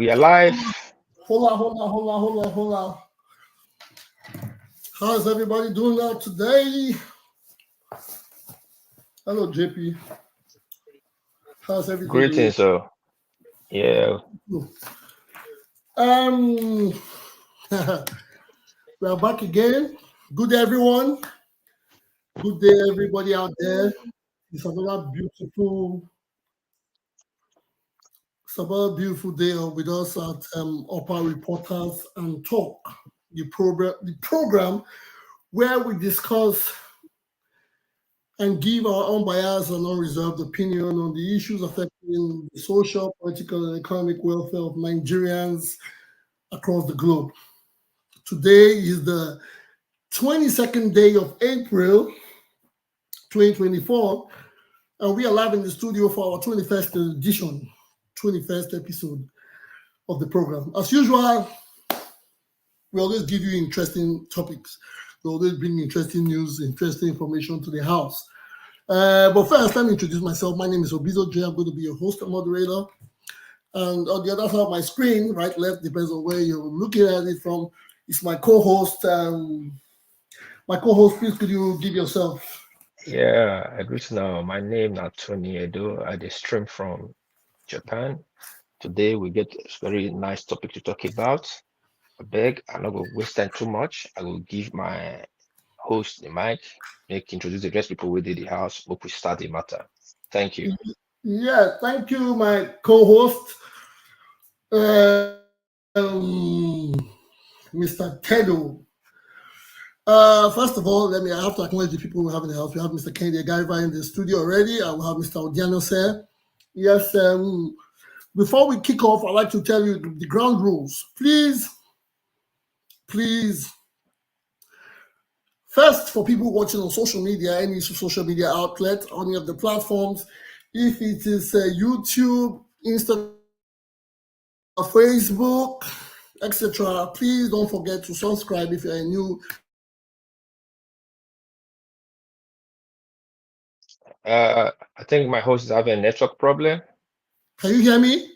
We are live. Hold on. How's everybody doing out today? Hello, JP. How's everything? Greetings, sir. Yeah. We are back again. Good day, everyone. Good day, everybody out there. It's another beautiful day with us at Upper Reporters and Talk, the program where we discuss and give our unbiased and unreserved opinion on the issues affecting the social, political, and economic welfare of Nigerians across the globe. Today is the 22nd day of April 2024, and we are live in the studio for our 21st edition, 21st episode of the program. As usual, we always give you interesting topics. We always bring interesting news, interesting information to the house. But first, let me introduce myself. My name is Obaseki. I'm going to be your host and moderator. And on the other side of my screen, right, left, depends on where you're looking at it from, is my co-host. Please could you give yourself? Yeah, I greet now. My name is Tony Edo. I stream from Japan. Today we get a very nice topic to talk about. I beg, I'm not going to waste time too much. I will give my host the mic, introduce the rest people within the house, hope we start the matter. Thank you. Yeah, thank you, my co-host, Mr. Tedo. First of all, I have to acknowledge the people we have in the house. We have Mr. Kennedy Agariva in the studio already. I will have Mr. Odiano here. Yes, before we kick off, I'd like to tell you the ground rules. Please, first, for people watching on social media, any social media outlet, on any of the platforms, if it is YouTube, Instagram, Facebook, etc., please don't forget to subscribe if you're a new. I think my host is having a network problem. Can you hear me?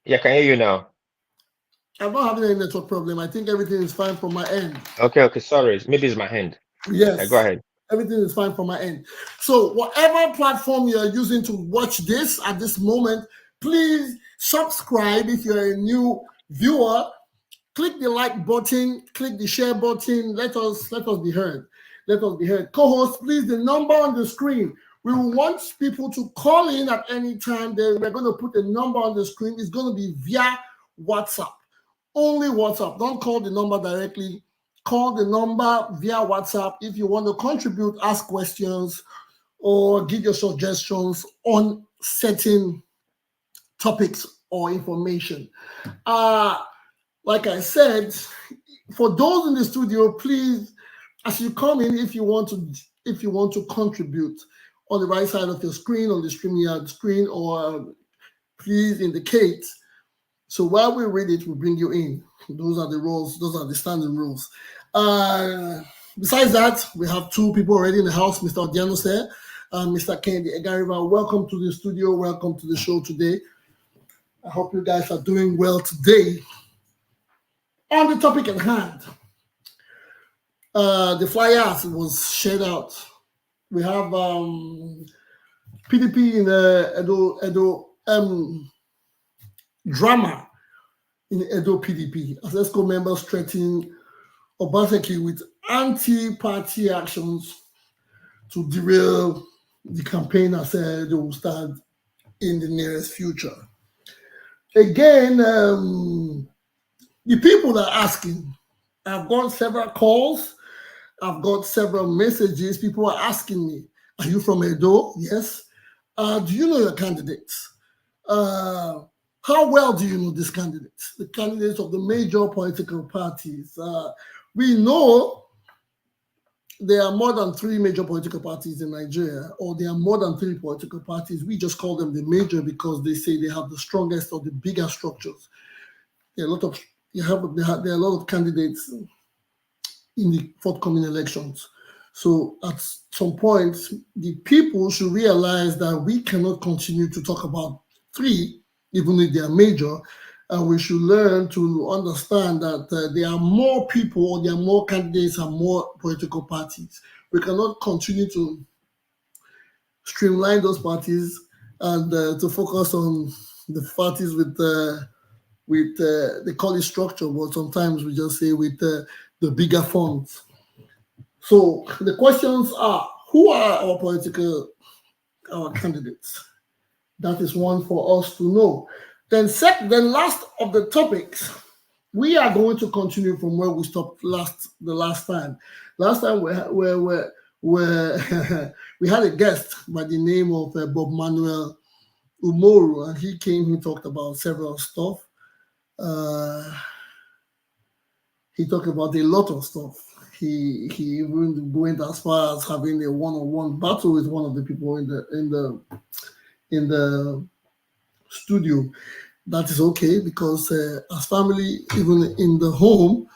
Yeah, I can hear you now. I'm not having any network problem. I think everything is fine from my end. Okay, sorry. Maybe it's my hand. Yes. Okay, go ahead. Everything is fine from my end. So whatever platform you're using to watch this at this moment, please subscribe if you're a new viewer. Click the like button, click the share button. Let us be heard. Let us be heard. Co-host, please, the number on the screen. We want people to call in at any time. We're going to put a number on the screen. It's going to be via WhatsApp. Only WhatsApp. Don't call the number directly. Call the number via WhatsApp if you want to contribute, ask questions, or give your suggestions on certain topics or information. Like I said, for those in the studio, please, as you come in, if you want to contribute on the right side of your screen, on the StreamYard screen, or please indicate. So while we read it, we bring you in. Those are the rules. Those are the standing rules. Besides that, we have two people already in the house, Mr. Odiano here and Mr. Kennedy Agariva. Welcome to the studio. Welcome to the show today. I hope you guys are doing well today. On the topic at hand, the flyers was shared out. We have PDP in Edo drama in Edo PDP as Exco members threaten Obaseki with anti-party actions to derail the campaign as they will start in the nearest future. Again, the people are asking. I've got several calls. I've got several messages. People are asking me, are you from Edo? Yes. Do you know your candidates? How well do you know these candidates? The candidates of the major political parties. We know there are more than 3 major political parties in Nigeria, or there are more than 3 political parties. We just call them the major because they say they have the strongest or the bigger structures. There are a lot of candidates in the forthcoming elections. So at some point, the people should realize that we cannot continue to talk about 3, even if they are major, And we should learn to understand that there are more people, there are more candidates, and more political parties. We cannot continue to streamline those parties and to focus on the parties with they call it structure, but sometimes we just say with the bigger funds. So the questions are: who are our candidates? That is one for us to know. Then last of the topics, we are going to continue from where we stopped the last time. Last time we had a guest by the name of Bob Manuel Umoru, and he came. He talked about several stuff. He talked about a lot of stuff. He even went as far as having a one-on-one battle with one of the people in the studio. That is okay, because as family, even in the home,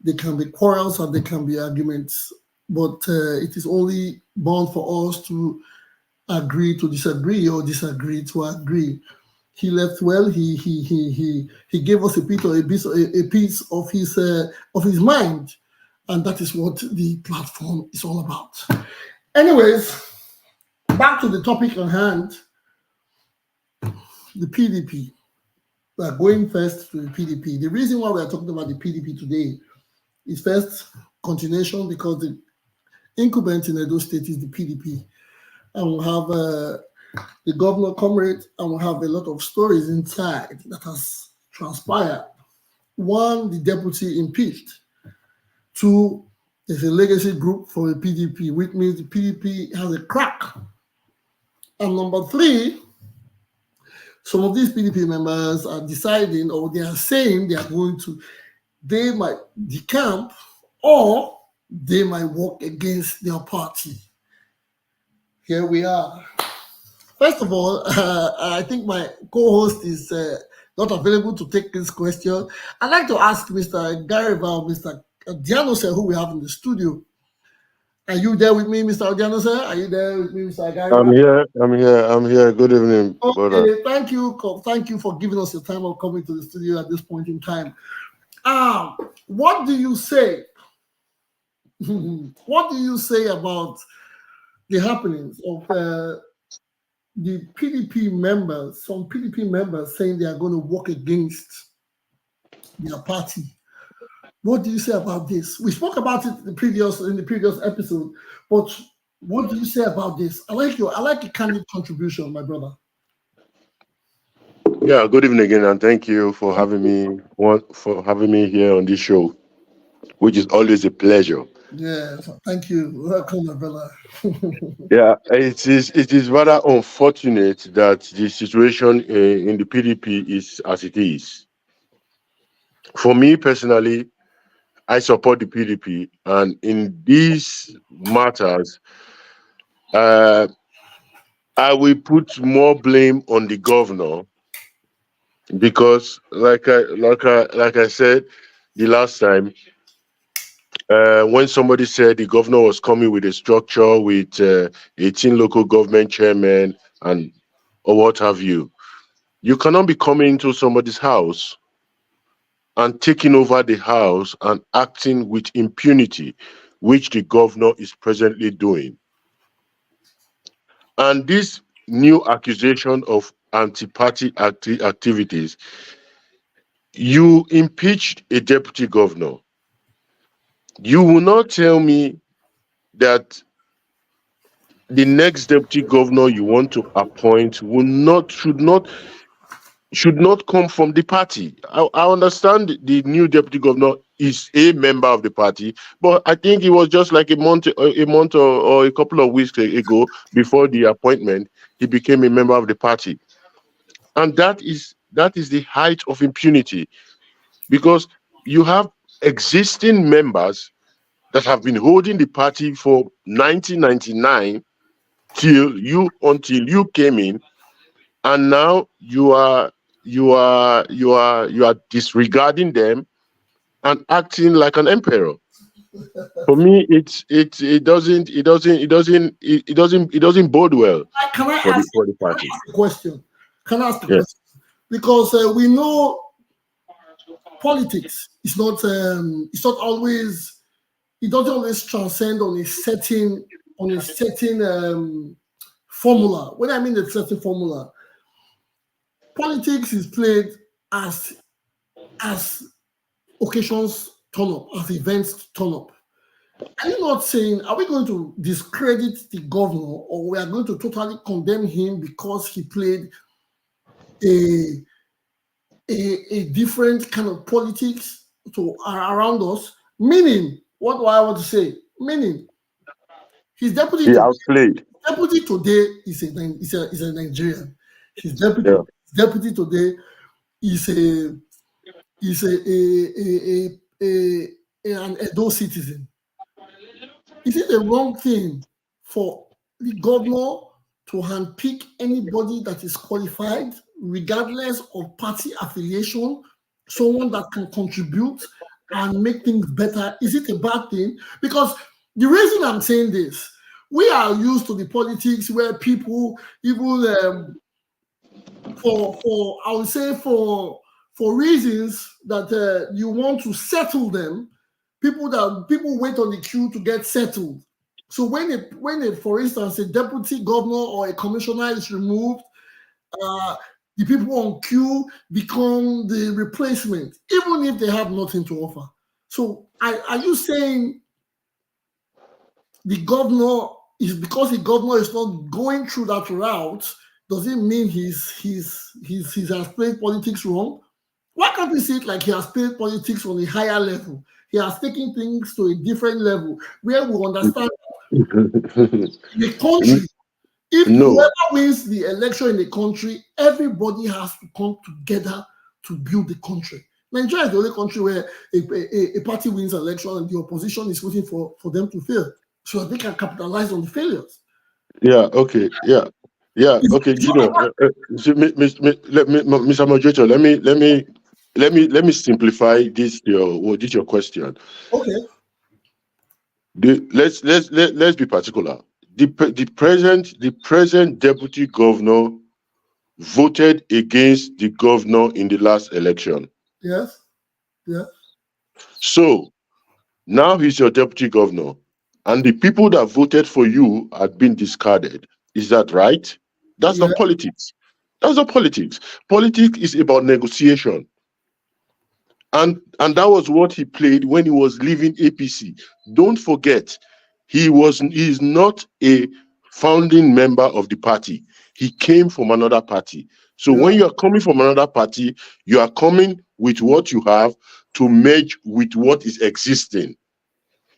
there can be quarrels and there can be arguments. But it is only bound for us to agree to disagree, or disagree to agree. He left well. He gave us a piece of his mind, and that is what the platform is all about. Anyways, back to the topic on hand. The PDP. We are going first to the PDP. The reason why we are talking about the PDP today is first continuation, because the incumbent in Edo State is the PDP, and we'll have the governor comrade, and we'll have a lot of stories inside that has transpired. One, the deputy impeached. Two, there's a legacy group for the PDP, which means the PDP has a crack. And number three, some of these PDP members are deciding, or they are saying they might decamp, or they might work against their party. Here we are. First of all, I think my co-host is not available to take this question. I'd like to ask Mr. Garival, Mr. Dianose, who we have in the studio. Are you there with me, Mr. Dianose? Are you there with me, Mr. Garival? I'm here. Good evening, brother. Okay, thank you for giving us your time of coming to the studio at this point in time. What do you say? What do you say about the happenings of the PDP members? Some PDP members saying they are going to work against their party. What do you say about this? We spoke about it in the previous episode, but what do you say about this? I like your candid contribution, my brother. Yeah, good evening again, and thank you for having me here on this show, which is always a pleasure. Yeah, thank you. Welcome, my brother. Yeah, it is rather unfortunate that the situation in the PDP is as it is. For me personally, I support the PDP, and in these matters, I will put more blame on the governor, because, like I said the last time, when somebody said the governor was coming with a structure with 18 local government chairmen or what have you, you cannot be coming into somebody's house and taking over the house and acting with impunity, which the governor is presently doing. And this new accusation of anti-party activities, you impeached a deputy governor. You will not tell me that the next deputy governor you want to appoint should not come from the party. I understand the new deputy governor is a member of the party, but I think it was just like a month or a couple of weeks ago, before the appointment, he became a member of the party. And that is the height of impunity, because you have existing members that have been holding the party for 1999 until you came in, and now you are disregarding them and acting like an emperor. For me, it doesn't bode well Can I for ask the party. a question? Can I ask a question? Because we know politics is not it's not always, it doesn't always transcend on a certain formula. When I mean a certain formula, politics is played as occasions turn up, as events turn up. Are you not saying, are we going to discredit the governor, or we are going to totally condemn him because he played a different kind of politics to around us? Meaning, what do I want to say? Meaning, his deputy He outplayed. today is a Nigerian. His deputy Yeah. deputy today is an Edo citizen. Is it the wrong thing for the governor to handpick anybody that is qualified, regardless of party affiliation, someone that can contribute and make things better? Is it a bad thing? Because the reason I'm saying this, we are used to the politics where people, even for I would say for reasons that you want to settle them, people wait on the queue to get settled. So when for instance, a deputy governor or a commissioner is removed, the people on queue become the replacement, even if they have nothing to offer. So are you saying the governor is, because the governor is not going through that route, does it mean he has played politics wrong? Why can't we see it like he has played politics on a higher level? He has taken things to a different level where we understand the country. If whoever wins the election in the country, everybody has to come together to build the country. Nigeria is the only country where a party wins an election and the opposition is waiting for them to fail so that they can capitalize on the failures. Yeah. Okay. Yeah. Yeah. Okay. Mr. Moderator, let me simplify your question. Okay. Let's be particular. The present deputy governor voted against the governor in the last election. Yes. Yeah. So now he's your deputy governor, and the people that voted for you had been discarded. Is that right? That's not politics. That's not politics. Politics is about negotiation. And that was what he played when he was leaving APC. Don't forget, he is not a founding member of the party. He came from another party. So when you are coming from another party, you are coming with what you have to merge with what is existing.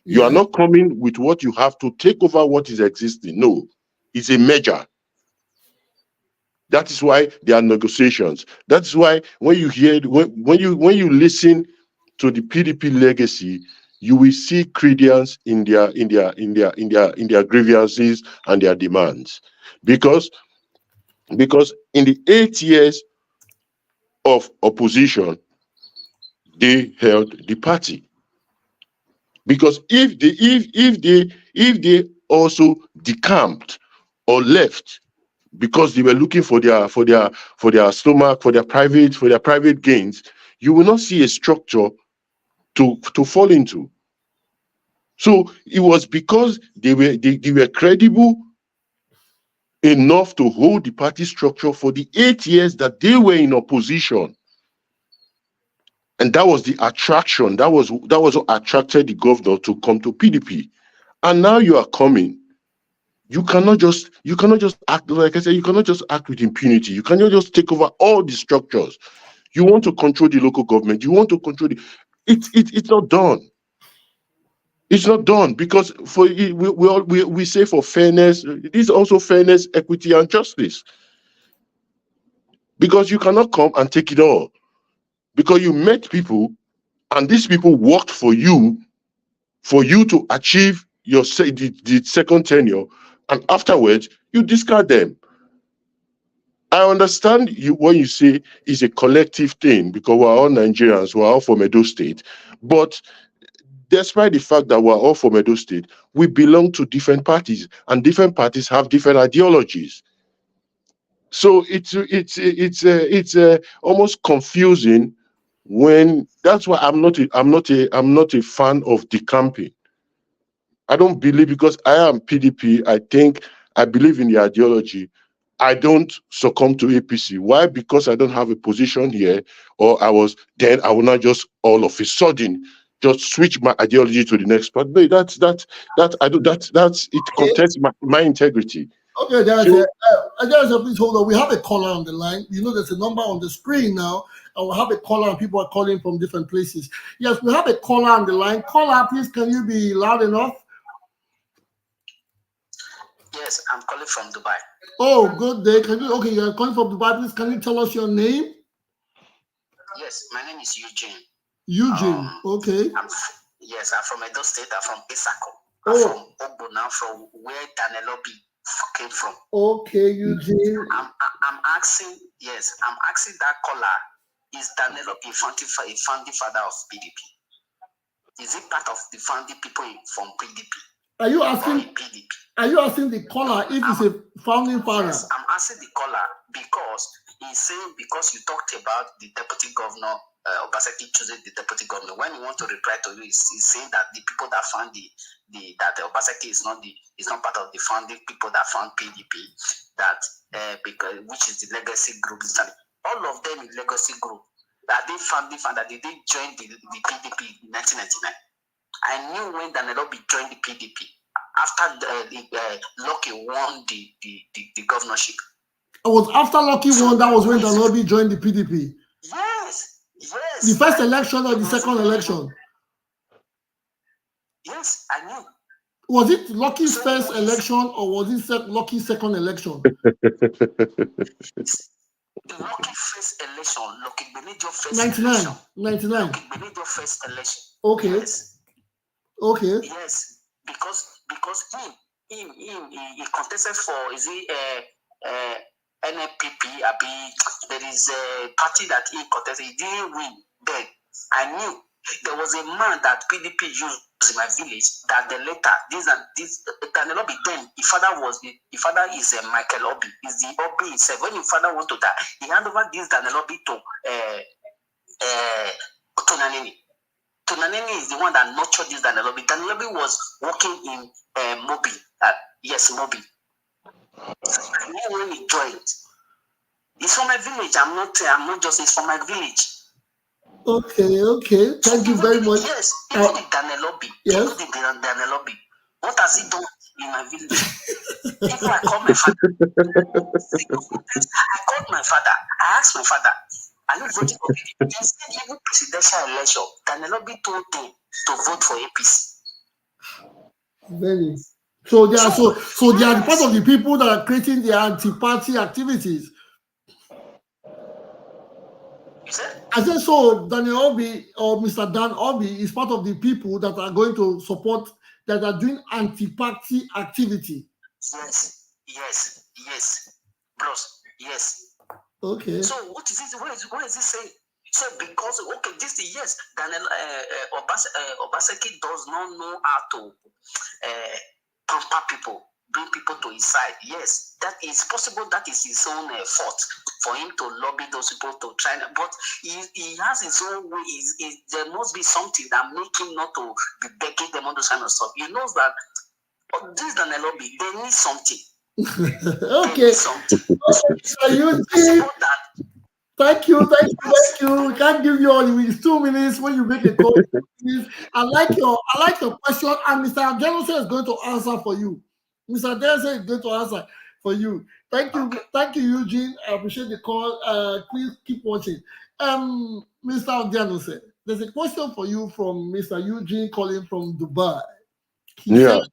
You are not coming with what you have to take over what is existing. No, it's a merger. That is why there are negotiations. That's why when you hear when you listen to the PDP legacy, you will see credence in their grievances and their demands, because in the 8 years of opposition, they held the party. Because if they also decamped or left because they were looking for their stomach, for their private gains, you will not see a structure to fall into. So it was because they were credible enough to hold the party structure for the 8 years that they were in opposition. And that was the attraction. That was what attracted the governor to come to PDP. And now you are coming. You cannot just act, like I said, you cannot just act with impunity. You cannot just take over all the structures. You want to control the local government. You want to control it's not done. It's not done, because we say for fairness, it is also fairness, equity, and justice. Because you cannot come and take it all. Because you met people, and these people worked for you to achieve the second tenure, and afterwards you discard them. I understand you when you say it's a collective thing, because we're all Nigerians, we're all from Edo State. But despite the fact that we're all from Edo State, we belong to different parties, and different parties have different ideologies. So it's almost confusing when that's why I'm not a fan of decamping. I don't believe, because I am PDP. I believe in the ideology. I don't succumb to APC. Why? Because I don't have a position here, or I will not just all of a sudden just switch my ideology to the next part. No, that's it contests my integrity. Okay, please hold on. We have a caller on the line. You know, there's a number on the screen now, and we have a caller, and people are calling from different places. Yes, we have a caller on the line. Caller, please, can you be loud enough? Yes, I'm calling from Dubai. Oh, good day. You're calling from Dubai. Please, can you tell us your name? Yes, my name is Eugene. Eugene, okay. I'm from Edo State. I'm from Isako. I'm from Ogbo now, from where Danelobi came from. Okay, Eugene. I'm asking that caller, is Danelobi a founding father of PDP? Is it part of the founding people from PDP? Are you asking the caller if he's a founding father? Yes, I'm asking the caller because he's saying, because you talked about the deputy governor, Obaseki choosing the deputy governor. When he want to reply to you, he's saying that the people that found that Obaseki is not part of the founding people that found PDP, which is the legacy group. All of them in legacy group, that they founding father, they joined the PDP in 1999. I knew when Danelobi joined the PDP after Lucky won the governorship. It was after Lucky won, that was when Danelobi joined the PDP. Yes. The first election or the second election? Yes, I knew. Was it Lucky's first election, or was it Lucky's second election? The Lucky first election, Lucky Benejo first 99. election. 99. Lucky Benejo first election. Okay. Yes. Okay. Yes, because he contested for, is he NPP? There is a party that he contested. He didn't win. Then I knew there was a man that PDP used in my village that the later this Danelobi then his father is Michael Obi. Is the Obi himself. When his father want to die, he hand over this Danelobi to Tonanini. Tonanini is the one that nurtured this Danelobi. Danelobi was working in Mobi. Mobi. I knew when he joined. It's from my village. I'm not just. It's from my village. Okay. Thank you very much. Yes, even the Danelobi. Yes. Even the Danelobi. What has he done in my village? Even I called my father. I asked my father, are you voting for PDP? He said even presidential election, Danelobi told him to vote for APC. Very. So they are part of the people that are creating the anti-party activities. I said, so Daniel Obi or Mr. Dan Obi is part of the people that are going to support, that are doing anti-party activity. Yes. Bros, yes. Okay. So what is this? What is this saying? So because yes, Daniel Obaseki does not know how to pamper people, bring people to his side. Yes, that is possible. That is his own fault for him to lobby those people to try. But he has his own way. There must be something that make him not to be begging them on those kind of stuff. He knows that this Daniel lobby, they need something. Okay. So you see, thank you. We can't give you all. It's 2 minutes when you make a call. I like your question, and Mr. Adelose is going to answer for you. Mr. Adelose is going to answer for you. Thank you, Eugene. I appreciate the call. Please keep watching. Mr. Adelose, there's a question for you from Mr. Eugene calling from Dubai. He said,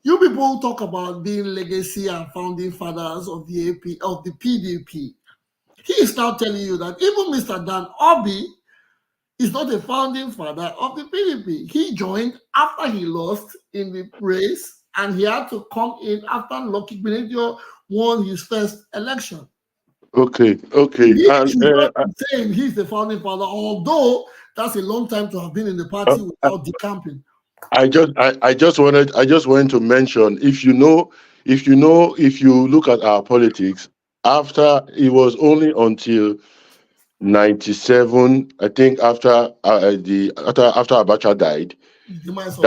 you people talk about being legacy and founding fathers of the PDP. He is now telling you that even Mr. Dan Obi is not a founding father of the PDP. He joined after he lost in the race, and he had to come in after Lucky Benedio won his first election. Okay. And saying he's the founding father, although that's a long time to have been in the party without decamping. I just wanted to mention, if you look at our politics, after it was only until 97, I think after after Abacha died, Demise of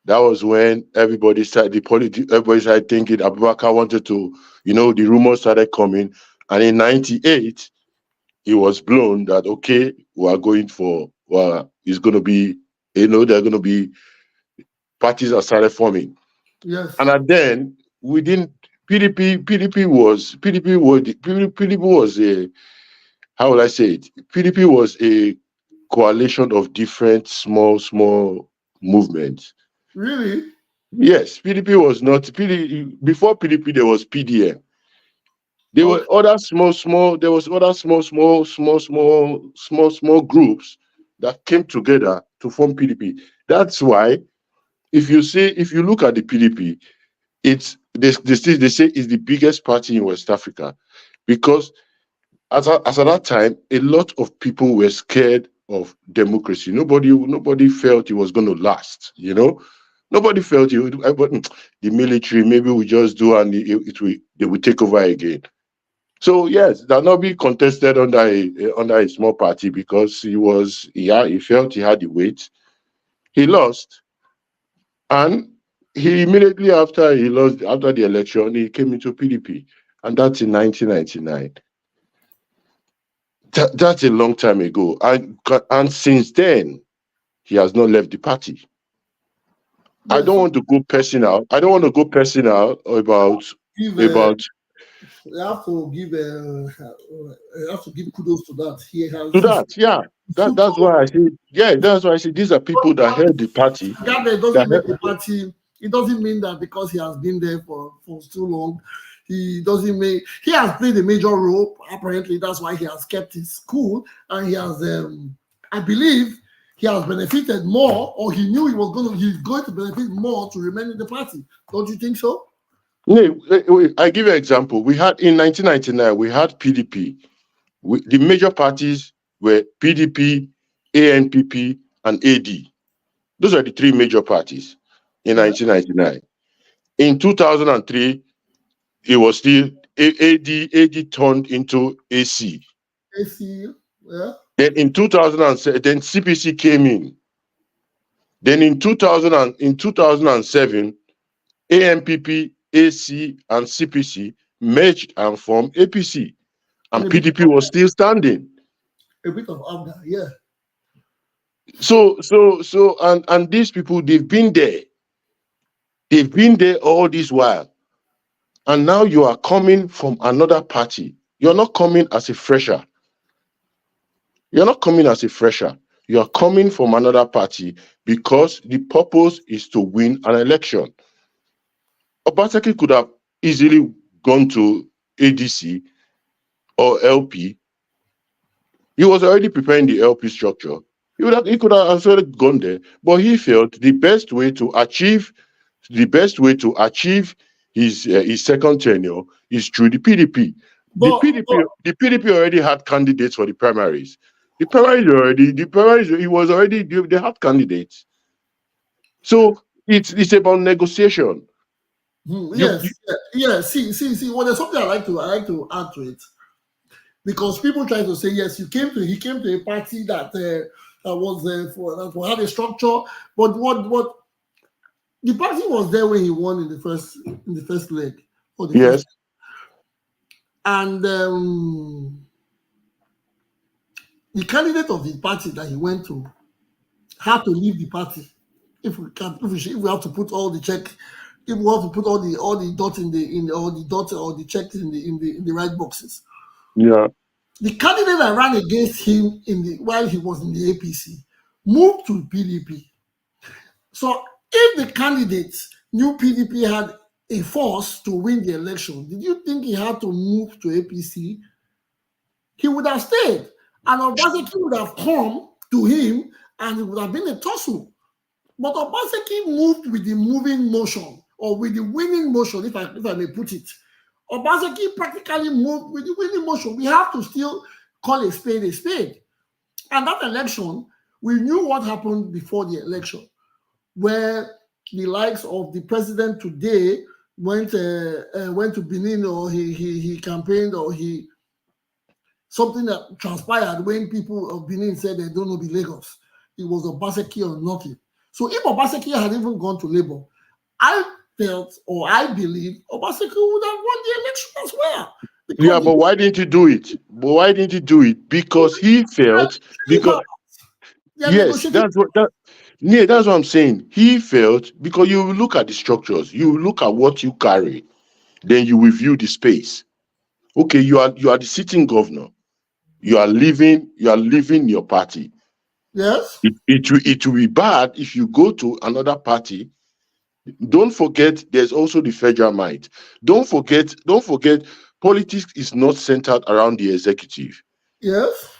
that was when everybody started thinking Abubakar wanted to, the rumors started coming, and in 98 it was blown that okay, we are going for it's going to be, there are going to be parties that started forming, yes, and then within PDP was a, how will I say it? PDP was a coalition of different small movements. really, Yes, PDP was not PDP. Before PDP, there was PDM. There were okay, other there was other small groups that came together to form PDP. That's why if you look at the PDP, they say it's the biggest party in West Africa, because as at that time, a lot of people were scared of democracy. Nobody felt it was going to last. Nobody felt it. But the military, maybe we just do, and they will take over again. So yes, that not be contested under a small party, because he felt he had the weight. He lost, and he immediately after he lost, after the election, he came into PDP, and that's in 1999. That's a long time ago, and since then he has not left the party. I yes. don't want to go personal. I don't want to go personal about Give about you have to give kudos to that. He has to that. Yeah, stood that's why I say, yeah, that's why I say these are people that held the party. that it That doesn't make the held, party. It doesn't mean that because he has been there for too long, he doesn't make. He has played a major role. Apparently, that's why he has kept his cool, and he has. I believe he has benefited more, or he knew he's going to benefit more to remain in the party. Don't you think so? no, I give you an example. We had in 1999 we had PDP. The major parties were PDP, ANPP, and AD. Those are the three major parties in Yeah, 1999. In 2003, it was still AD turned into AC. AC. Yeah, Then in 2007, then CPC came in. Then in 2007, AMPP, AC, and CPC merged and formed APC, and and PDP was still standing. a bit of anger. Yeah, And these people, they've been there. They've been there all this while. And now you are coming from another party. You're not coming as a fresher. You're not coming as a fresher. You are coming from another party because the purpose is to win an election. Obaseki could have easily gone to ADC or LP. He was already preparing the LP structure. He could have also gone there, but he felt the best way to achieve his second tenure is through the PDP. The but PDP, the PDP already had candidates for the primaries. The primaries, it was already, they had candidates. So it's about negotiation. You, yes, yeah. See. Well, there's something I like to add to it, because people try to say yes, he came to a party that was that had a structure, but what the party was there when he won in the first leg, or the first, yes, and the candidate of the party that he went to had to leave the party. If we have to put all the check, if we have to put all the dots all the dots or the checks in the right boxes. yeah, The candidate that ran against him while he was in the APC moved to PDP. So if the candidate knew PDP had a force to win the election, did you think he had to move to APC? He would have stayed, and Obaseki would have come to him, and it would have been a tussle. But Obaseki moved with the moving motion, or with the winning motion, if I may put it. Obaseki practically moved with the winning motion. We have to still call a spade a spade. And that election, we knew what happened before the election, where the likes of the president today went to Benin, or he campaigned, or he something that transpired when people of Benin said they don't know the Lagos. It was Obaseki or nothing. So if Obaseki had even gone to Labour, I felt or I believe Obaseki would have won the election as well. Yeah, but why didn't he do it? But why didn't he do it? Because he felt, because yes, that's what I'm saying. He felt, because you will look at the structures, you will look at what you carry, then you will view the space. Okay, you are the sitting governor. You are leaving your party. Yes. It will be bad if you go to another party. Don't forget, there's also the federal might. Don't forget, politics is not centered around the executive. Yes.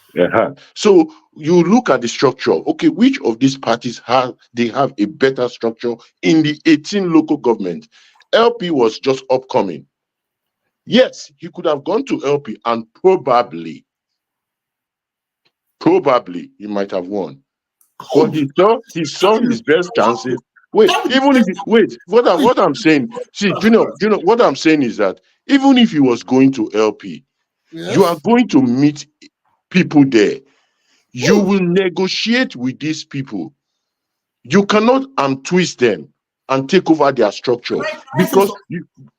So you look at the structure. Okay, which of these parties have a better structure in the 18 local government? LP was just upcoming. Yes, he could have gone to LP and probably he might have won. But he saw his best chances. What I'm saying, see, Junior, what I'm saying is that even if he was going to LP, you are going to meet people there. You will negotiate with these people. You cannot twist them and take over their structure because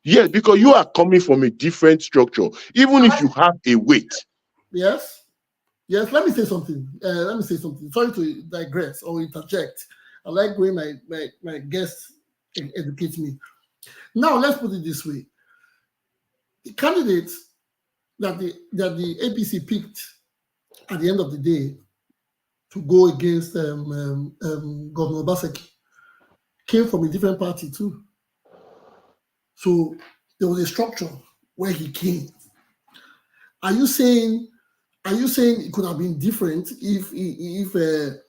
you are coming from a different structure, even if you have a weight. Yes. Let me say something. Sorry to digress or interject. I like when my guests educate me. Now let's put it this way: the candidates that the APC picked at the end of the day to go against Governor Obaseki came from a different party too. So there was a structure where he came. Are you saying it could have been different if the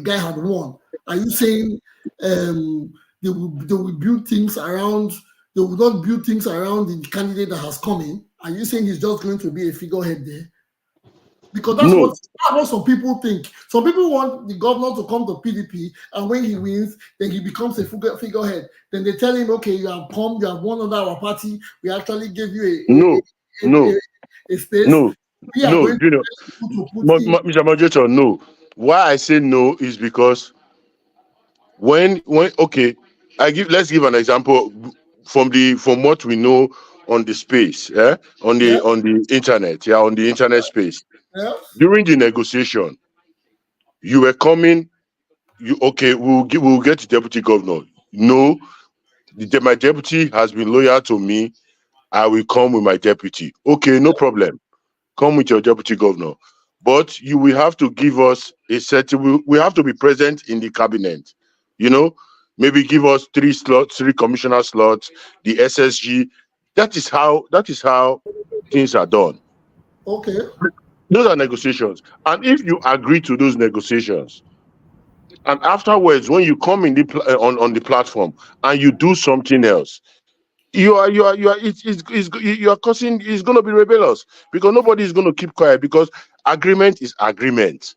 guy had won? Are you saying they will build things around? They will not build things around the candidate that has come in? Are you saying he's just going to be a figurehead there? Because that's what some people think. Some people want the governor to come to PDP, and when he wins, then he becomes a figurehead. Then they tell him, "Okay, you have won under our party. We actually gave you a space." No, Mr. Moderator, no. Why I say no is because when okay, let's give an example from what we know on the space, on the internet, on the internet space. During the negotiation, you were coming. We'll get the deputy governor. No, my deputy has been loyal to me. I will come with my deputy. Okay, no problem. Come with your deputy governor. But you will have to give us a certain, we have to be present in the cabinet. Maybe give us 3 commissioner slots, the SSG. That is how things are done. Okay. Those are negotiations. And if you agree to those negotiations, and afterwards, when you come in on the platform and you do something else, you are causing, it's going to be rebellious, because nobody is going to keep quiet, because agreement is agreement.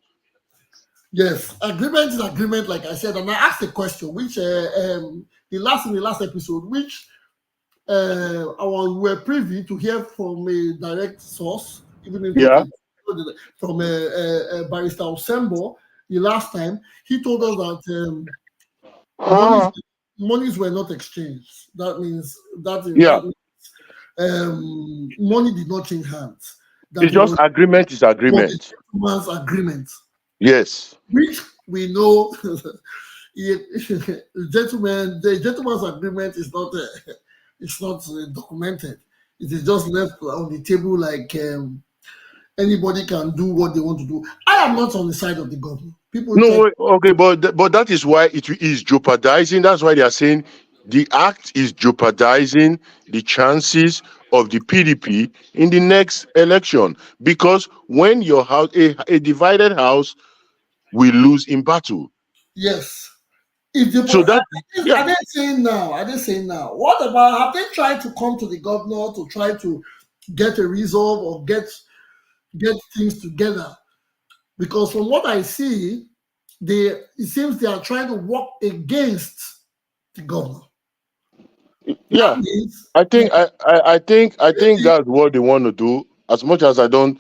Yes, agreement is agreement, like I said. And I asked a question, which in the last episode, which we were privy to hear from a direct source, even if from Barrister Osembo. The last time he told us that monies were not exchanged. That means money did not change hands. It's just agreement is agreement. Gentleman's agreement. Yes. Which we know, the gentleman's agreement is not documented. It is just left on the table like anybody can do what they want to do. I am not on the side of the government. But that is why it is jeopardizing. That's why they are saying the act is jeopardizing the chances of the PDP in the next election, because when your house, a divided house, will lose in battle. Yes. So that are they saying now? What about, have they tried to come to the governor to try to get a resolve or get things together? Because from what I see, it seems they are trying to work against the governor. Yeah, I think that's what they want to do. As much as I don't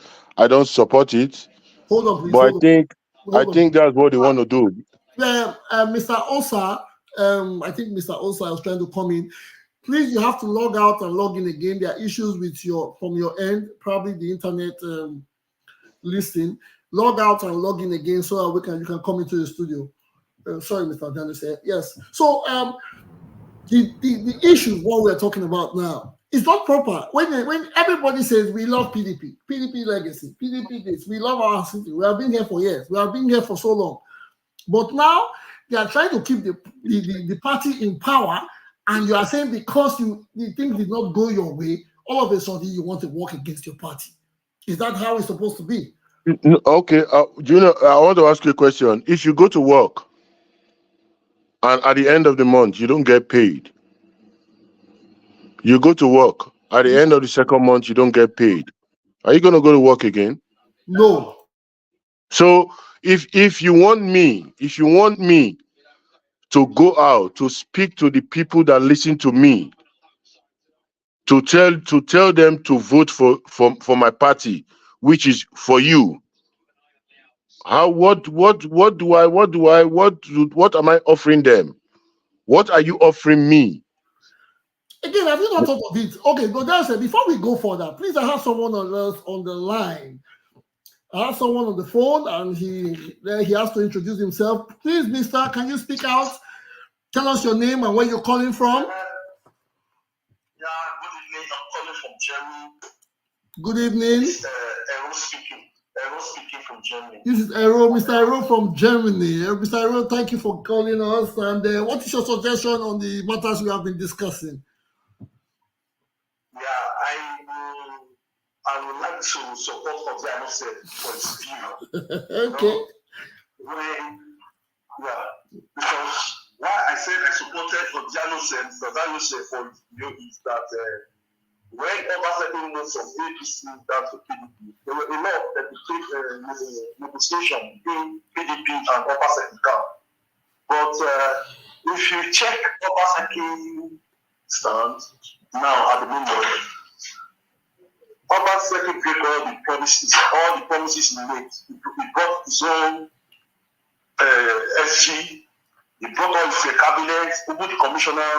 support it, Hold on, please. but I Hold on. think that's what they want to do. Mr. Osa, I think Mr. Osa is trying to come in. Please, you have to log out and log in again. There are issues with from your end, probably the internet listing. Log out and log in again so that you can come into the studio. Sorry, Mr. Dennis. Yes. So the issue what we're talking about now is not proper. When everybody says we love PDP legacy, PDP this, we love our city. We have been here for years. We have been here for so long. But now they are trying to keep the party in power, and you are saying because the things did not go your way, all of a sudden you want to work against your party. Is that how it's supposed to be? Okay, Junior, I want to ask you a question. If you go to work and at the end of the month you don't get paid, you go to work at the end of the second month you don't get paid, are you going to go to work again? No. So if you want me to go out to speak to the people that listen to me, to tell them to vote for my party, which is for you, what am I offering them? What are you offering me? Again, have you not thought of it? Okay, but that's it. Before we go further, please, I have someone on the line. I have someone on the phone, and he has to introduce himself. Please, mister, can you speak out? Tell us your name and where you're calling from. Yeah, good evening. I'm calling from Germany. Good evening. This is Ero speaking. Ero speaking from Germany. This is Ero, Mr. Ero from Germany. Mr. Ero, thank you for calling us. And what is your suggestion on the matters we have been discussing? Yeah, I would like to support Obiano said for his view. Okay. Because why I said I supported Obiano said for his view is that when Obaseki moved from APC down to PDP, there were a lot of negotiation between PDP and Obaseki camp. But if you check Obaseki stand now at the moment, Obaseki break all the promises he made. He brought his own SG, he brought all his cabinet, even the commissioner,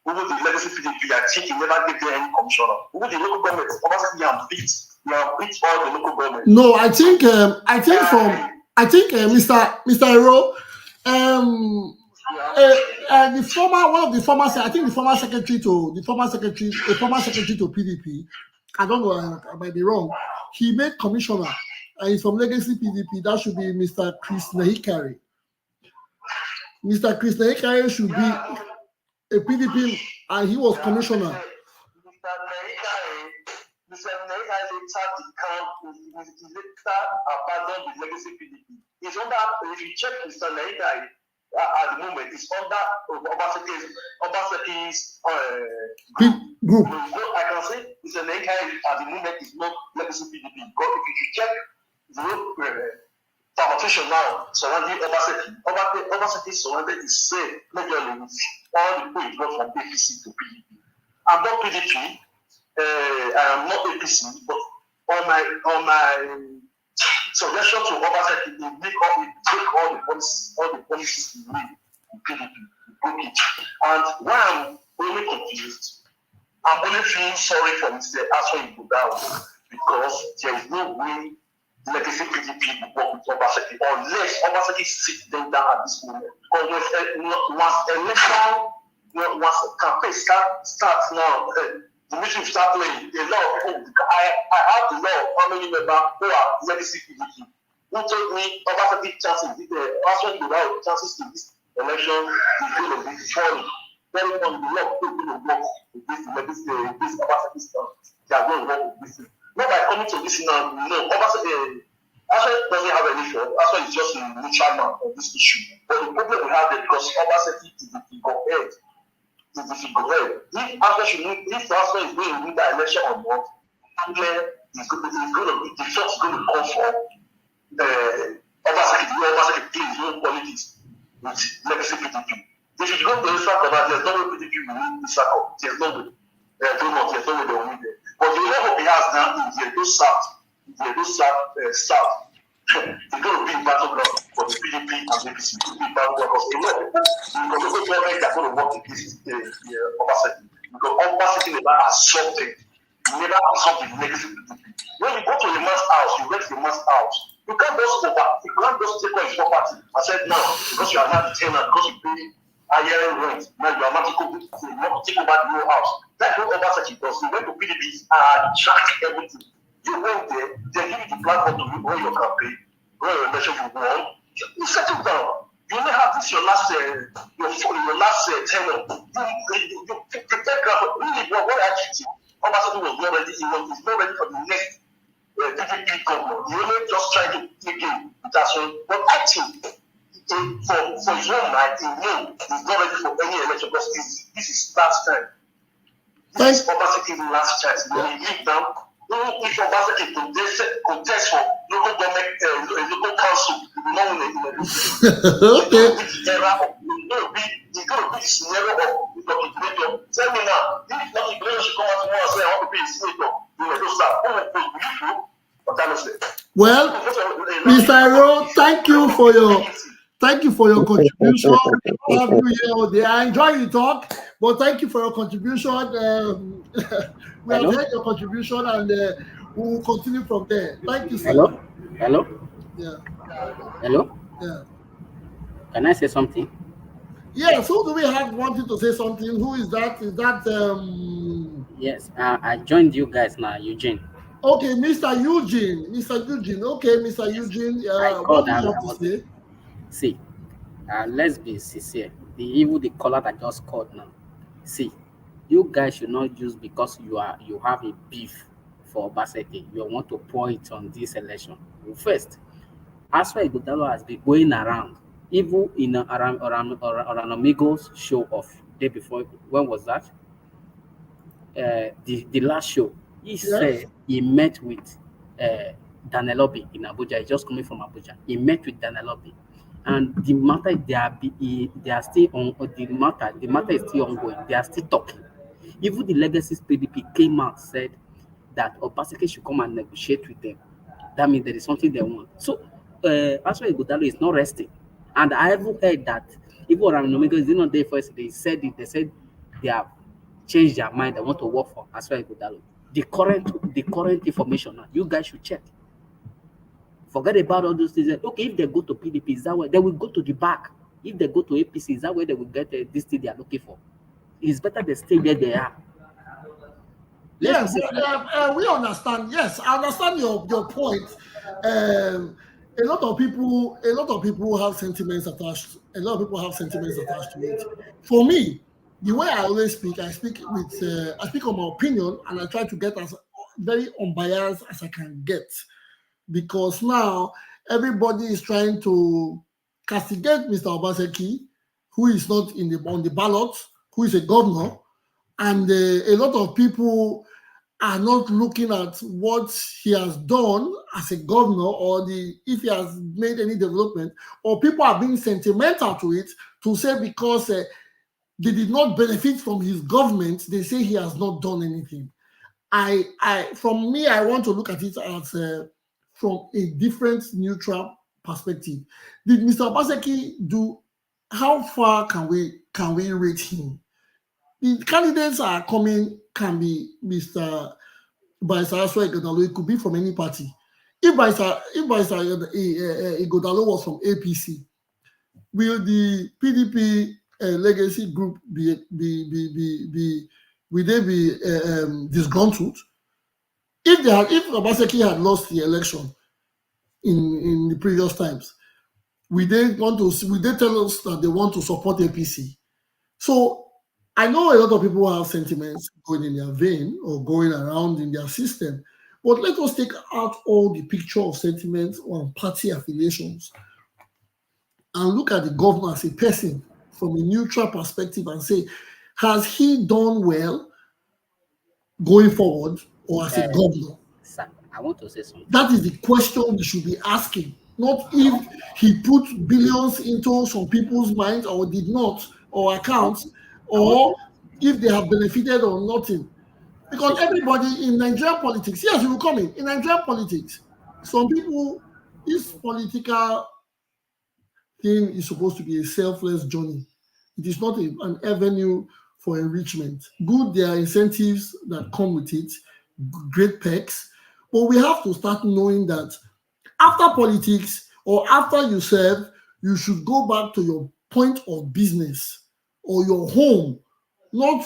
even the legacy PDP. I think he never gave them any commissioner. Even the local government, Obaseki he have beat all the local government. No, I think Mr. Ero, the former secretary to PDP, I don't know, I might be wrong. He made commissioner, and he's from Legacy PDP. That should be Mr. Chris Nahikari. Mr. Chris Nahikari should be a PDP, and he was commissioner. Mr. Nahikari later the camp. He later abandoned the Legacy PDP. He's under. If you check Mr. Nahikari at the moment, it's under Obaseki's group. I can say Mr. Nahikari at the moment is not Legacy PDP. Because if you check the permutation now surrounding Obaseki, Obaseki surrounded is same majorly with all the people he brought from APC to PDP. I'm not PDP. I am not APC, but on my suggestion to Obaseki, they take all the policies he made in PDP, broke it. And why I'm only confused, I'm only feeling sorry for Mr. Asue down because there is no way Legacy PDP will work with Obaseki unless Obaseki sits them down at this moment. Because once campaign starts now, the meeting will start playing. A lot of people, I have the law of how many members who are Legacy PDP. Who told me Obaseki chances, Asue without chances in this election is going to be falling. Very on the law, people will work with this Obaseki stuff. They are going to work with this. Not by coming to this now, no. Obaseki doesn't have any issue. Asue is just a neutral man on this issue. But the problem we have there because Obaseki is the figurehead. If Asue is going to win the election or not, the shot is going to come from Obaseki. The way Obaseki plays his own politics with Legacy PDP. If you go to the Exco, there's no way PDP will win the Exco. There's no way. There's no way they will win there. But the only hope he has now is South, South, it's going to be a battleground for the PDP and APC. It will be a battleground because a lot of people, because local government are going to work against Obaseki. Because Obaseki never absorbed it. You never absorbed the legacy PDP. When you go to a man's house, you rent the man's house. You can't just take away his property. I said no, because you are not the tenant, because you pay higher rent. Now you are not taking over the new house. That's what Obaseki does. You went to PDP and track everything. You went there, they give you the platform to run your campaign, run your election you won. You settle down. You only have this your last tenure. You prepare ground. Really, what I actually Obaseki was not ready. He's not ready for the next PDP government. He only just trying to play game. That's all. But actually, for his own mind, he knows he's not ready for any election because this is last time. This is Obaseki's last chance. When he leave down, if Obaseki contest for local government, local council, he will not win the election. Okay. It's going to be the scenario of Dr. Gideon. Tell me now, if Dr. Gideon should come out tomorrow and say, I want to be a senator, you will just start. Who will you do? What time is it? Well, Mr. Ero, thank you for your contribution. Have you here or there. I enjoy the talk, but thank you for your contribution. We have heard your contribution, and we will continue from there. Thank you, sir. Hello. Yeah. Hello. Yeah. Can I say something? Yes. Who do we have wanting to say something? Who is that? Is that Yes. I joined you guys now, Eugene. Okay, Mr. Eugene. Mr. Eugene. Okay, Mr. Eugene. What do you have to say? See, let's be sincere. The caller that just called now. See, you guys should not use because you have a beef for Obaseki. You want to pour it on this election. First, Asue Ighodalo has been going around, even in an Amigos show of day before. When was that? The last show. He said he met with Danelobi in Abuja. He's just coming from Abuja. He met with Danelobi. And the matter they are still on the matter is still ongoing. They are still talking. Even the Legacy PDP came out said that Obaseki should come and negotiate with them. That means there is something they want. So Asue Ighodalo is not resting. And I haven't heard that even Oramino is not there first. They said they have changed their mind. They want to work for Asue Ighodalo. The current information now, you guys should check. Forget about all those things. Okay, if they go to PDP, is that where they will go to the back? If they go to APC, is that where they will get this thing they are looking for? It's better they stay where they are. Yes, we understand. Yes, I understand your point. A lot of people have sentiments attached. A lot of people have sentiments attached to it. For me, the way I always speak, I speak on my opinion, and I try to get as very unbiased as I can get. Because now everybody is trying to castigate Mr. Obaseki, who is not on the ballot, who is a governor, and a lot of people are not looking at what he has done as a governor or if he has made any development, or people are being sentimental to it to say because they did not benefit from his government, they say he has not done anything. From me, I want to look at it as from a different neutral perspective. Did Mr. Obaseki do? How far can we rate him? The candidates are coming. Can be Mr. Asue Ighodalo. It could be from any party. If Ighodalo was from APC, will the PDP legacy group be disgruntled? If Obaseki had lost the election in the previous times, will they tell us that they want to support APC? So I know a lot of people have sentiments going in their vein or going around in their system, but let us take out all the picture of sentiments on party affiliations and look at the governor as a person from a neutral perspective and say, has he done well going forward or as a governor? Sir, I want to say something. That is the question we should be asking, not if he put billions into some people's minds or did not, or accounts, or if they have benefited or nothing. Because everybody in Nigerian politics, yes, you will come in Nigerian politics, some people, this political thing is supposed to be a selfless journey. It is not an avenue for enrichment. Good, there are incentives that come with it, great perks, but we have to start knowing that after politics or after you serve, you should go back to your point of business or your home, not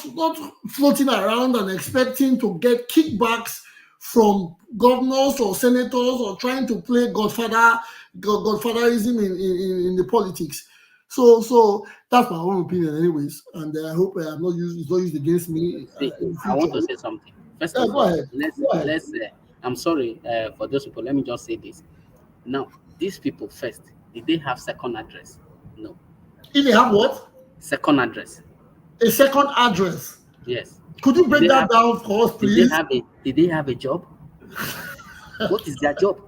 floating around and expecting to get kickbacks from governors or senators or trying to play godfatherism in the politics. So that's my own opinion, anyways. And I hope it's not used against me. See, I want to say something. First of Go all, ahead. let's. I'm sorry for those people. Let me just say this. Now, these people first, did they have second address? No. If they have what? Second address. A second address. Yes. Could you break that down for us, please? Did they have a job? What is their job?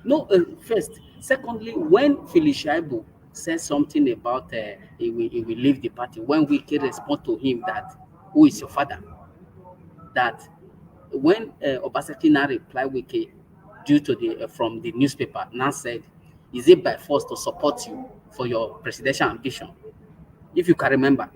No, first. Secondly, when Phyllis Shaibu says something about he will leave the party, when we can respond to him that, who is your father? That when Obaseki now replied Wiki due to the from the newspaper, now said, is it by force to support you for your presidential ambition? If you can remember.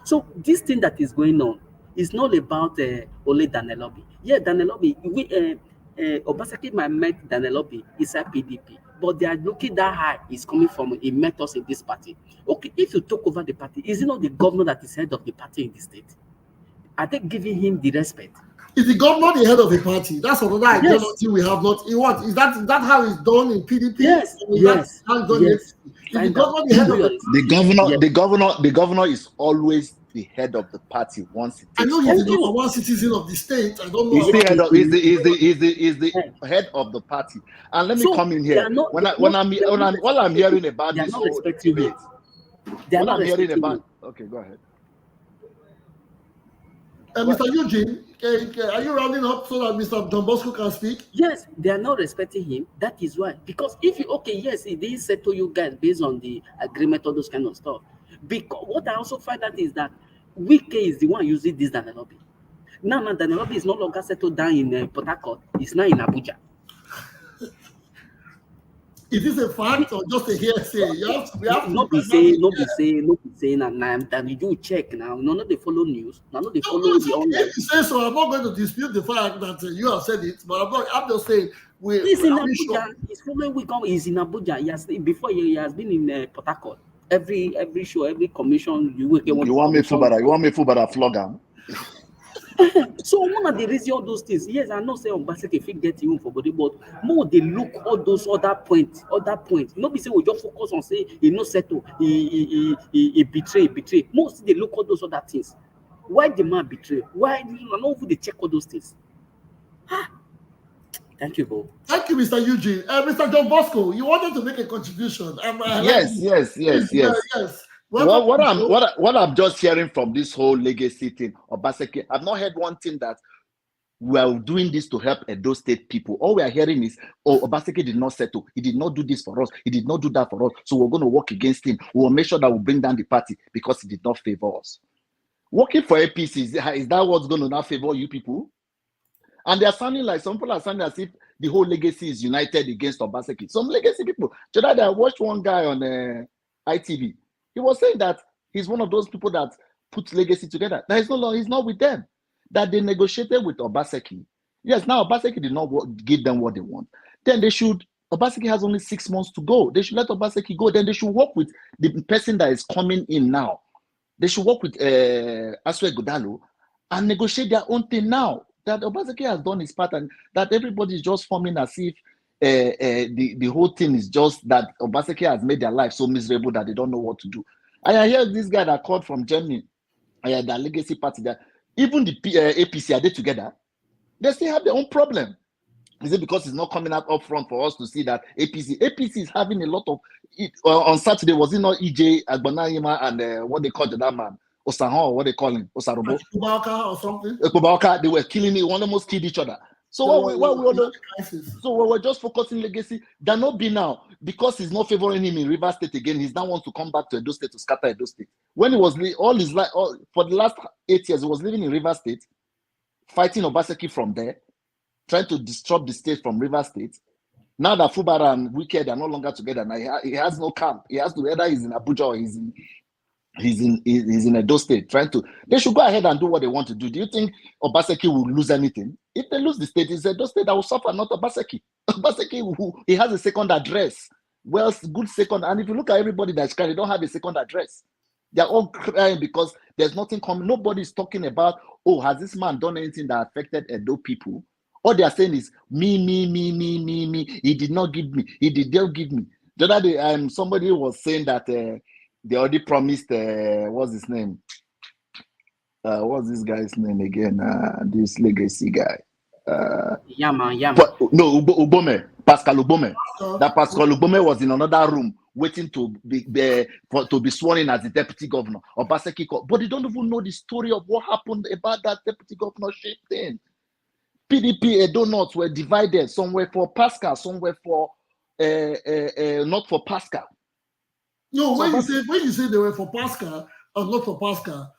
So this thing that is going on is not about only Danelobi. Yeah, Danelobi, Obaseki might met Danelobi inside PDP, but they are looking that high is coming from he met us in this party. Okay, if you took over the party, is it not the governor that is head of the party in the state? Are they giving him the respect? Is the governor the head of a party? That's another ideology we have not. What is that? Is that how it's done in PDP? Yes. Yes. Is the governor the head of the governor is always the head of the party once it takes. I know he's the number one citizen of the state. I don't know. He's the head of the party. And let me come in here. While I'm hearing about this whole debate, what I'm hearing about. Okay, go ahead. Mr. Eugene, are you rounding up so that Mr. Don Bosco can speak? Yes, they are not respecting him. That is why. Because if you, yes, he didn't settle you guys based on the agreement, all those kind of stuff. Because what I also find out is that Wike is the one using this Danelobi. Now, Danelobi is no longer settled down in Port Harcourt. It's now in Abuja. Is this a fact or just a hearsay? Not be saying, and you check now. No, they follow news. No, they follow the online. If you say so, I'm not going to dispute the fact that you have said it, but I'm just saying he's in Abuja. Sure. He's following Wicom. He's in Abuja. He has been in Port Harcourt. Every show, every commission. You want me to flog him? So one of the reasons all those things, yes, I know say Obaseki if get you for body, but more they look all those other points. Nobody say we just focus on say he no settle, he betray. Most they look all those other things. Why the man betray? Why you know who they check all those things? Thank you, Bo. Thank you, Mr. Eugene. Mr. John Bosco, you wanted to make a contribution. Yes. What I'm just hearing from this whole legacy thing, Obaseki, I've not heard one thing that we are doing this to help Edo State people. All we are hearing is, Obaseki did not settle. He did not do this for us. He did not do that for us. So we're going to work against him. We will make sure that we bring down the party because he did not favor us. Working for APC, is that what's going to now favor you people? And they are sounding like, some people are sounding as if the whole legacy is united against Obaseki. Some legacy people. Today I watched one guy on ITV. He was saying that he's one of those people that put legacy together. That he's not with them. That they negotiated with Obaseki. Yes, now Obaseki did not give them what they want. Then Obaseki has only 6 months to go. They should let Obaseki go. Then they should work with the person that is coming in now. They should work with Asue Godalo and negotiate their own thing now. That Obaseki has done his part and that everybody is just forming as if the whole thing is just that Obaseki has made their life so miserable that they don't know what to do. And I hear this guy that called from Germany, that legacy party, that even the APC, are they together? They still have their own problem. Is it because it's not coming out up front for us to see that APC is having a lot of on Saturday, was it not EJ Agbanayima and what they call the that man? Osahan, what they call him? Osarobo? Kubauka or something? Kubauka, they were killing it, one almost killed each other. So we're just focusing legacy. That not be now because he's not favoring him in River State again. He now wants to come back to Edo State to scatter Edo State. When he was all his life, for the last 8 years, he was living in River State. fighting Obaseki from there, trying to disrupt the state from River State. Now that Fubara and Wicked are no longer together, now he has no camp. He has to, either he's in Abuja or he's in Edo State, trying to. They should go ahead and do what they want to do. Do you think Obaseki will lose anything? If they lose the state, it's Edo State that will suffer, not Obaseki. Obaseki, he has a second address. Well, good second. And if you look at everybody that's crying, they don't have a second address. They're all crying because there's nothing coming. Nobody's talking about, oh, has this man done anything that affected Edo people? All they are saying is me. He did not give me. He did not give me. The other day, somebody was saying that they already promised. What's his name? What's this guy's name again? This legacy guy. Yama. No, Ubome. Pascal Ubome. That Pascal Ubome was in another room waiting to be sworn in as the deputy governor. Obaseki, but they don't even know the story of what happened about that deputy governorship thing. PDP Edo North were divided, somewhere for Pascal, somewhere for not for Pascal. No, when you say they were for Pascal or not for Pascal.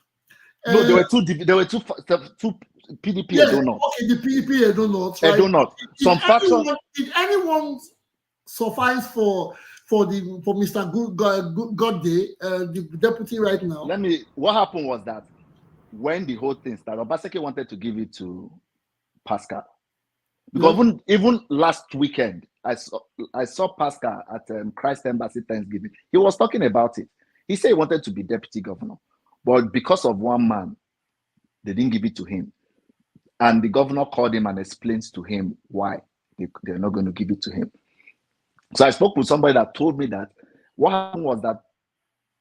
No, there were two PDP Edo North. Okay, the PDP Edo North. Right? Edo North. Did anyone suffice for Mr. Godday, the deputy right now? What happened was that when the whole thing started, Obaseki wanted to give it to Pascal. Because even last weekend, I saw Pascal at Christ Embassy Thanksgiving. He was talking about it. He said he wanted to be deputy governor. But because of one man, they didn't give it to him. And the governor called him and explains to him why they're not going to give it to him. So I spoke with somebody that told me that what happened was that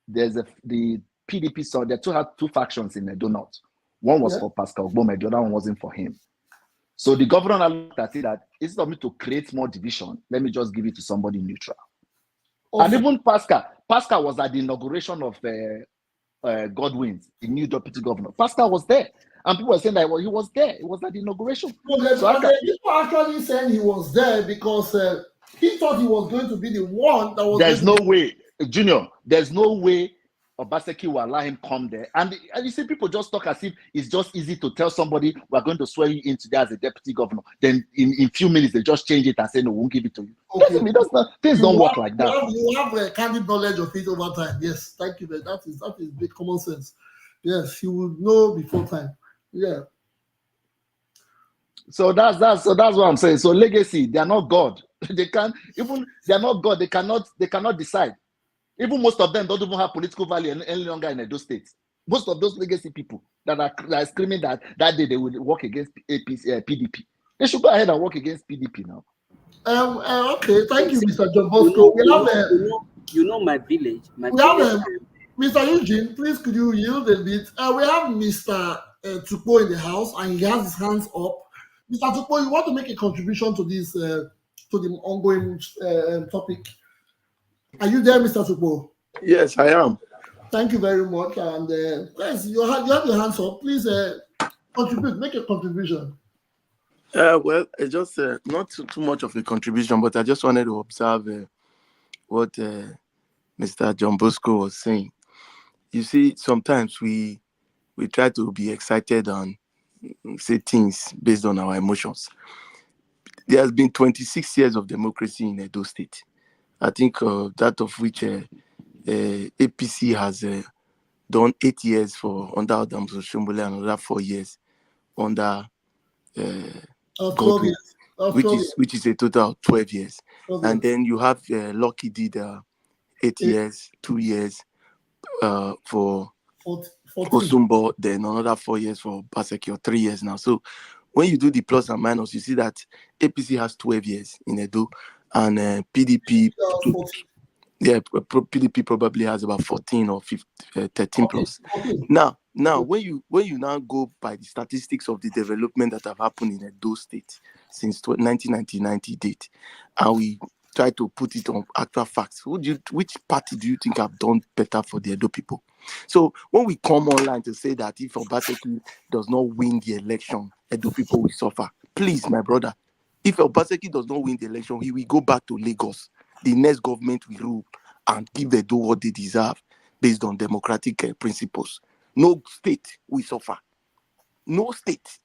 the PDP saw they had two factions in Edo North. One was for Pascal Obome, the other one wasn't for him. So the governor looked at it that instead of me to create more division, let me just give it to somebody neutral. Okay. And even Pascal was at the inauguration of Godwin's, the new deputy governor. Pascal was there. And people were saying that he was there. It was at the inauguration. Well, people actually saying he was there because he thought he was going to be the one that was. There's no way, Junior. There's no way Obaseki will allow him come there. And you see, people just talk as if it's just easy to tell somebody we're going to swear you in today as a deputy governor. Then in few minutes they just change it and say no, we won't give it to you. Okay. Things don't work like that. You have a candid knowledge of it over time. Yes, thank you. That is big common sense. Yes, you would know before time. Yeah. So that's what I'm saying. So legacy, they are not God. They are not God. They cannot decide. Even most of them don't even have political value any longer in Edo State. Most of those legacy people that are screaming that day they will work against PDP. They should go ahead and work against PDP now. Okay, thank you, Mr. John Bosco. You know my village. Mr. Eugene, please could you yield a bit? We have Mr. Tukpo in the house and he has his hands up. Mr. Tukpo, you want to make a contribution to this to the ongoing topic? Are you there, Mr. Tukpo? Yes, I am. Thank you very much. And please, you have your hands up. Please contribute, make a contribution. Well, it's just not too much of a contribution, but I just wanted to observe what Mr. John Bosco was saying. You see, sometimes we try to be excited and say things based on our emotions. There has been 26 years of democracy in Edo State. I think that of which APC has done 8 years under Adams Oshimbole and another 4 years under Godwin, which is a total of 12 years. Okay. And then you have Lucky did 8 years, 2 years for Osumbo, then another 4 years for Obaseki, or 3 years now. So when you do the plus and minus, you see that APC has 12 years in Edo, and PDP, PDP probably has about 14 or 15, 13 plus. Okay. Now, when you now go by the statistics of the development that have happened in Edo State since 1990 date, and we try to put it on actual facts, which party do you think have done better for the Edo people? So when we come online to say that if Obaseki does not win the election, Edo people will suffer, please, my brother, if Obaseki does not win the election, he will go back to Lagos. The next government will rule and give the Edo what they deserve based on democratic principles. No state will suffer. No state.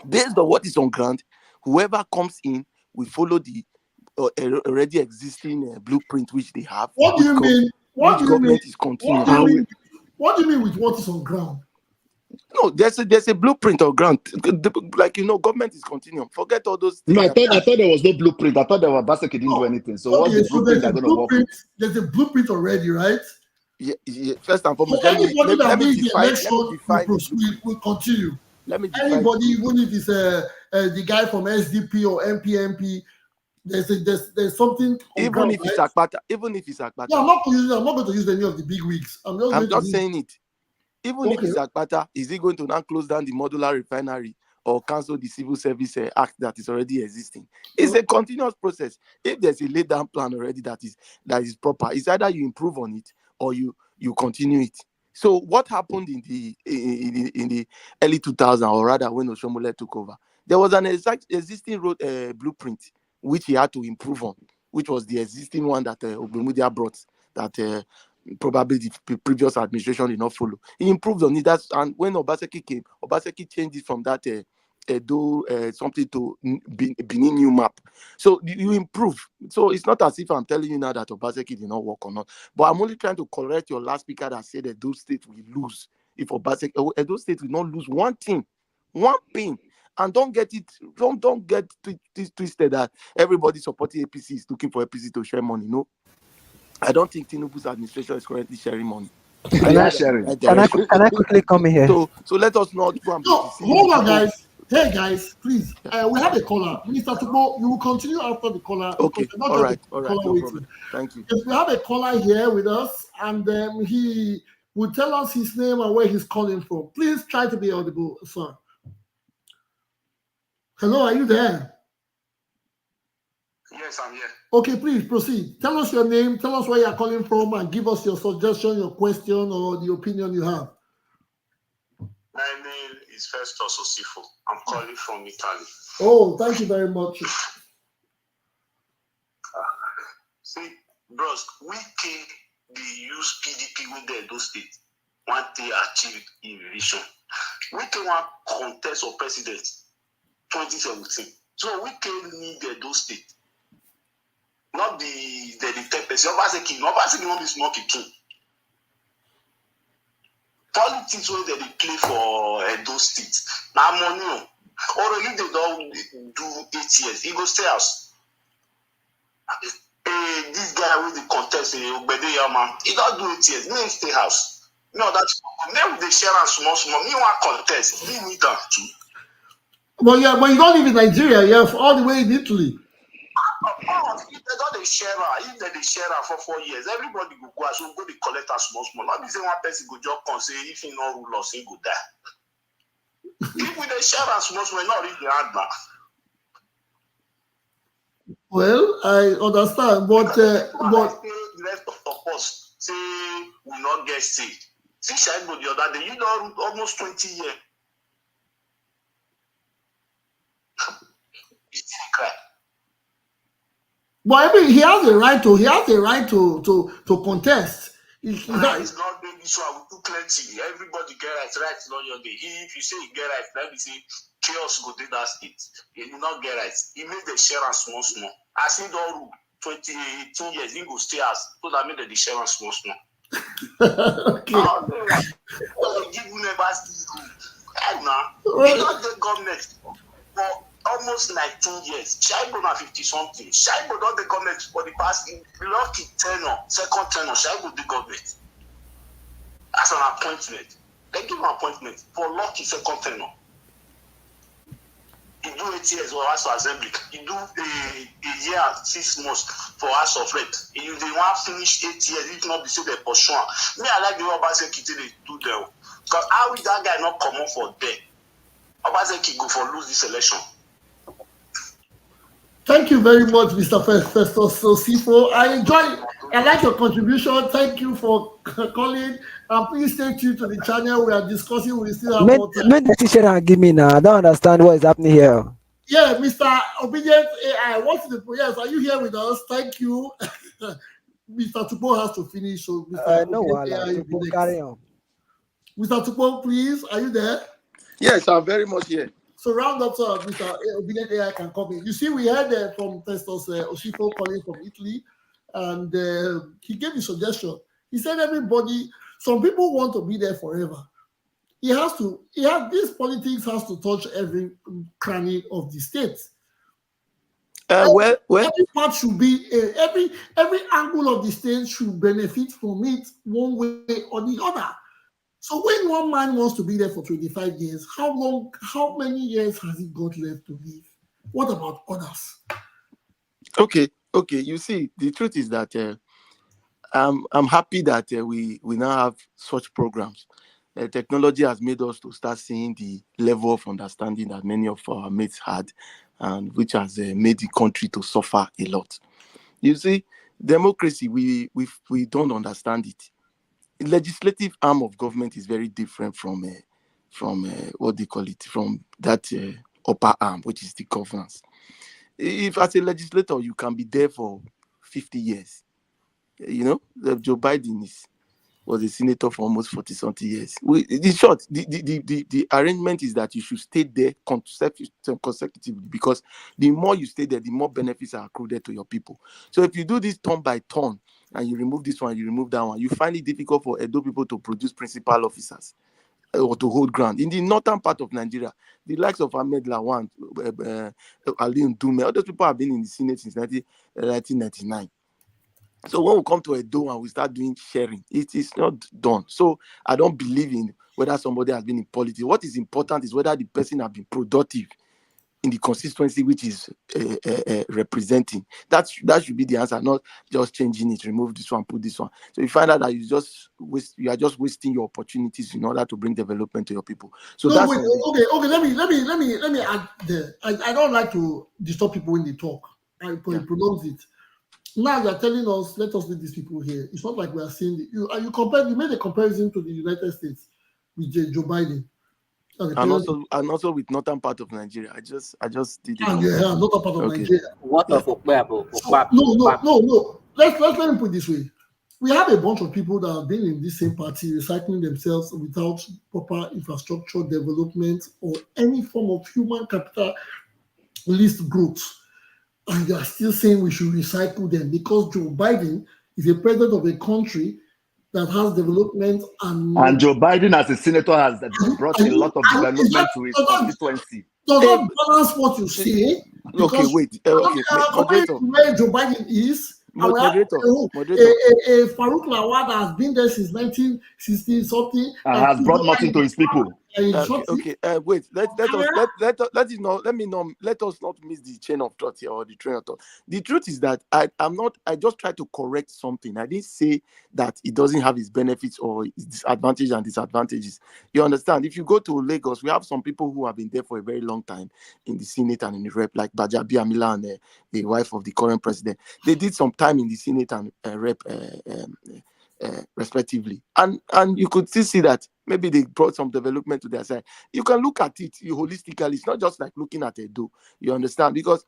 Based on what is on ground, whoever comes in will follow the already existing blueprint which they have. What do you mean? What do you mean? Government is continuing. What do you mean with what is on ground? No, there's a blueprint on ground. Like, government is continuing. Forget all those things. No, I thought there was no blueprint. I thought the Obaseki didn't do anything. So what's the blueprint they're going to work with? There's a blueprint already, right? Yeah. First and foremost, So anybody that wins the election will continue. Let me define. Anybody, even if it's the guy from SDP or MPMP, there's something. Even if it's Akpata. No, I'm not going to use any of the big wigs. I'm just saying it. Even if it's Akpata, is he going to now close down the modular refinery or cancel the civil service act that is already existing? It's a continuous process. If there's a laid down plan already that is proper, it's either you improve on it or you continue it. So what happened in the early 2000s, or rather when Oshomole took over, there was an existing road blueprint which he had to improve on, which was the existing one that Ogbemudia brought, that probably the previous administration did not follow. He improved on it. And when Obaseki came, Obaseki changed it from that something to Benin new map. So you improve. So it's not as if I'm telling you now that Obaseki did not work or not. But I'm only trying to correct your last speaker that said that those states will lose. If Obaseki, those states will not lose one thing, one pin. And don't get twisted that everybody supporting APC is looking for APC to share money. No. I don't think Tinubu's administration is currently sharing money. Can I quickly come in here? So let us not go and hold on, guys. Hey, guys, please. We have a caller. Minister Tupo, you will continue after the caller. Okay. All right. No problem. Thank you. If we have a caller here with us, and he will tell us his name and where he's calling from. Please try to be audible, sir. Hello, are you there? Yes, I'm here. Okay, please proceed. Tell us your name, tell us where you're calling from, and give us your suggestion, your question, or the opinion you have. My name is Festus Osifo. I'm calling from Italy. Oh, thank you very much. See, bros, we can use PDP with the Edo State when they achieve in vision. We can want contest of president 2017. So we can need the Edo State. Not the 10%. Obaseki not be small pikin. Politics where they play for Edo State. Now money. Already they don't do 8 years. He go stay house. This guy with the contest, Obede Yaman, he don't do 8 years. Me stay house. No, that's maybe they share and small. Me want contest. Me need that too. But you don't live in Nigeria. You're all the way in Italy. If they don't share, if they share for 4 years, everybody go go. So go to collect a small. Not be say one person go just come say if he no rule us, he go die. If we share and small, not really hard now. Well, I understand, but the rest of us say we not get sick. See, Shaibu the other day, you know, almost 20 years. You still cry. But I mean, he has a right to contest. It's not being issue. I will do plenty. Everybody get right. Not your day. If you say you get right, let me say chaos go do that state. He will not get right. He made the share and small. I see the 18 years. He go stay as so that made the share and small. Okay. Give you never see you. Now, you not the government for almost 19 years. Shaibu na 50-something. Shaibu not the government for the past lucky tenure, second tenure. Shaibu the government. As an appointment. They give an appointment for lucky second tenure. He do 8 years for House of Assembly. He do a year and 6 months for House of Rep. If they want to finish 8 years, if not, they say they pursue. Me, I like the Obaseki they do there. Because how is that guy not come up for there? Obaseki go for lose this election. Thank you very much, Mr. Festus Osifo. I like your contribution. Thank you for calling. Please stay tuned to the channel. We are discussing. We still have more time. Make the teacher give me now. I don't understand what is happening here. Yeah, Mr. Obedient AI. What's the yes? Are you here with us? Thank you. Mr. Tupo has to finish. So Mr. Carry on. Mr. Tupo, please, are you there? Yes, I'm very much here. So round up so Mr. Obedient AI can come in. You see, we heard from Testos Osifo calling from Italy, and he gave a suggestion. He said some people want to be there forever. This politics has to touch every cranny of the state. Well, every part should be every angle of the state should benefit from it one way or the other. So when one man wants to be there for 25 years, how many years has he got left to live? What about others? Okay. You see, the truth is that I'm happy that we now have such programs. Technology has made us to start seeing the level of understanding that many of our mates had, and which has made the country to suffer a lot. You see, democracy, we don't understand it. The legislative arm of government is very different from what they call it, from that upper arm, which is the governance. If as a legislator you can be there for 50 years, you know, Joe Biden was a senator for almost 40-something years. In short, the arrangement is that you should stay there consecutively, because the more you stay there, the more benefits are accrued to your people. So if you do this turn by turn, and you remove this one, you remove that one, you find it difficult for Edo people to produce principal officers or to hold ground. In the northern part of Nigeria, the likes of Ahmed Lawan, Ali Ndume, all those people have been in the Senate since 1999. So when we come to Edo and we start doing sharing, it is not done. So I don't believe in whether somebody has been in politics. What is important is whether the person has been productive in the consistency which is representing. That should be the answer, not just changing it, remove this one, put this one. So you find out that you are just wasting your opportunities in order to bring development to your people. So no, that's wait, okay. Let me add there. I don't like to disturb people when they talk. I pronounce it. Now you're telling us, let us leave these people here. It's not like we are saying you made a comparison to the United States with Joe Biden. And also with northern part of Nigeria. I just did it. Northern part of Nigeria. What of Okpebo? No. Let me put it this way. We have a bunch of people that have been in this same party recycling themselves without proper infrastructure development or any form of human capital list growth. And you are still saying we should recycle them because Joe Biden is a president of a country that has development and Joe Biden as a senator has brought a lot of development to his constituency. Does not balance what you say. Okay, wait. Moderator. Where Joe Biden is. Moderator. A Farouk Lawal that has been there since 1960 something and has brought nothing to his people. Wait. Let us not miss the chain of thought here, or the train of thought. The truth is that I just try to correct something. I didn't say that it doesn't have its benefits or its disadvantages and disadvantages. You understand? If you go to Lagos, we have some people who have been there for a very long time in the Senate and in the Rep, like Bajabi Amila and the wife of the current president. They did some time in the Senate and Rep respectively, and you could still see that maybe they brought some development to their side. You can look at it holistically. It's not just like looking at Edo. You understand? Because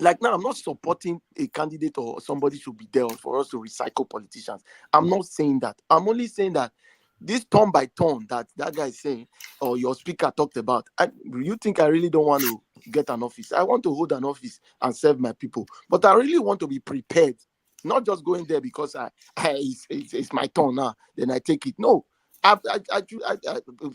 like now, I'm not supporting a candidate or somebody should be there for us to recycle politicians. I'm not saying that. I'm only saying that this turn by turn that guy is saying, or your speaker talked about, you think I really don't want to get an office? I want to hold an office and serve my people, but I really want to be prepared. Not just going there because it's my turn now, then I take it. No,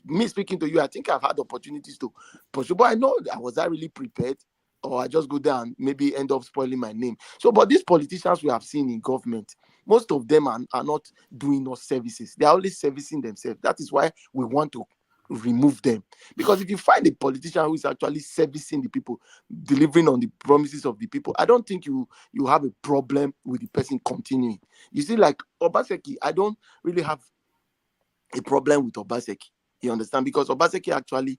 me speaking to you, I think I've had opportunities to pursue, but I know was I really prepared, or I just go there and maybe end up spoiling my name. So, but these politicians we have seen in government, most of them are not doing no services. They are only servicing themselves. That is why we want to remove them, because if you find a politician who is actually servicing the people, delivering on the promises of the people, I don't think you have a problem with the person continuing. You see, like Obaseki, I don't really have a problem with Obaseki. You understand? Because Obaseki actually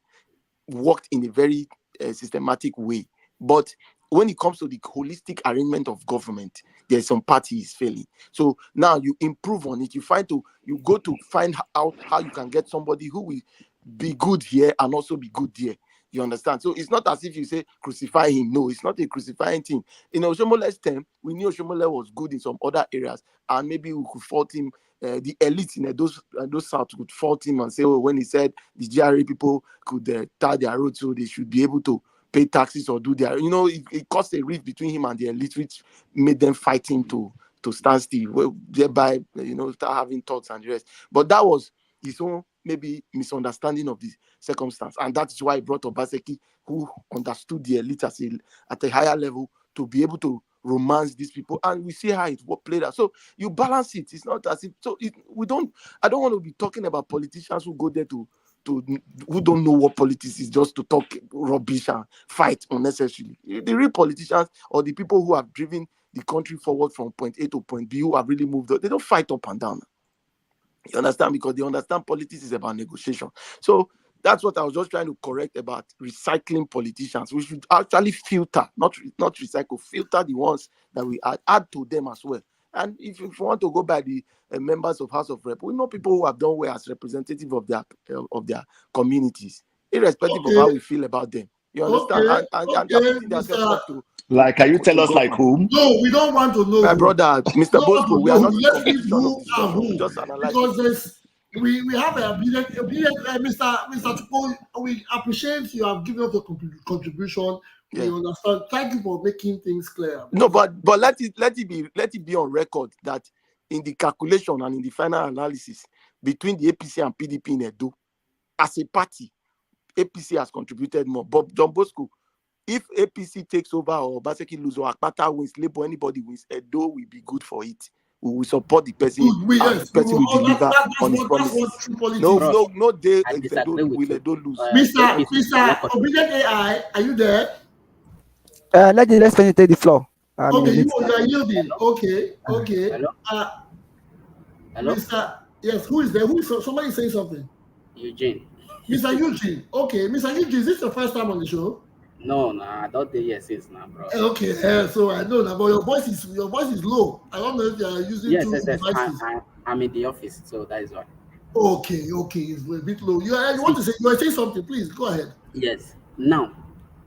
worked in a very systematic way, but when it comes to the holistic arrangement of government, there's some parties failing. So now you improve on it. You go to find out how you can get somebody who will be good here and also be good there. You understand? So it's not as if you say crucify him. No, it's not a crucifying thing. In Oshomole's term, we knew Oshomole was good in some other areas, and maybe we could fault him. The elite in those South could fault him and say, oh, when he said the GRA people could tar their road, so they should be able to pay taxes or do their, it caused a rift between him and the elite, which made them fight him to stand still, thereby, start having thoughts and the rest. But that was his own maybe misunderstanding of the circumstance, and that is why he brought Obaseki, who understood the elite at a higher level, to be able to romance these people, and we see how it played out. So you balance it. It's not as if I don't want to be talking about politicians who go there to who don't know what politics is, just to talk rubbish and fight unnecessarily. The real politicians, or the people who have driven the country forward from point A to point B, who have really moved on, they don't fight up and down. You understand? Because they understand politics is about negotiation. So that's what I was just trying to correct about recycling politicians. We should actually filter, not recycle, filter the ones that we add to them as well. And if you want to go by the members of House of Rep, we know people who have done well as representative of their communities, irrespective of how we feel about them. You understand? And putting themselves up to. Like, can you tell us like whom? No, we don't want to know. My brother, Mr. Bosco, we are not in competition of discussion. Who, just analyze. Because we have a Mr. Chukwu, we appreciate you have given us a contribution. Yeah. We understand. Thank you for making things clear. No, but let it be on record that in the calculation and in the final analysis between the APC and PDP in Edo, as a party, APC has contributed more. But John Bosco, if APC takes over or Obaseki loses or Akpata wins, Labour, anybody wins, Edo will be good for it. We will support the person. The person will deliver on his promises. No day will Edo lose. Mr. Obedient AI, are you there? Let's finish the floor. Okay, you are yielding. Okay. Hello? Hello? Mr. Yes, who is there? Somebody saying something? Eugene. Mr. Eugene. Okay, Mr. Eugene, is this your first time on the show? No, I don't think yes, it's now, bro. Okay, so I know that, but your voice is low. I don't know if you are using two devices. I'm in the office, so that is why. Okay, it's a bit low. You want to say something? Please go ahead. Yes. Now,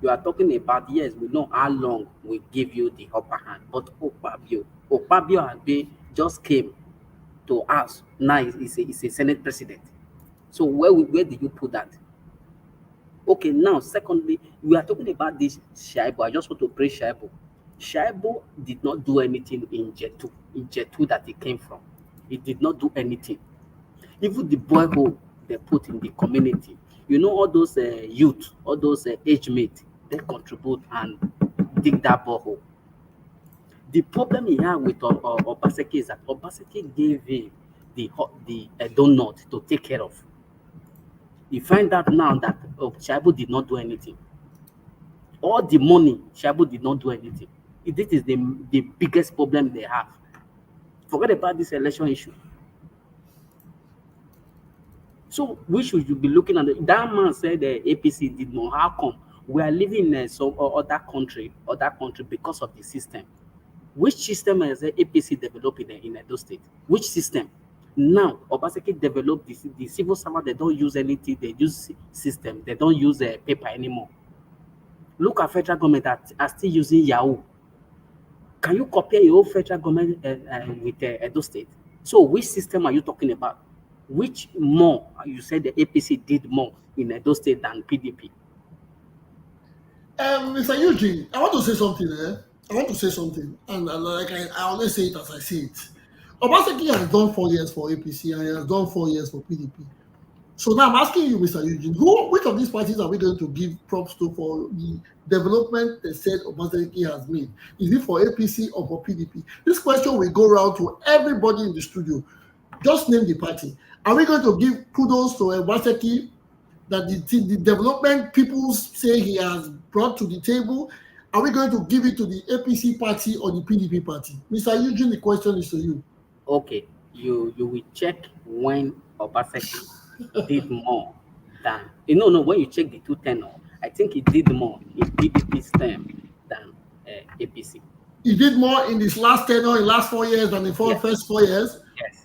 you are talking about, yes, we know how long we give you the upper hand, but Okpabio just came to us. Now he's a Senate president. So where did you put that? Okay, now, secondly, we are talking about this Shaibu. I just want to praise Shaibu. Shaibu did not do anything in J2 that he came from. He did not do anything. Even the boyhood they put in the community, all those youth, all those age mates, they contribute and dig that borehole. The problem he had with Obaseki is that Obaseki gave him the donut to take care of. You find out now that Shaibu did not do anything. All the money, Shaibu did not do anything. This is the biggest problem they have. Forget about this election issue. So we should be looking at that man said the APC did not. How come? We are living in some other country because of the system. Which system has the APC developed in Edo State? Which system? Now, Obaseki developed the civil servant. They don't use anything. They use system. They don't use paper anymore. Look at federal government that are still using Yahoo. Can you compare your own federal government with Edo State? So, which system are you talking about? Which more? You said the APC did more in Edo State than PDP. Mr. Eugene, I want to say something and like I always say it as I say it. Obaseki has done 4 years for APC and he has done 4 years for PDP. So now I'm asking you, Mr. Eugene, which of these parties are we going to give props to for the development they said Obaseki has made? Is it for APC or for PDP? This question will go around to everybody in the studio. Just name the party. Are we going to give kudos to Obaseki that the development people say he has brought to the table? Are we going to give it to the APC party or the PDP party? Mr. Eugene, the question is to you. Okay, you will check when Obaseki did more than when you check the 2 tenor, I think he did more in PDP's term than APC. He did more in this last tenor in last 4 years than the first 4 years.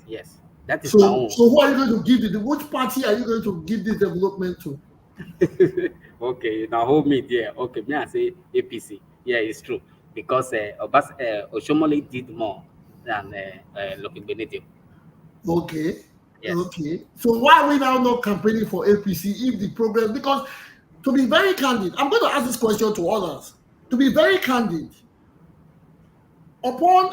Yes, that is so. So who are you going to give it? Which party are you going to give this development to? Okay, now hold me there. Okay, me I say APC. Yeah, it's true because Oshomole did more than Lucky Benedict. Okay. Yes. Okay. So why are we now not campaigning for APC if the progress? Because to be very candid, I'm going to ask this question to others. To be very candid, upon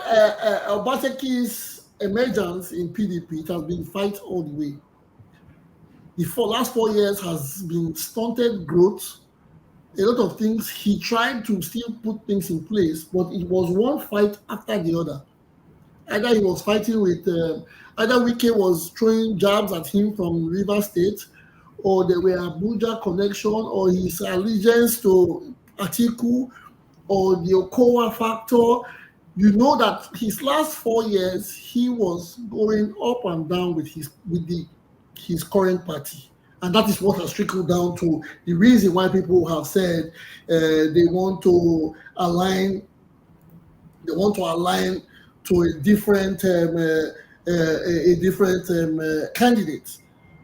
Obaseki's emergence in PDP, it has been fight all the way. The last 4 years has been stunted growth. A lot of things he tried to still put things in place, but it was one fight after the other. Either he was fighting with, either Wike was throwing jabs at him from River State, or there were Abuja connection, or his allegiance to Atiku, or the Okowa factor. You know that his last 4 years, he was going up and down with his current party. And that is what has trickled down to the reason why people have said they want to align to a different candidate.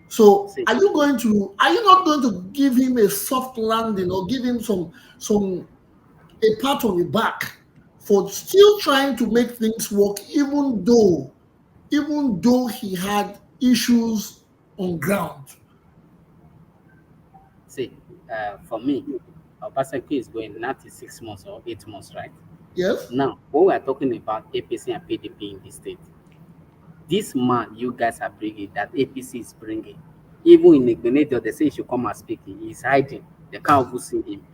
So See, are you not going to give him a soft landing or give him a pat on the back for still trying to make things work, even though he had issues on ground? see, for me, Obaseki is going 96 months or 8 months, right? Yes. Now, when we are talking about APC and PDP in the state, this man you guys are bringing, that APC is bringing, even in Igbenedion, they say he should come and speak. He's hiding. They can't even see him.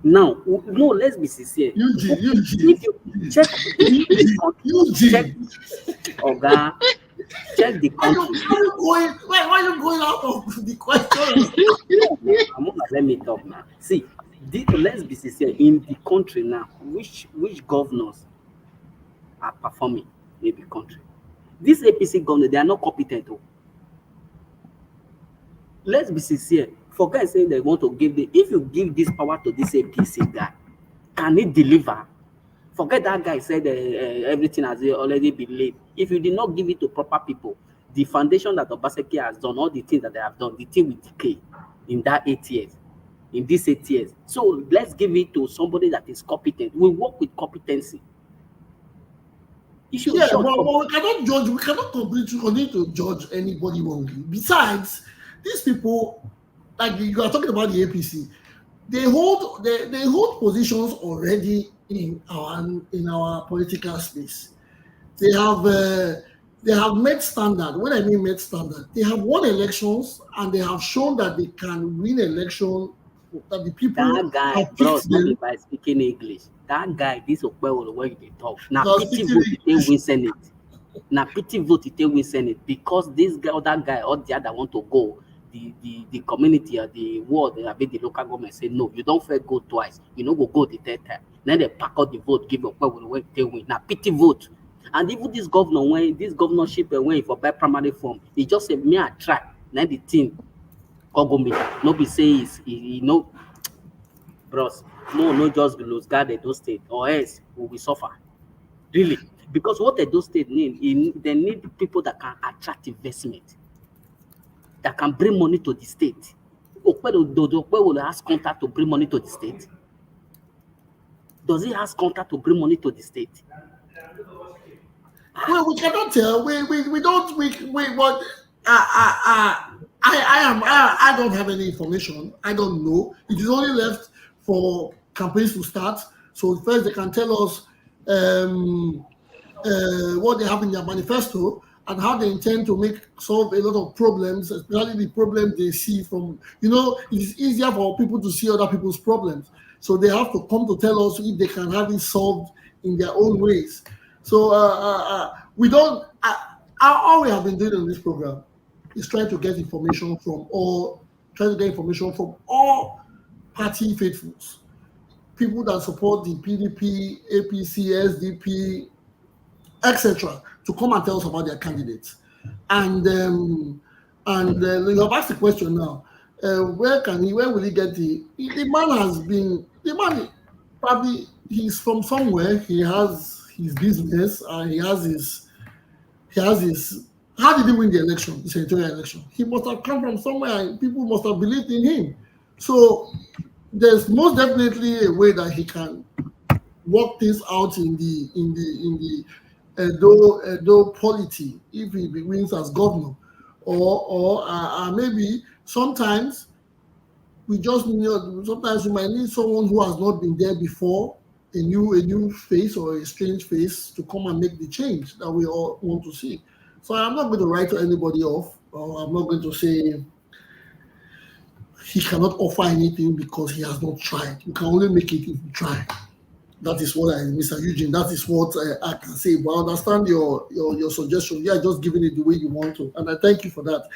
Now, no, let's be sincere. If you check the country, check Oga, check the country. Why are you going out of the question? Let me talk now. See, let's be sincere. In the country now, which governors are performing in the country? These APC governors, they are not competent. Let's be sincere. For guys saying they want to if you give this power to this APC guy, can it deliver? Forget that guy said everything has already been laid. If you did not give it to proper people, the foundation that Obaseki has done, all the things that they have done, the thing will decay in that 8 years, in these 8 years. So let's give it to somebody that is competent. We work with competency. Yeah, well, we cannot judge. We cannot continue to judge anybody wrongly. Besides, these people, like you are talking about the APC, they hold positions already in our political space. They have met standard. When I mean met standard, they have won elections and they have shown that they can win election. That the people that guy, bros, not be by speaking English. That guy, this Okpewolo where they talk. Now pity vote they win Senate. Now pity vote they win Senate because this guy or that guy or the other want to go. The community or the world, the local government say no, you don't first go twice. You know go the third time. Then they pack out the vote, give Okpewolo where they win. Now pity vote. And even this governor, when this governorship when for by primary form, he just said me I try. Now the thing. No be say bros, no just lose guard Edo State or else we will suffer. Really. Because what Edo State need, they need people that can attract investment, that can bring money to the state. Okpewolo will ask contact to bring money to the state. Does he ask contact to bring money to the state? Well, we cannot tell. We don't. What? I don't have any information. I don't know. It is only left for campaigns to start. So first they can tell us what they have in their manifesto and how they intend to solve a lot of problems, especially the problems they see from, it is easier for people to see other people's problems. So they have to come to tell us if they can have it solved in their own ways. So we don't, all we have been doing in this program is trying to get information from all party faithfuls, people that support the PDP, APC, SDP, etc., to come and tell us about their candidates. And you have asked the question now, where will he get the man probably, he's from somewhere, he has his business, and he has his, how did he win the election, the senatorial election? He must have come from somewhere and people must have believed in him. So there's most definitely a way that he can work things out in the Edo polity if he wins as governor, or maybe sometimes we just need, sometimes we might need someone who has not been there before, a new face or a strange face to come and make the change that we all want to see. So I'm not going to write anybody off, or I'm not going to say he cannot offer anything because he has not tried. You can only make it if you try. That is what Mr. Eugene, that is what I can say. But I understand your suggestion. You are just giving it the way you want to. And I thank you for that.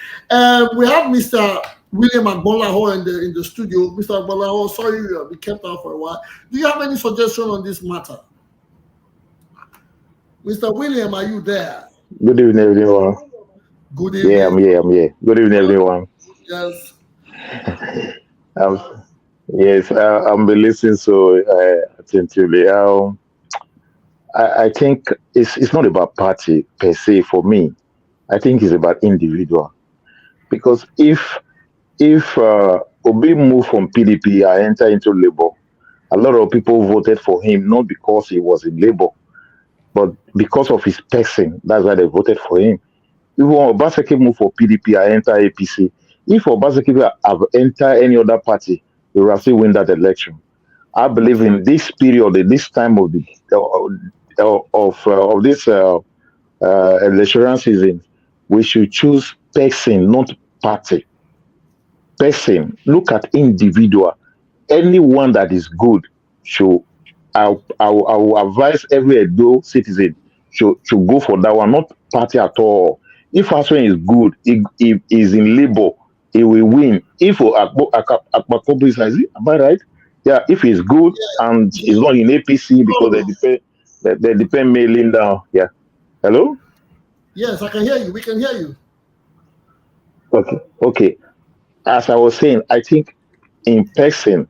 We have Mr. William Agbolaho in the studio. Mr. Agbolaho, sorry we kept out for a while. Do you have any suggestion on this matter? Mr. William, are you there? Good evening, everyone. Good evening. Yeah, I'm here. Good evening, everyone. Yes. Yes, I'm been listening so attentively. I think it's not about party per se for me. I think it's about individual. Because if Obi moved from PDP and enter into Labour, a lot of people voted for him not because he was in Labour, but because of his person. That's why they voted for him. Even Obaseki moved for PDP and enter APC. If Obaseki have entered any other party, he will still win that election. I believe in this period, in this time of this electoral season, we should choose person, not party. Person. Look at individual. Anyone that is good should. I will advise every Edo citizen should go for that one, not party at all. If Asue is good, he is in Labour, he will win. If Apakomiza, am I right? Yeah, if he's good and he's not in APC because they depend mailing down. Yeah. Hello? Yes, I can hear you. We can hear you. Okay. As I was saying, I think in person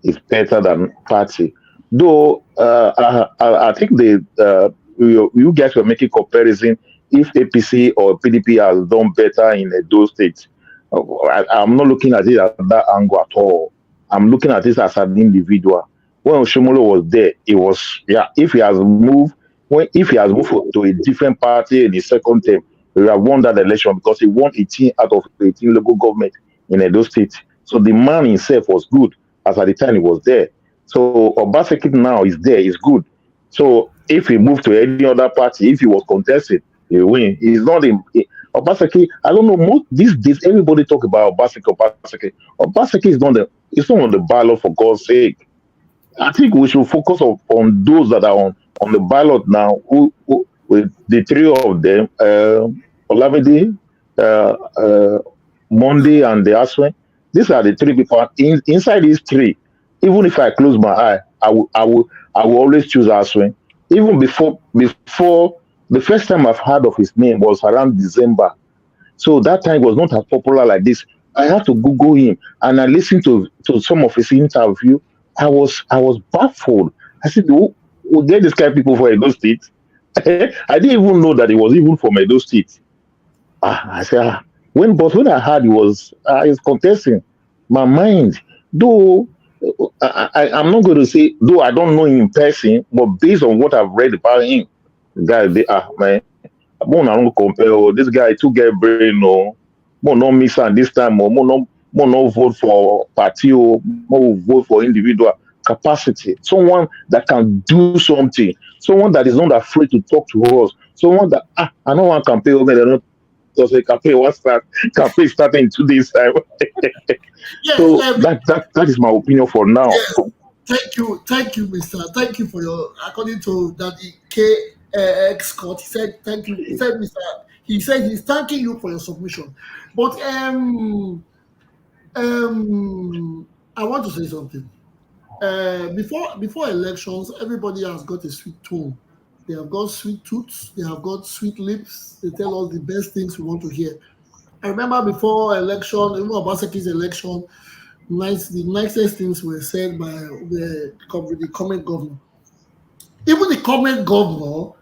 is better than party. Though I think you guys were making comparison if APC or PDP has done better in those states. I'm not looking at it at that angle at all. I'm looking at it as an individual. When Oshomolo was there, it was if he has moved to a different party in the second term, he would have won that election because he won 18 out of 18 local government in Edo State. So the man himself was good as at the time he was there. So Obaseki now is there, is good. So if he moved to any other party, if he was contested, he will win. He's not in Obaseki. I don't know. These days, everybody talk about Obaseki. Obaseki is not on the ballot for God's sake. I think we should focus on those that are on the ballot now. With the three of them, Olamide, Monday, and the Aswe. These are the three people. Inside these three, even if I close my eye, I will always choose Aswe. Even before the first time I've heard of his name was around December. So that time was not as popular like this. I had to Google him and I listened to some of his interview. I was baffled. I said, "Who get this kind of people for Edo State?" I didn't even know that he was even from Edo State. I said, when I heard he was contesting, my mind, though I'm not going to say, though I don't know him in person, but based on what I've read about him, the guy, man, I don't compare. This guy too get brain, no, more no mix and this time, or more no vote for party, or more vote for individual capacity. Someone that can do something, someone that is not afraid to talk to us, someone that I don't want campaign over there. Because a campaign starting 2 days time. Yes, so that is my opinion for now. Yes. Thank you, Mister. Thank you for your. According to Daddy K. Exco, he said thank you. He said, Mister. He said he's thanking you for your submission. But I want to say something. Before elections, everybody has got a sweet tone. They have got sweet tooths. They have got sweet lips. They tell us the best things we want to hear. I remember before election, even Obaseki's election, the nicest things were said by the current governor. Even the current governor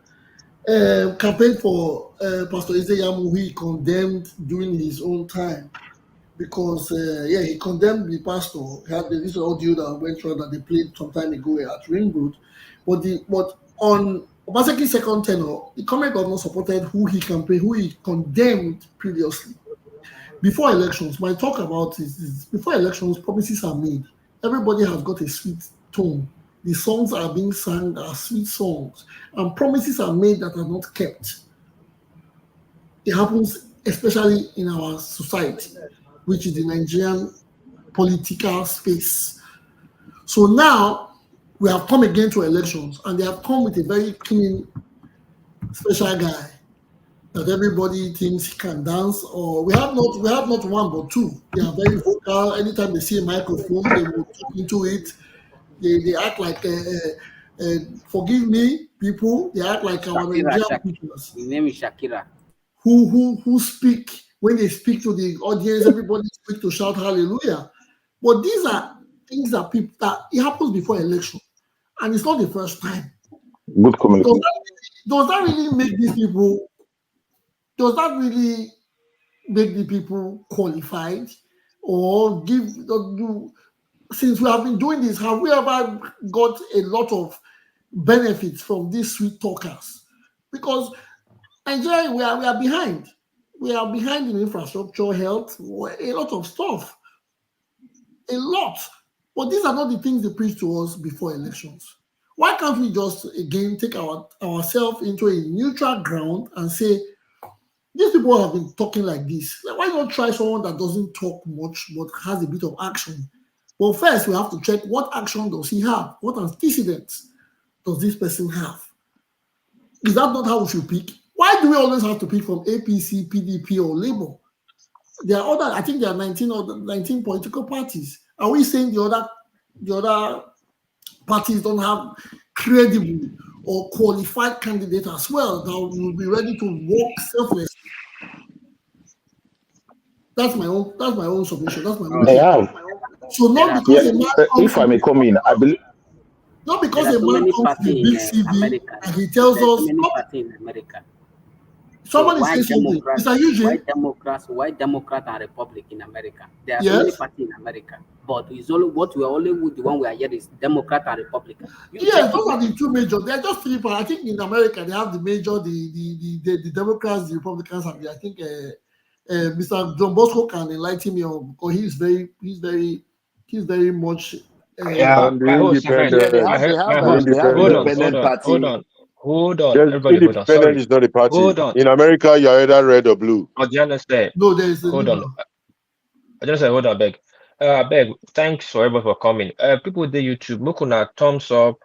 campaigned for Pastor Izeyamu, who he condemned during his own time. because he condemned the pastor. He had this audio that went around that they played some time ago at Ringwood, but on Obaseki's second tenure, the current government supported who he condemned previously. Before elections, my talk about is before elections, promises are made. Everybody has got a sweet tone. The songs are being sung as sweet songs, and promises are made that are not kept. It happens especially in our society, which is the Nigerian political space. So now we have come again to elections, and they have come with a very clean, special guy that everybody thinks he can dance. Or we have not one but two. They are very vocal. Anytime they see a microphone, they will talk into it. They act like forgive me, people. They act like our Nigerian people. His name is Shakira. Who speak when they speak to the audience, everybody speak to shout hallelujah. But these are things that it happens before election, and it's not the first time. Good communication. Does that really make these people? Does that really make the people qualified, or since we have been doing this, have we ever got a lot of benefits from these sweet talkers? Because Nigeria, we are behind. We are behind in infrastructure, health, a lot of stuff. A lot. But these are not the things they preach to us before elections. Why can't we just, again, take ourselves into a neutral ground and say, these people have been talking like this. Why not try someone that doesn't talk much but has a bit of action? Well, first, we have to check what action does he have? What antecedents does this person have? Is that not how we should pick? Why do we always have to pick from APC, PDP, or Labour? There are I think there are 19 political parties. Are we saying the other parties don't have credible or qualified candidates as well that will be ready to work selflessly? That's my own submission. That's my own. They have. So not because a man if I may come in, I believe. Not because a man comes with a big CV and he tells us. So many parties in America. Somebody says something. Mr. Eugene. Why Democrat and Republic in America? There are so many parties in America, but it's only the one we are here is Democrat and Republican. Yes, those are the two major. They are just three parties. I think in America they have the major, the Democrats, the Republicans, and I think Mr. John Bosco can enlighten me on because he's very much. Hold on. Everybody hold on. Sorry. Is not a party. Hold on. In America, you're either red or blue. No, there is. Hold on. I just said, hold on, beg. Beg. Thanks for everybody for coming. People with the YouTube, mukuna thumbs up,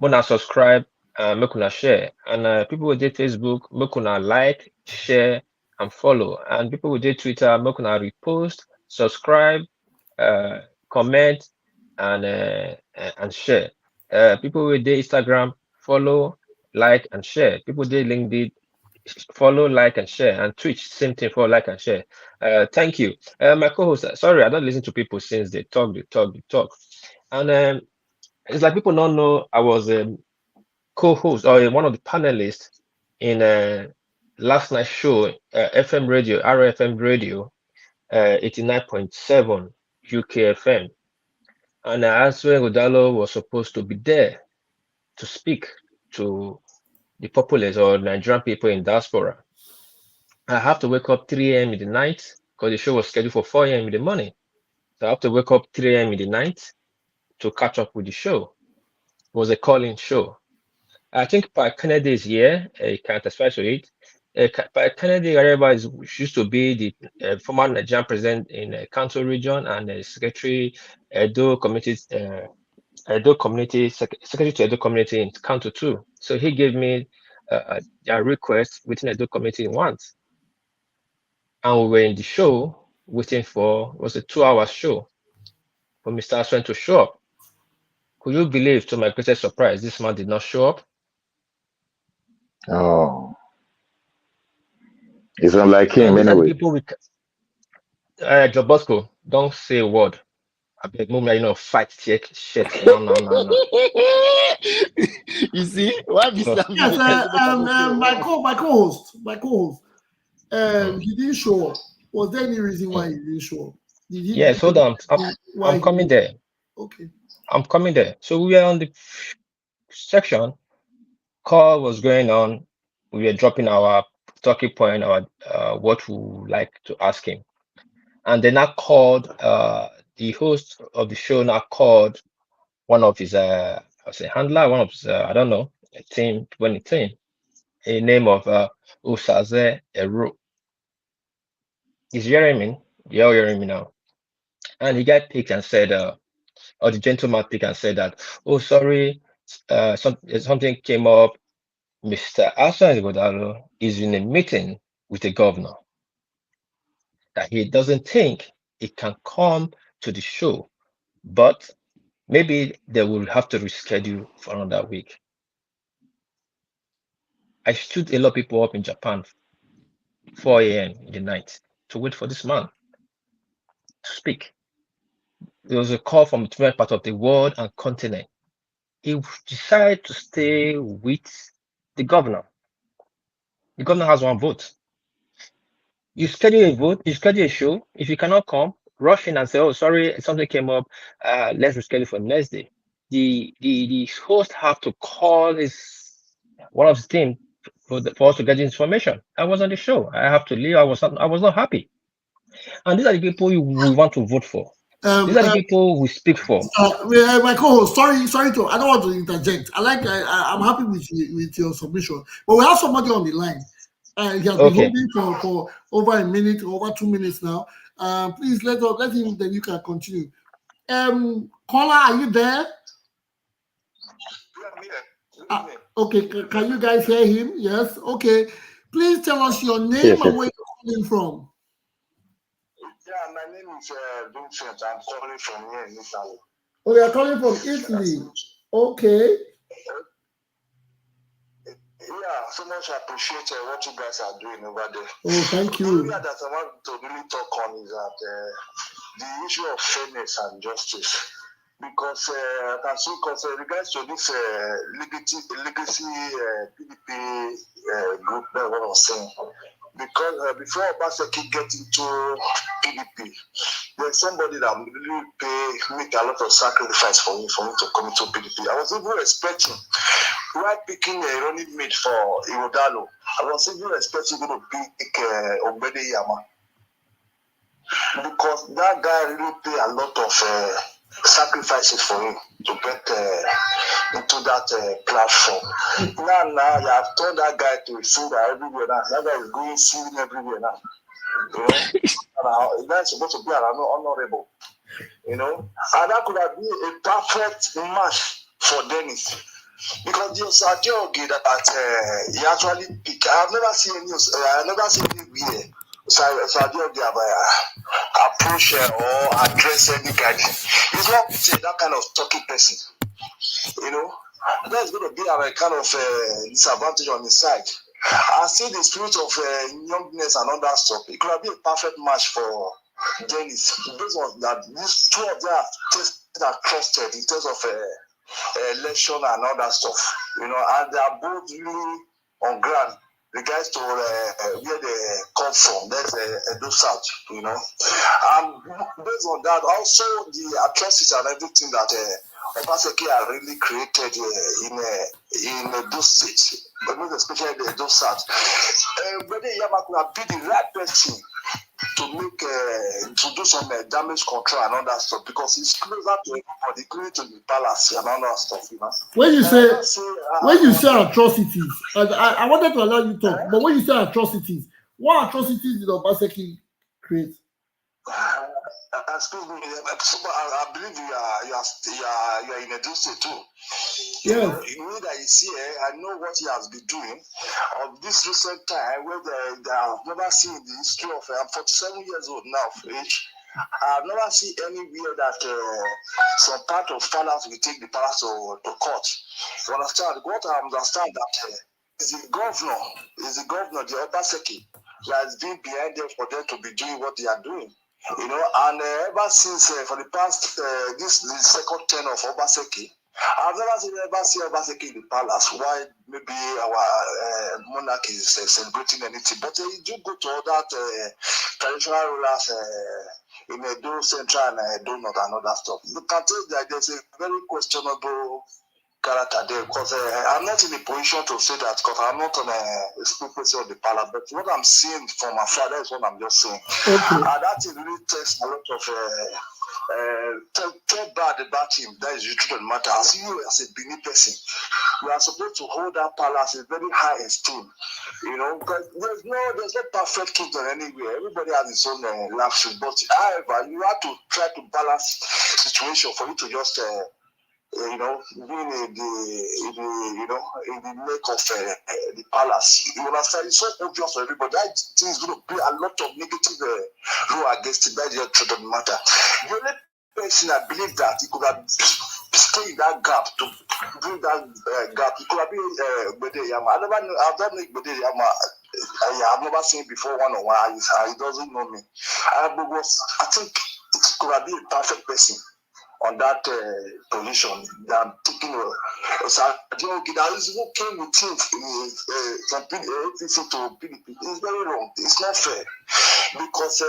mukuna subscribe, mukuna share, and people with the Facebook, mukuna like, share, and follow, and people with the Twitter, mukuna repost, subscribe, comment, and share. People with the Instagram, follow, like, and share. People did LinkedIn, follow, like, and share, and Twitch, same thing, follow, like, and share. Thank you. My co-host, sorry, I don't listen to people since they talk. And it's like people don't know I was a co-host or one of the panelists in last night's show, FM radio, RFM radio, 89.7 UK FM. And Asue Godalo was supposed to be there to speak to the populace or Nigerian people in diaspora. I have to wake up 3 a.m. in the night because the show was scheduled for 4 a.m. in the morning. So I have to wake up 3 a.m. in the night to catch up with the show. It was a call-in show. I think Pat Kennedy is here. He can testify to it. Pat Kennedy used to be the former Nigerian president in Kanto region and secretary Edo community. Secretary to Edo community in Kanto too. So he gave me a request within Edo community once. And we were in the show waiting for, it was a 2-hour show for Mr. Asuen to show up. Could you believe, to my greatest surprise, this man did not show up? Oh. It's unlike him anyway. Joe Bosco, don't say a word. I beg, moment, fight, check, shit. No. You see, why Mr. Yes, my co-host, he didn't show up. Was there any reason why he didn't show up? Yes, hold on. I'm coming there. Okay. I'm coming there. So we were on the section. Call was going on. We were dropping our talking point, our what we would like to ask him. And then I called the host of the show now called one of his I say handler, one of his I don't know, a team when the team, a name of Usaze Eru. He's hearing me. You're all hearing me now. And he got picked and said, or the gentleman picked and said that, oh sorry, something came up. Mr. Asue Godalo is in a meeting with the governor that he doesn't think he can come to the show, but maybe they will have to reschedule for another week. I stood a lot of people up in Japan, 4 a.m. in the night, to wait for this man to speak. There was a call from different parts of the world and continent. He decided to stay with the governor. The governor has one vote. You schedule a vote, you schedule a show. If you cannot come, rush in and say, "Oh, sorry, something came up. Let's reschedule for next day." The host have to call one of his team for us to get the information. I was on the show. I have to leave. I was not happy. And these are the people we want to vote for. These are the people we speak for. My co-host, sorry to, I don't want to interject. I'm happy with your submission, but we have somebody on the line. He has been holding for over a minute, over 2 minutes now. Please let him, then you can continue. Caller, are you there? Okay, can you guys hear him? Yes. Okay. Please tell us your name and where you're calling from. Yeah, my name is Vincent. I'm calling from here in Italy. Oh, you're calling from Italy. Okay. Yeah, so much I appreciate what you guys are doing over there. Oh, thank you. The area that I want to really talk on is that the issue of fairness and justice. Because I can see, because regards to this legacy PDP group, that's what I was saying. Because before Obaseki get into PDP, there's somebody that really make a lot of sacrifice for me to come into PDP. I was even expecting, while picking a running mate for Irodalo, I was even expecting going to pick Obede Yama. Because that guy really pay a lot of sacrifices for him to get into that platform. Now you have turned that guy to a singer everywhere now. That guy is going singing everywhere now. You know, that's supposed to be an honorable. You know, and that could have been a perfect match for Dennis. Because the Osajogi that he actually picked, I've never seen anywhere. Osajogi have approach or address any guy. He's not that kind of talking person. You know, that's going to be a kind of disadvantage on his side. I see the spirit of youngness and all that stuff. It could have been a perfect match for Dennis. Based on that, these two of them are trusted in terms of election and all that stuff. You know, and they are both really on ground regards to where they come from. There's Edo South, you know. And based on that, also the atrocities and everything that Obaseki has really created in Edo State, but most especially the Edo South. Whether Yama could have been the right person to make to do some damage control and all that stuff, because it's closer to everybody, closer to the palace and all that stuff, you know. When you say atrocities, I wanted to allow you to talk, but when you say atrocities, what atrocities did Obaseki create? Excuse me, I believe you are in Edo State too. Yes. You know that you see, I know what he has been doing of this recent time where they have never seen the history of. I'm 47 years old now of age. I've never seen anywhere that some part of palace will take the palace to court. You understand? What I understand that is the governor, the Obaseki, that has been behind them for them to be doing what they are doing. You know, and ever since for the past the second term of Obaseki, I've never seen Obaseki in the palace. Why maybe our monarch is celebrating anything, but you do go to other traditional rulers' in Edo Central and Edo North and other stuff. You can tell that there's a very questionable character there because I'm not in a position to say that because I'm not on a spokesperson of the palace, but what I'm seeing from my father is what I'm just saying. Okay. And that really takes a lot of talk bad about him. That is the truth of the matter. As you as a Benin person, we are supposed to hold that palace in very high esteem. You know, because there's no perfect kingdom anywhere. Everybody has his own luxury. But however, you have to try to balance situation for you to just you know, being in the neck of the palace. You understand? It's so obvious for everybody. That thing is going to play a lot of negative role against it. That's just truth of the matter. The only person I believe that he could have stayed in that gap to bring that gap, it could have been Bede Yama. I've done Bede Yama. I've never seen him before one-on-one. He doesn't know me. I think it could have been a perfect person on that position. I'm taking who came with him from APC to PDP. It's very wrong. It's not fair. Because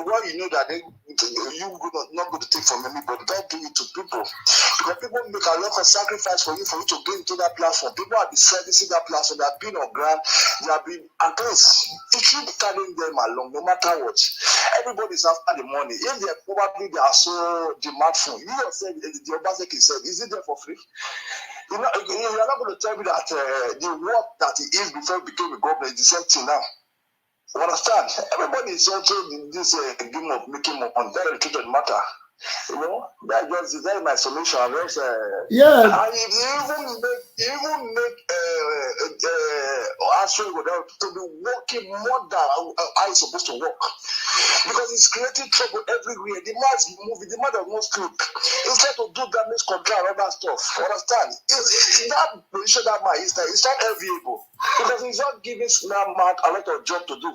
what you know that you're not going to take from anybody, don't do it to people. Because people make a lot of sacrifice for you to get into that platform. People have been servicing that platform, they have been on ground, they have been, at least, it should be carrying them along, no matter what. Everybody's after the money. If they are so demandful, you yourself, the Obaseki said, is it there for free? You're not going to tell me that the work that he is before he became a governor is the same thing now. You understand? Everybody is also in this game of making money. That's the truth of the matter. You know, that's my solution. Yeah. And even make Asue to be working more than how he's supposed to work. Because it's creating trouble everywhere. The man is moving, the man does not sleep. Instead to do damage control and other stuff. Understand? That position that man is there, it's not enviable. Because he's not giving that man a lot of job to do.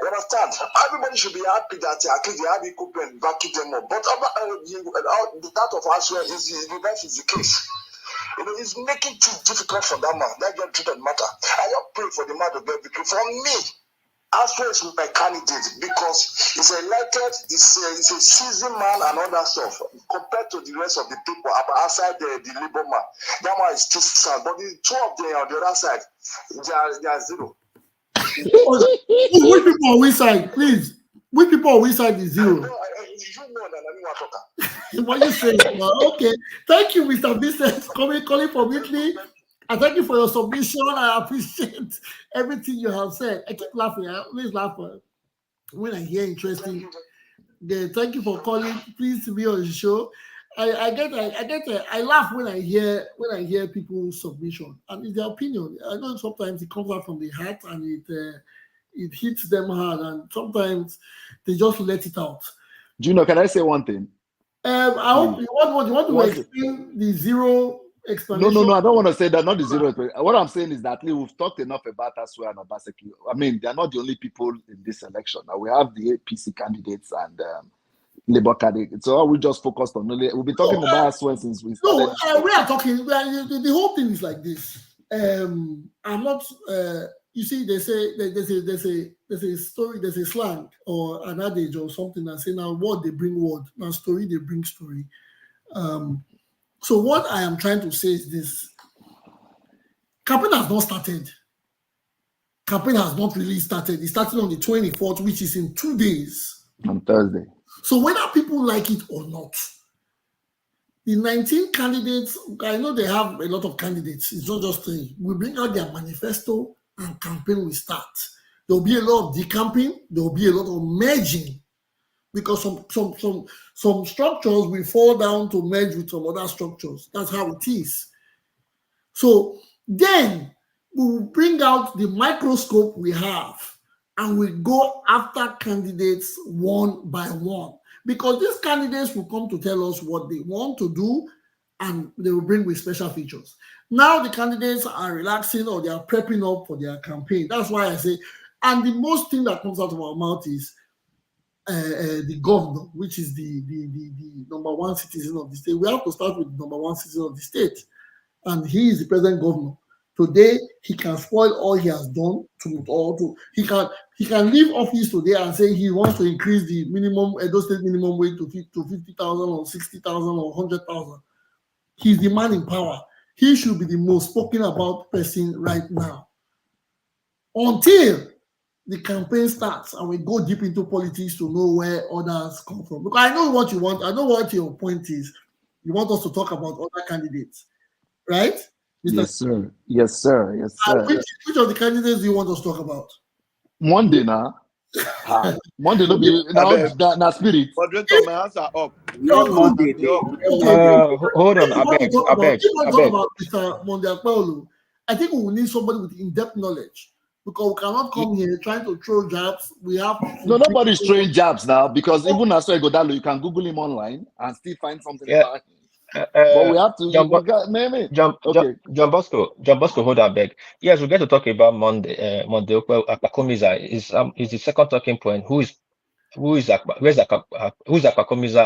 Understand? Everybody should be happy that at least they have equipment backing them up. But that of Asue is the reverse is the case. You know, it's making it difficult for that man. That just doesn't matter. I just pray for the man to get victory. For me, Asue is my candidate because he's elected, he's a seasoned man and all that stuff. Compared to the rest of the people outside the Labour man, that man is still sad. But the two of them on the other side, they are zero. Which people on which side, please? Which people on which side is zero? You know that I mean What you say? Okay. Thank you, Mr. Vincent, calling from Italy. And thank you for your submission. I appreciate everything you have said. I keep laughing. I always laugh when I hear interesting. Thank you for calling. Please to be on the show. I laugh when I hear people's submission and it's their opinion. I know sometimes it comes out from the heart and it hits them hard, and sometimes they just let it out. Juno, can I say one thing? I hope you want to explain the zero explanation. No, I don't want to say that. Not the zero. What I'm saying is that we've talked enough about Asue and Obaseki. I mean, they're not the only people in this election. Now we have the APC candidates and Labour candidates. So we just focused on only. We've been talking about Asue since we started. We are talking. The whole thing is like this. I'm not. You see, they say there's a story, there's a slang or an adage or something that say now word they bring word, now story they bring story. So what I am trying to say is this: campaign has not started. Campaign has not really started. It started on the 24th, which is in 2 days. On Thursday. So whether people like it or not, the 19 candidates, I know they have a lot of candidates. It's not just 3. We bring out their manifesto and campaign will start. There will be a lot of decamping. There will be a lot of merging because some structures will fall down to merge with some other structures. That's how it is. So then we will bring out the microscope we have and we go after candidates one by one, because these candidates will come to tell us what they want to do and they will bring with special features. Now the candidates are relaxing or they are prepping up for their campaign. That's why I say, and the most thing that comes out of our mouth is the governor, which is the number one citizen of the state. We have to start with the number one citizen of the state, and he is the present governor. Today, he can spoil all he has done he can leave office today and say he wants to increase the minimum Edo State minimum wage to 50,000 or 60,000 or 100,000. He's the man in power. He should be the most spoken about person right now. Until the campaign starts and we go deep into politics to know where others come from. Because I know what you want. I know what your point is. You want us to talk about other candidates, right? Mr. Yes, sir. Yes, sir. Yes, sir. Which of the candidates do you want us to talk about? Monday now. Monday no be now spirit. Moderator, my hands are up. Monday. Hold on, I beg. If we talk about Mr. Monday Akpolo, I think we will need somebody with in-depth knowledge because we cannot come here trying to throw jabs. We have nobody's throwing jabs now because even as I go down, you can Google him online and still find something about him. But we have to. John Bosco, hold on, beg. Yes, we get to talk about Monday. Apakomiza is the second talking point. Who's Apakomiza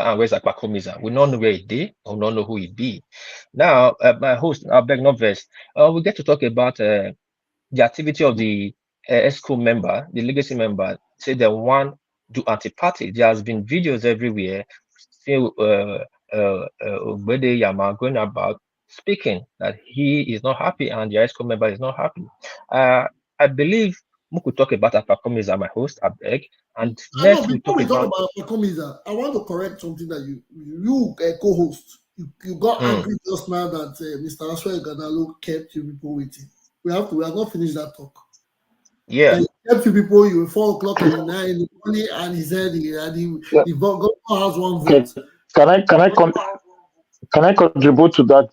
and where's Apakomiza? We don't know where he be, we don't know who he be. Now, my host, I beg no verse. We get to talk about the activity of the Exco member, the legacy member. Say they want do anti-party. There has been videos everywhere. Obede Yama going about speaking that he is not happy and the Exco member is not happy. I believe we could talk about Apakomiza, my host, I beg. And next we talk about Apakomiza. I want to correct something that you co-host. You got angry just now that Mr. Asue Gadalo kept you people waiting. We have not finished that talk. Yeah. And he kept you people, you were 4 o'clock in the night in the morning, and he said the governor has one vote. Can I contribute to that?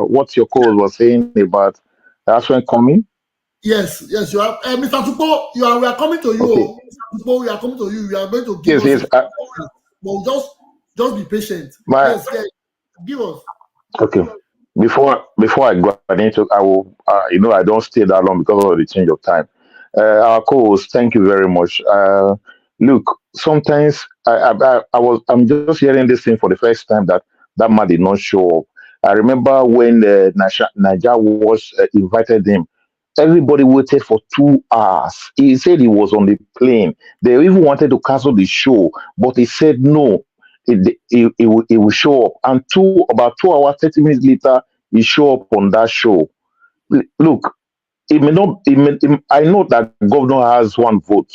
What your call was saying about Asue coming? Yes, you are, Mr. Tupo. We are coming to you. Okay. Mr. Tupo, we are coming to you. We are going to give us. But just be patient. Yes, give us. Okay. Before I go into, I will. I don't stay that long because of the change of time. Our co-host, thank you very much. Look, sometimes I'm just hearing this thing for the first time that man did not show up. I remember when Naija was invited him. Everybody waited for 2 hours. He said he was on the plane. They even wanted to cancel the show, but he said no. He will show up. And about 2 hours, 30 minutes later, he show up on that show. Look, it may not. I know that governor has one vote,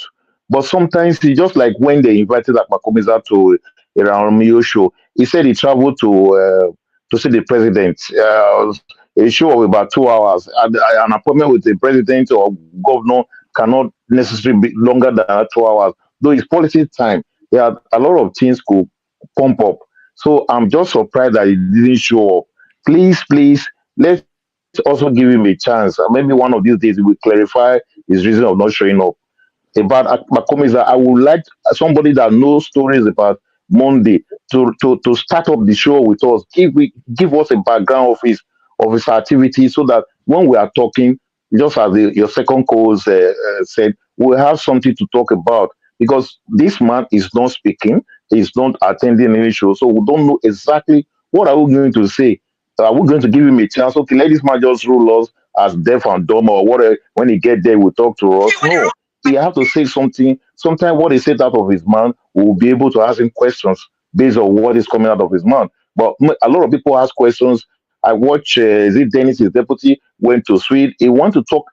but sometimes it's just like when they invited Apakomiza to a Ramio show. He said he traveled to see the president. A show of about 2 hours. An appointment with the president or governor cannot necessarily be longer than 2 hours. Though it's policy time, there are a lot of things could pump up. So I'm just surprised that he didn't show up. Please, let's also give him a chance. Maybe one of these days he will clarify his reason of not showing up. About Apakomiza, I would like somebody that knows stories about Monday to start up the show with us. Give us a background of his activity so that when we are talking, just as your second co-host said, we'll have something to talk about. Because this man is not speaking, he's not attending any show, so we don't know exactly what are we going to say. Are we going to give him a chance? Okay, let this man just rule us as deaf and dumb or whatever. When he get there, will talk to us. No, he have to say something. Sometimes what he said out of his mouth, we'll be able to ask him questions based on what is coming out of his mouth. But a lot of people ask questions. I watch, is it Dennis, his deputy, went to Sweden. He want to talk.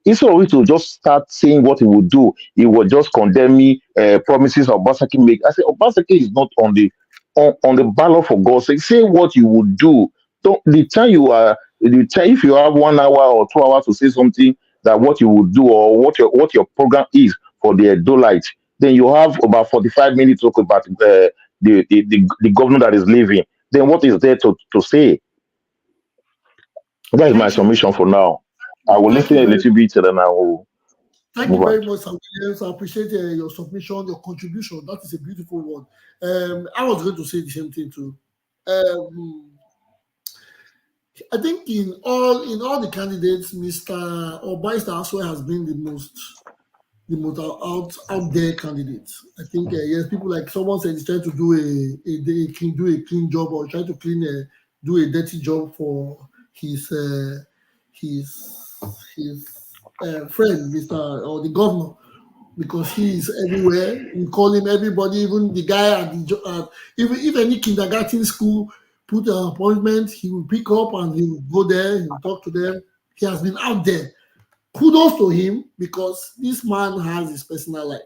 Instead of it to just start saying what he would do, he would just condemn me, promises Obaseki make. I said, Obaseki is not on the ballot for God's sake. Say what you would do. So if you have 1 hour or 2 hours to say something that what you would do or what your program is for the Edolite, then you have about 45 minutes to talk about the governor that is leaving. Then what is there to say? That is my submission for now. I will listen a little bit and then I will. Thank you very much, Sam Williams. I appreciate your submission, your contribution. That is a beautiful one. I was going to say the same thing too. I think in all the candidates, Mr. Asue has been the most out there candidate. I think yes, people like someone said he's trying to do a clean job or trying to do a dirty job for his his friend, Mr. or the governor, because he is everywhere. We call him everybody, even the guy at the even if any kindergarten school put an appointment, he will pick up and he will go there. He will talk to them. He has been out there. Kudos to him, because this man has his personal life.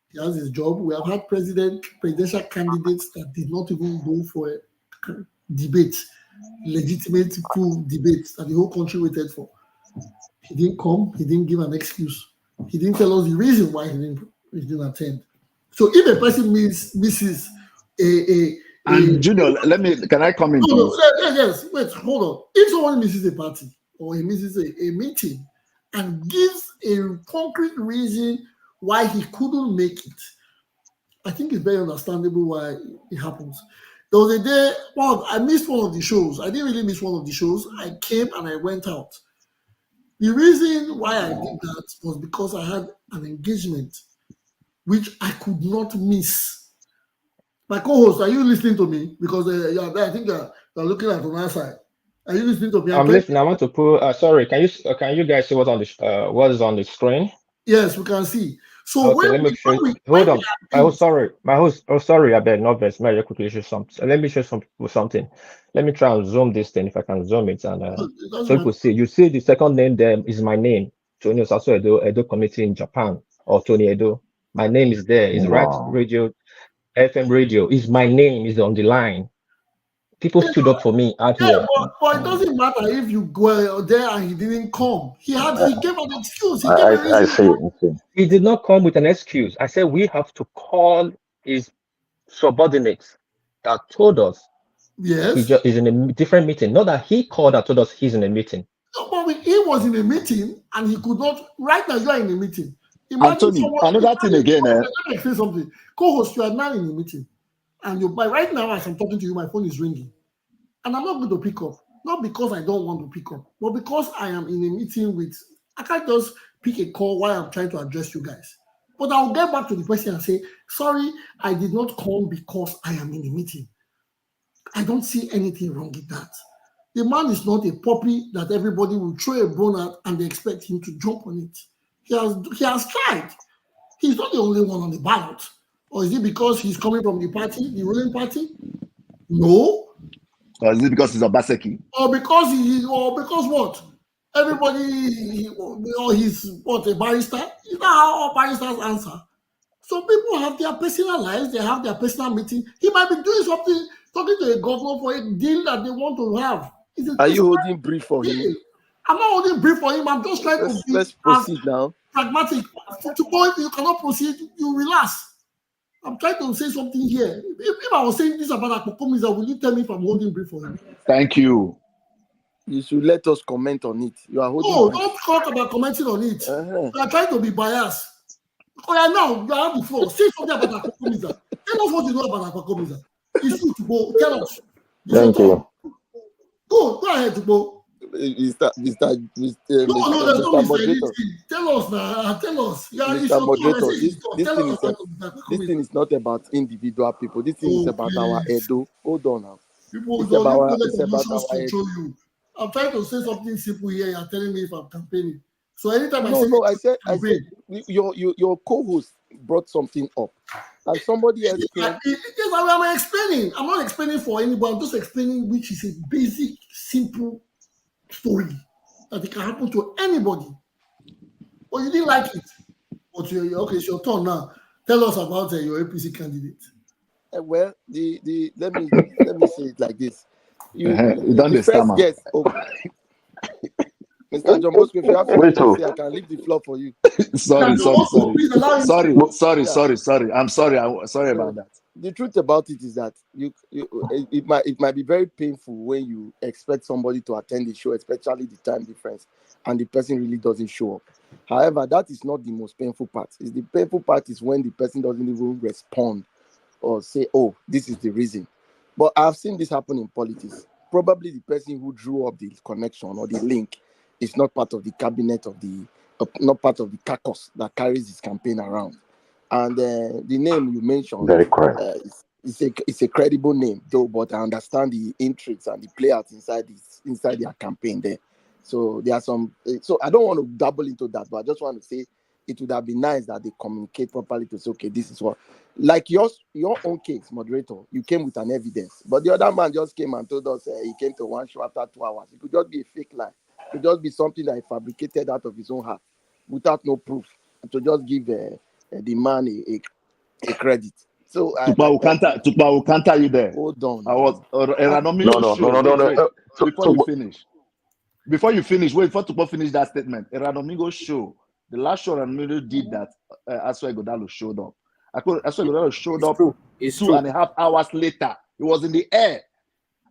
He has his job. We have had presidential candidates that did not even go for a debate, legitimate full debate that the whole country waited for. He didn't come. He didn't give an excuse. He didn't tell us the reason why he didn't attend. So if a person misses and Junior, can I come in? Yes, wait, hold on. If someone misses a party or he misses a meeting and gives a concrete reason why he couldn't make it, I think it's very understandable why it happens. There was a day, I missed one of the shows. I didn't really miss one of the shows. I came and I went out. The reason why I did that was because I had an engagement which I could not miss. My co-host, are you listening to me? Because I think you're looking at on our side. Are you listening to me? I'm listening. I want to put. Sorry, can you guys see what's on the what is on the screen? Yes, we can see. So okay, let me show. Hold on. Oh, sorry. My host. Oh, sorry. I beg. Not best. May I quickly show something? Let me show something. Let me try and zoom this thing if I can zoom it, and so people see. You see the second name there is my name. Tony Asue Edo Committee in Japan, or Tony Edo. My name is there. Is right radio, FM radio. Is my name is on the line. People stood up for me out here. But it doesn't matter if you go there and he didn't come. He gave an excuse. He gave a reason. I see. He did not come with an excuse. I said we have to call his subordinates that told us yes he's in a different meeting. Not that he called and told us he's in a meeting. No, but he was in a meeting and he could not. Right now, you are in a meeting. Anthony, another thing again. Let me say something. Co-host, you are now in a meeting, and right now, as I'm talking to you, my phone is ringing, and I'm not going to pick up. Not because I don't want to pick up, but because I am in a meeting with. I can't just pick a call while I'm trying to address you guys. But I'll get back to the person and say, sorry, I did not come because I am in a meeting. I don't see anything wrong with that. The man is not a puppy that everybody will throw a bone at and they expect him to jump on it. He has tried. He's not the only one on the ballot. Or is it because he's coming from the party, the ruling party? No. Or is it because he's Obaseki? Or because what? Everybody, or he's what, a barrister? Is that how all barristers answer? So people have their personal lives, they have their personal meeting. He might be doing something, talking to a governor for a deal that they want to have. Are you holding brief for him? I'm not holding brief for him. I'm just trying to be let's proceed now. Pragmatic. To point, if you cannot proceed, you relax. I'm trying to say something here. If I was saying this about Apakomiza, will you tell me if I'm holding brief for him? Thank you. You should let us comment on it. You are holding. No, don't talk about commenting on it. You are trying to be biased. Oh, now you have the floor. Say something about Apakomiza. Tell us what you know about Apakomiza. It's you to go. Tell us. Thank you. Go ahead, to go. Mr. No, Moderator. Tell us now. Tell us. Mr. Moderator, this thing is not about individual people. This thing is about our Edo. Hold on now. People don't let emotions control you. I'm trying to say something simple here. You're telling me if I'm campaigning. So anytime I said your co-host brought something up, and somebody else. I'm explaining. I'm not explaining for anybody. I'm just explaining which is a basic, simple story that it can happen to anybody. But you didn't like it. But okay, it's your turn now. Tell us about your APC candidate. Well, let me say it like this. The first guest. Mr. John Bosco, if you have something to say, I can leave the floor for you. Sorry. I'm sorry about that. The truth about it is that it might be very painful when you expect somebody to attend the show, especially the time difference, and the person really doesn't show up. However, that is not the most painful part. The painful part is when the person doesn't even respond or say, "Oh, this is the reason." But I've seen this happen in politics. Probably the person who drew up the connection or the link is not part of the cabinet of not part of the caucus that carries his campaign around. And the name you mentioned, very correct. It's a credible name, though. But I understand the intrigues and the playouts inside their campaign there. So there are some. So I don't want to double into that, but I just want to say it would have been nice that they communicate properly to say, okay, this is what, like your own case, moderator, you came with an evidence, but the other man just came and told us he came to one show after 2 hours. It could just be a fake lie. It could just be something that he fabricated out of his own heart without no proof, to just give the man a credit. So Tukpa will counter you there. Hold on. I was No, no, no, no, no, no. Wait. Before you finish, wait for Tukpa finish that statement. Eranomigo show, the last show Eranomigo did that, Asue Godalo showed up. Asue Godalo showed up It's 2.5 hours later. It was in the air.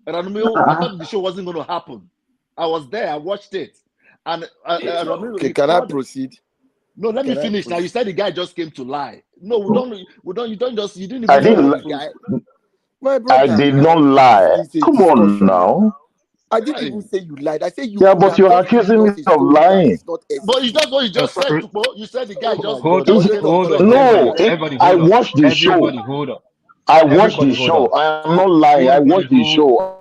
Eranomigo, I thought the show wasn't going to happen. I was there. I watched it. And okay, can I proceed? No, let me finish. Now you said the guy just came to lie. No, we don't. You didn't even. I didn't. The guy. My brother, I did not lie. Come on now. I didn't even say you lied. I say you. Yeah, but you're accusing me of lying. But you just what you just said. You said the guy just. Hold on. No, Everybody, I watched the show. Everybody, hold on. I watched the show. I am not lying. I watched the show.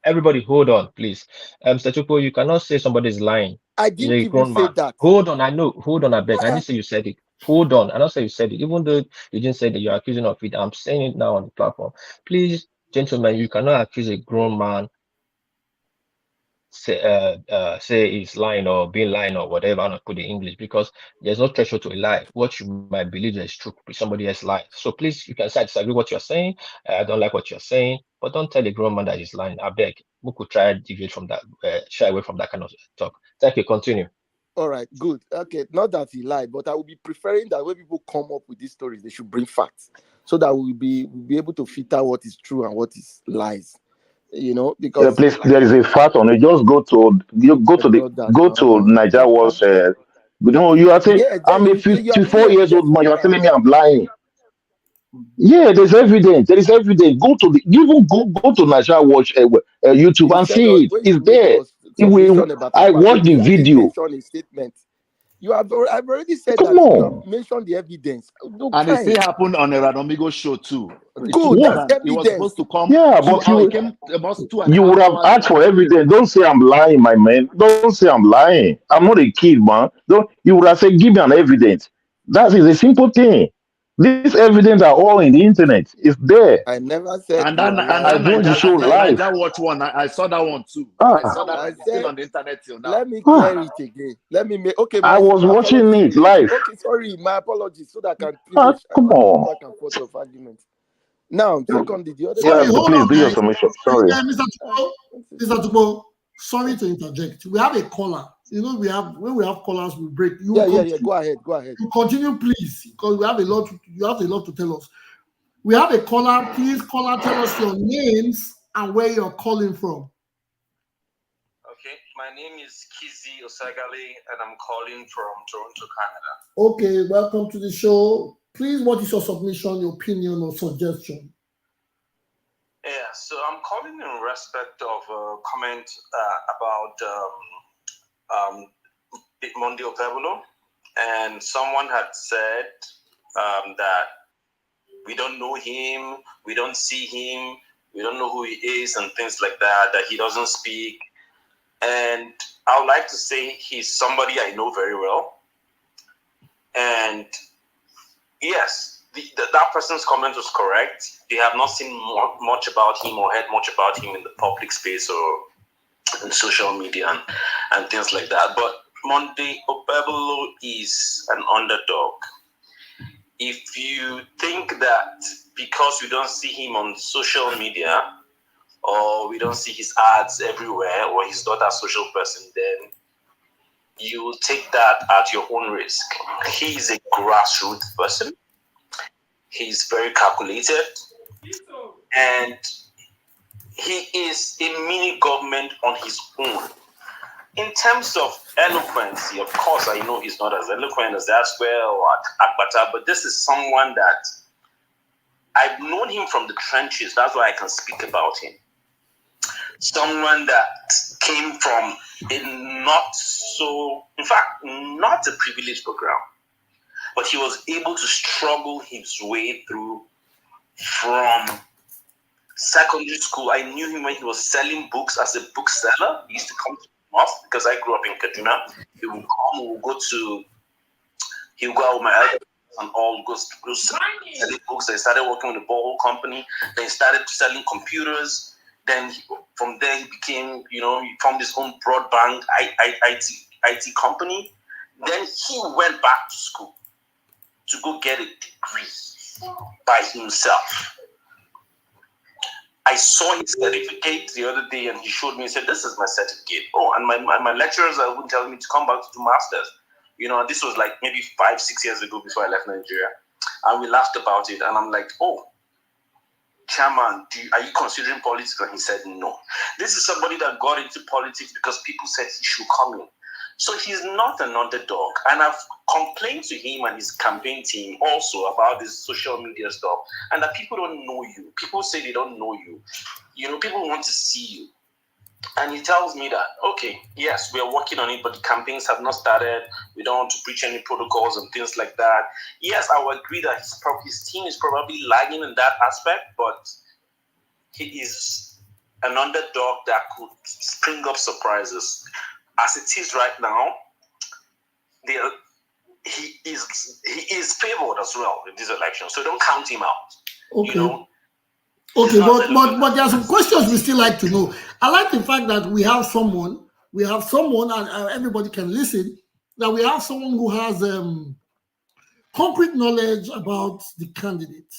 Everybody, hold on, please. Mr. Chupo, you cannot say somebody's lying. I didn't even say that. Hold on, I know. Hold on, I beg. I didn't say you said it. Hold on. I don't say you said it. Even though you didn't say that you're accusing of it, I'm saying it now on the platform. Please, gentlemen, you cannot accuse a grown man say he's lying or being lying or whatever. I'm not put in English because there's no threshold to a lie. What you might believe is true, somebody else lie. So please, you can say I disagree what you're saying. I don't like what you're saying, but don't tell a grown man that he's lying. I beg. We could try to deviate from that, shy away from that kind of talk. Thank you. Continue. All right, good. Okay, not that he lied, but I would be preferring that when people come up with these stories, they should bring facts so that we'll be able to filter what is true and what is lies. You know, because please, there is a fact on it. Just go to Niger was. You are saying I'm a 54 years old man. You are telling me I'm lying. Yeah, there's evidence. There is evidence. Go to Niger Watch YouTube and see it. It's there. I watched the video. I've already said Come that on. you have mentioned the evidence. No and time. it still happened on a Ranomigo show too. Good, that's evidence. It was supposed to come. Yeah, but you would have asked for evidence. Don't say I'm lying, my man. Don't say I'm lying. I'm not a kid, man. You would have said, give me an evidence. That is a simple thing. These evidence are all in the internet. It's there. I never said. And then I watched the show live. I watched one. I saw that one too. I saw that still on the internet till now. Let me clear it again. Let me make. Okay, I was watching it live. Okay, sorry. My apologies. So that I can finish. Come on. Back and forth of argument. Now, secondly, the other. Yeah, please do your submission. Sorry. Mr. Tupo, sorry to interject. We have a caller. You know, when we have callers, we break. Yeah. Go ahead. You continue, please, because we have a lot. You have a lot to tell us. We have a caller. Please, caller, tell us your names and where you're calling from. Okay, my name is Kizzy Osagale, and I'm calling from Toronto, Canada. Okay, welcome to the show. Please, what is your submission, your opinion, or suggestion? Yeah, so I'm calling in respect of a comment about Monday Opebolo, and someone had said that we don't know him, we don't see him, we don't know who he is, and things like that, that he doesn't speak. And I would like to say he's somebody I know very well. And yes, that person's comment was correct. They have not seen much about him or heard much about him in the public space or in social media and things like that. But Monday Opebolo is an underdog. If you think that because we don't see him on social media or we don't see his ads everywhere or he's not a social person, then you will take that at your own risk. He is a grassroots person. He's very calculated. And he is a mini government on his own. In terms of eloquency, of course, I know he's not as eloquent as Asue or Akbata, but this is someone that I've known him from the trenches. That's why I can speak about him. Someone that came from a not a privileged background, but he was able to struggle his way through from secondary school. I knew him when he was selling books as a bookseller. He used to come to mosque because I grew up in Kaduna. He would come, he would go out with my elders and all, go selling books. They started working with the borehole company. Then he started selling computers. Then from there he became, he formed his own broadband IT company. Then he went back to school to go get a degree by himself. I saw his certificate the other day, and he showed me. He said, "This is my certificate." Oh, and my lecturers are telling me to come back to do masters. This was like maybe 5-6 years ago before I left Nigeria, and we laughed about it. And I'm like, "Oh, Chairman, are you considering politics?" And he said, "No." This is somebody that got into politics because people said he should come in. So he's not an underdog. And I've complained to him and his campaign team also about this social media stuff, and that people don't know you. People say they don't know you. People want to see you. And he tells me that, okay, yes, we are working on it, but the campaigns have not started. We don't want to breach any protocols and things like that. Yes, I will agree that his team is probably lagging in that aspect, but he is an underdog that could spring up surprises. As it is right now, he is favored as well in this election, so don't count him out. Okay. Okay, but there are some questions we still like to know. I like the fact that we have someone, and everybody can listen, that we have someone who has concrete knowledge about the candidate.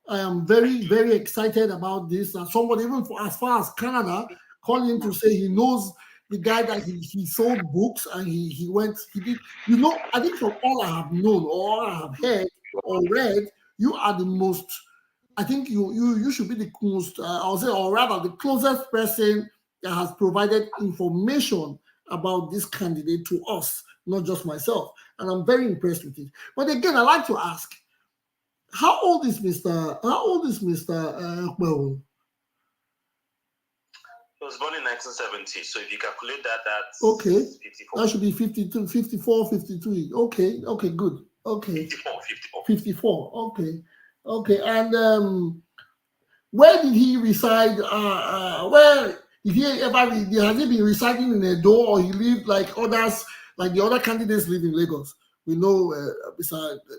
I am very, very excited about this. And somebody, even as far as Canada, called him to say he knows the guy that he sold books and he did. I think from all I have known or I have heard or read, you are the most, I think you should be the most, I'll say, or rather the closest person that has provided information about this candidate to us, not just myself. And I'm very impressed with it. But again, I like to ask, how old is Mr. Ekpeolu? He was born in 1970, so if you calculate that, that's okay. 54. That should be 52, 54, 52. Okay, good. Okay. 54. Okay. And where did he reside? Where did he ever? Has he been residing in Edo, or he lived like others, like the other candidates live in Lagos? We know,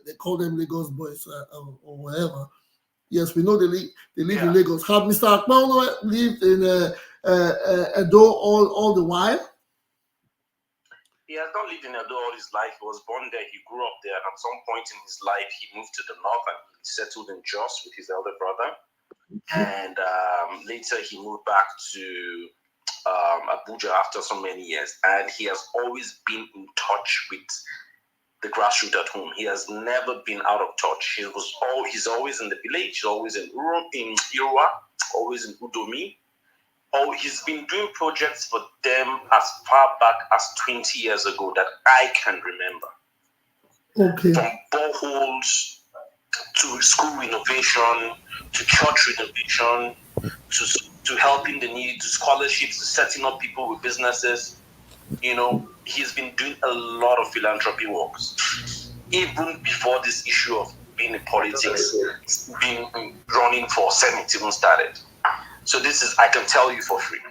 they call them Lagos boys or whatever. Yes, we know they live in Lagos. Have Mr. Ekpeolu lived in Edo all the while? He has not lived in Edo all his life. He was born there. He grew up there. And at some point in his life, he moved to the north and he settled in Jos with his elder brother. And later he moved back to Abuja after so many years. And he has always been in touch with the grassroots at home. He has never been out of touch. He's always in the village. He's always in Iroa, always in Udomi. He's been doing projects for them as far back as 20 years ago that I can remember. Okay. From boreholes to school renovation, to church renovation, to helping the needy, to scholarships, to setting up people with businesses. He's been doing a lot of philanthropy works. Even before this issue of being in politics, being running for Senate even started. So I can tell you for free.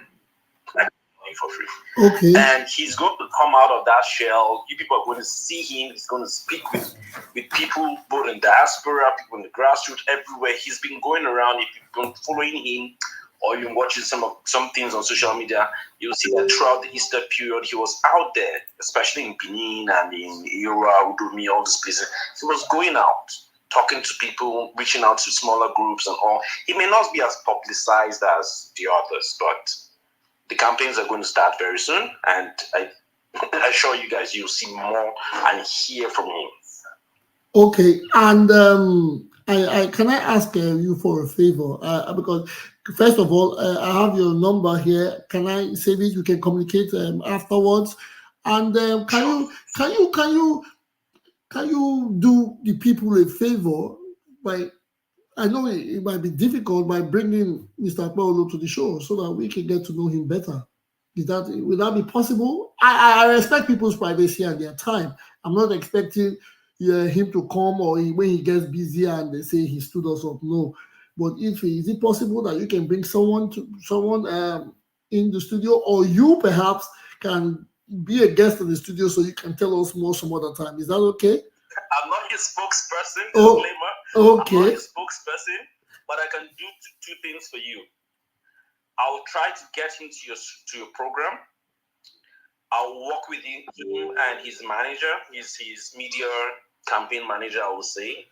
Okay. And he's going to come out of that shell. You people are going to see him. He's going to speak with people both in diaspora, people in the grassroots, everywhere. He's been going around. If you've been following him or you're watching some things on social media, you'll see that throughout the Easter period, he was out there, especially in Benin and in Iroa, Udomi, all these places. He was going out, talking to people, reaching out to smaller groups and all. He may not be as publicized as the others, but the campaigns are going to start very soon, and I assure you guys, you'll see more and hear from him. Okay, and I can I ask you for a favor? Because first of all, I have your number here. Can I say this? We can communicate afterwards. And can you do the people a favor by? I know it might be difficult by bringing Mr. Ekpeolu to the show so that we can get to know him better. Will that be possible? I respect people's privacy and their time. I'm not expecting him to come or when he gets busy and they say he stood us up. No, but is it possible that you can bring someone in the studio, or you perhaps can be a guest in the studio so you can tell us more some other time. Is that okay? I'm not his spokesperson, Oh, disclaimer. okay. I'm not his spokesperson, but I can do two things for you. I'll try to get him to your program. I'll work with him and his manager, his media campaign manager, I will say.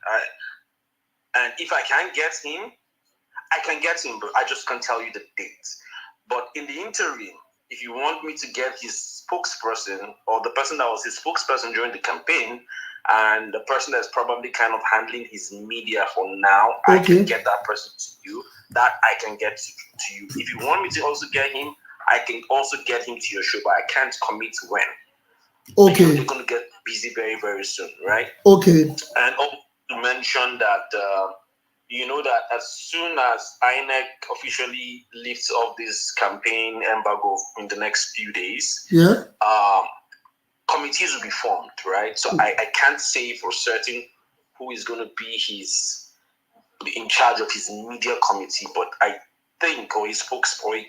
And if I can't get him, I can get him, but I just can't tell you the date. But in the interim, if you want me to get his spokesperson or the person that was his spokesperson during the campaign and the person that's probably kind of handling his media for now, I can get that person to you. That I can get to you. If you want me to also get him, I can also get him to your show, but I can't commit when. Okay. You're going to get busy very, very soon, right? Okay. And also to mention that, you know that as soon as INEC officially lifts off this campaign embargo in the next few days, committees will be formed, right? So I can't say for certain who is going to be in charge of his media committee, but I think, or his campaign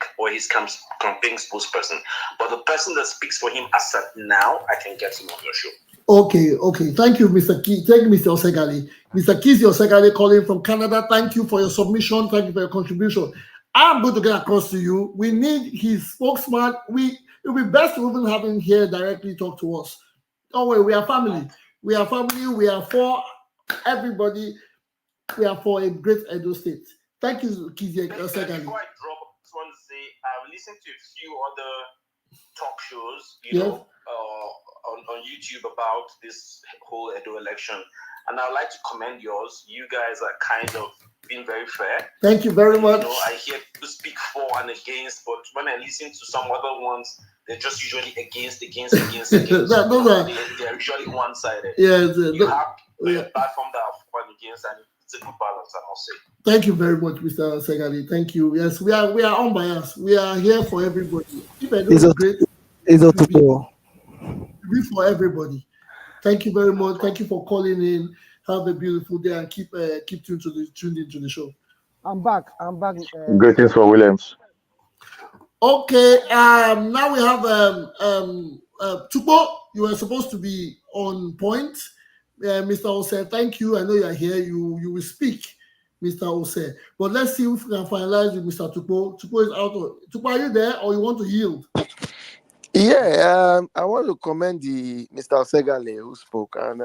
spokesperson. But the person that speaks for him as of now, I can get him on your show. Okay. Thank you, Mr. Key. Thank you, Mr. Osegali. Mr. Kizzy Osegali calling from Canada. Thank you for your submission. Thank you for your contribution. I'm going to get across to you. We need his spokesman. It would be best to even have him here directly talk to us. Don't worry, we are family. We are family. We are for everybody. We are for a great Edo State. Thank you, Kizzy Osegali. Before I drop, I just want to say I've listened to a few other talk shows, you know, on YouTube about this whole Edo election, and I'd like to commend yours. You guys are kind of being very fair. Thank you very much. You know, I hear people speak for and against, but when I listen to some other ones, they're just usually against. They're usually one-sided. Yes. You have a platform that are for and against, and it's a good balance, I must say. Thank you very much, Mr. Segali. Thank you. Yes, we are unbiased. We are here for everybody. If I know great, be for everybody. Thank you very much. Thank you for calling in. Have a beautiful day and keep tuned into the show. I'm back. Greetings for Williams. Okay. Now we have Tupo. You were supposed to be on point. Mr. Ose, thank you. I know you are here. You will speak, Mr. Ose. But let's see if we can finalize with Mr. Tupo. Tupo is out. Tupo, are you there or you want to yield? Yeah, I want to commend Mr. Osegale who spoke, and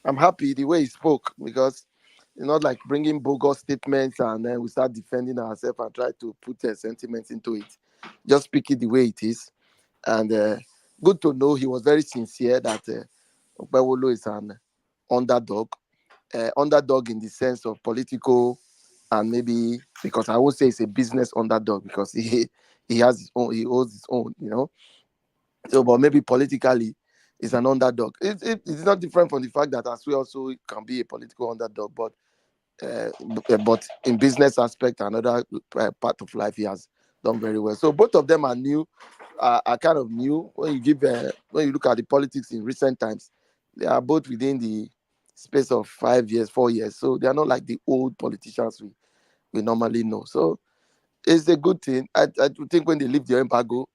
I'm happy the way he spoke, because it's not like bringing bogus statements and then we start defending ourselves and try to put sentiments into it. Just speak it the way it is, and good to know he was very sincere that Okpewolo is an underdog in the sense of political, and maybe because I would say it's a business underdog because he has his own, he owns his own, you know. So, but maybe politically, it's an underdog. It's not different from the fact that Asue also can be a political underdog, but in business aspect, another part of life, he has done very well. So both of them are new, are kind of new. When you look at the politics in recent times, they are both within the space of 5 years, 4 years. So they are not like the old politicians we normally know. So it's a good thing. I think when they leave the embargo,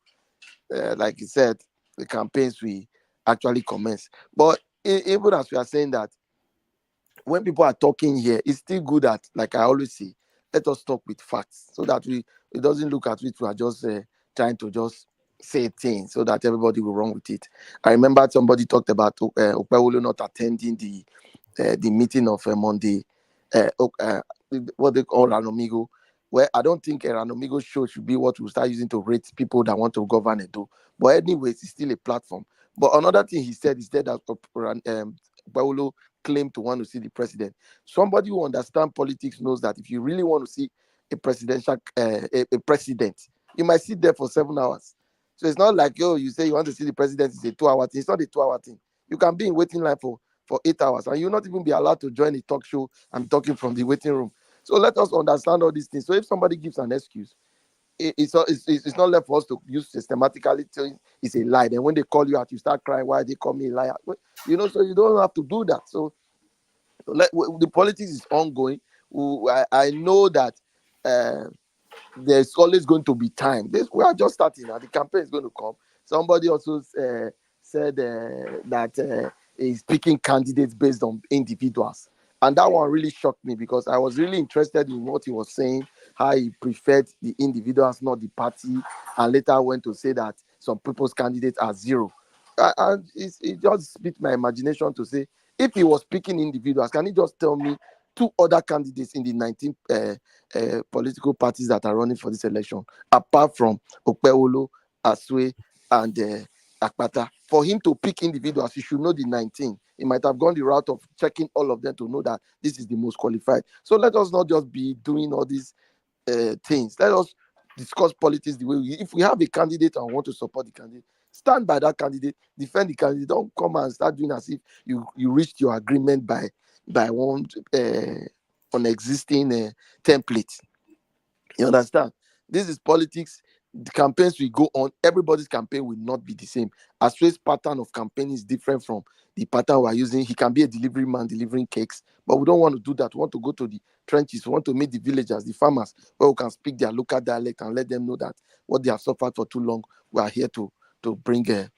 like you said, the campaigns will actually commence. But even as we are saying that, when people are talking here, it's still good that, like I always say, let us talk with facts so that it doesn't look at it, we are just trying to just say things so that everybody will run with it. I remember somebody talked about Okpewolo not attending the meeting of Monday, what they call Ranomigo, where I don't think a Ranomigo show should be what we start using to rate people that want to govern Edo. But anyways, it's still a platform. But another thing he said that Okpewolo claimed to want to see the president. Somebody who understands politics knows that if you really want to see a presidential a president, you might sit there for 7 hours. So it's not like, you say you want to see the president, it's a 2-hour thing. It's not a 2-hour thing. You can be in waiting line for 8 hours and you'll not even be allowed to join a talk show and talking from the waiting room. So let us understand all these things. So if somebody gives an excuse, it's not left for us to use systematically till it's a lie. Then when they call you out, you start crying, why they call me a liar? So you don't have to do that. So the politics is ongoing. I know that there's always going to be time. We are just starting now. The campaign is going to come. Somebody also said that he's picking candidates based on individuals. And that one really shocked me because I was really interested in what he was saying, how he preferred the individuals, not the party, and later went to say that some people's candidates are zero. And it just beat my imagination to say, if he was picking individuals, can he just tell me 2 other candidates in the 19 political parties that are running for this election, apart from Okpewolo, Asue, and Akpata? For him to pick individuals, he should know the 19. He might have gone the route of checking all of them to know that this is the most qualified. So let us not just be doing all these things. Let us discuss politics the way if we have a candidate and want to support the candidate, stand by that candidate, defend the candidate. Don't come and start doing as if you reached your agreement by one on existing template. You understand? This is politics. The campaigns will go on. Everybody's campaign will not be the same. Asue's pattern of campaign is different from the pattern we're using. He can be a delivery man delivering cakes, but we don't want to do that. We want to go to the trenches. We want to meet the villagers, the farmers, where we can speak their local dialect and let them know that what they have suffered for too long, we are here to bring the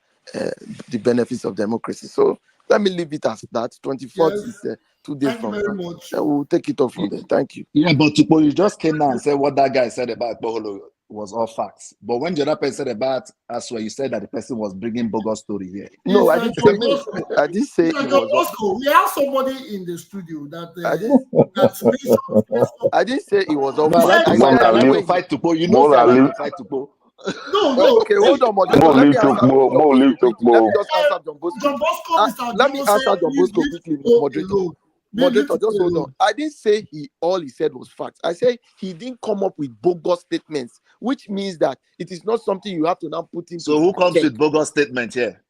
benefits of democracy. So let me leave it as that. 24th is 2 days Thank you from very now. much. We'll take it off from there. Thank you. Yeah, but Tupo, you just came now and said what that guy said about Boholo was all facts. But when the other person said about Asue, you said that the person was bringing bogus story here. No, I Mr. didn't John say. Bosco, I didn't say Mr. it John was. Bosco, we have somebody in the studio that I didn't. I didn't say it was all No, I like facts. to I fight. said I the like way to he. fight Tupo. You know, More say I than like leave, to fight Tupo. No, Okay, hold on, moderator. more Let leave me to answer John more Bosco leave to quickly. Let me just answer John Bosco. John Bosco, Mr. Let me Joe answer said, John please Bosco leave quickly, Tupo moderator. alone. Moderator, just hold on. I didn't say all he said was facts. I said he didn't come up with bogus statements, which means that it is not something you have to now put into So who comes check. with bogus statement here?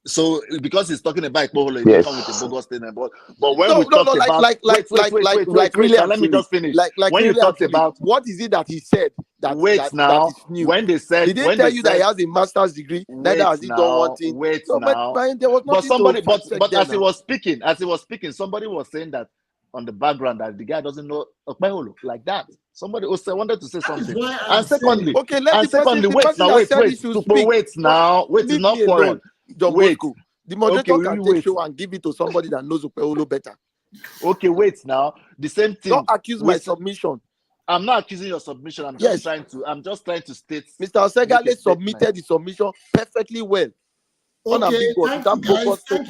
So because he's talking about Boholo, he didn't come with a bogus statement. But when we talked about wait, really now let me just finish. When you talked about what is it that he said that now, is new? when they said He didn't tell you that he has a master's degree, neither has he done one thing. But there was nothing but as he was speaking, somebody was saying that on the background that the guy doesn't know Okpeholo like that. Somebody also wanted to say something. And secondly, wait now, wait, it's not quarrel. John Bosco, the moderator can take show and give it to somebody that knows Okpeholo better. Okay, wait now. The same thing. Don't accuse my submission. I'm not accusing your submission. I'm just trying to state. Mr. Osegale submitted the submission perfectly well. Okay, thank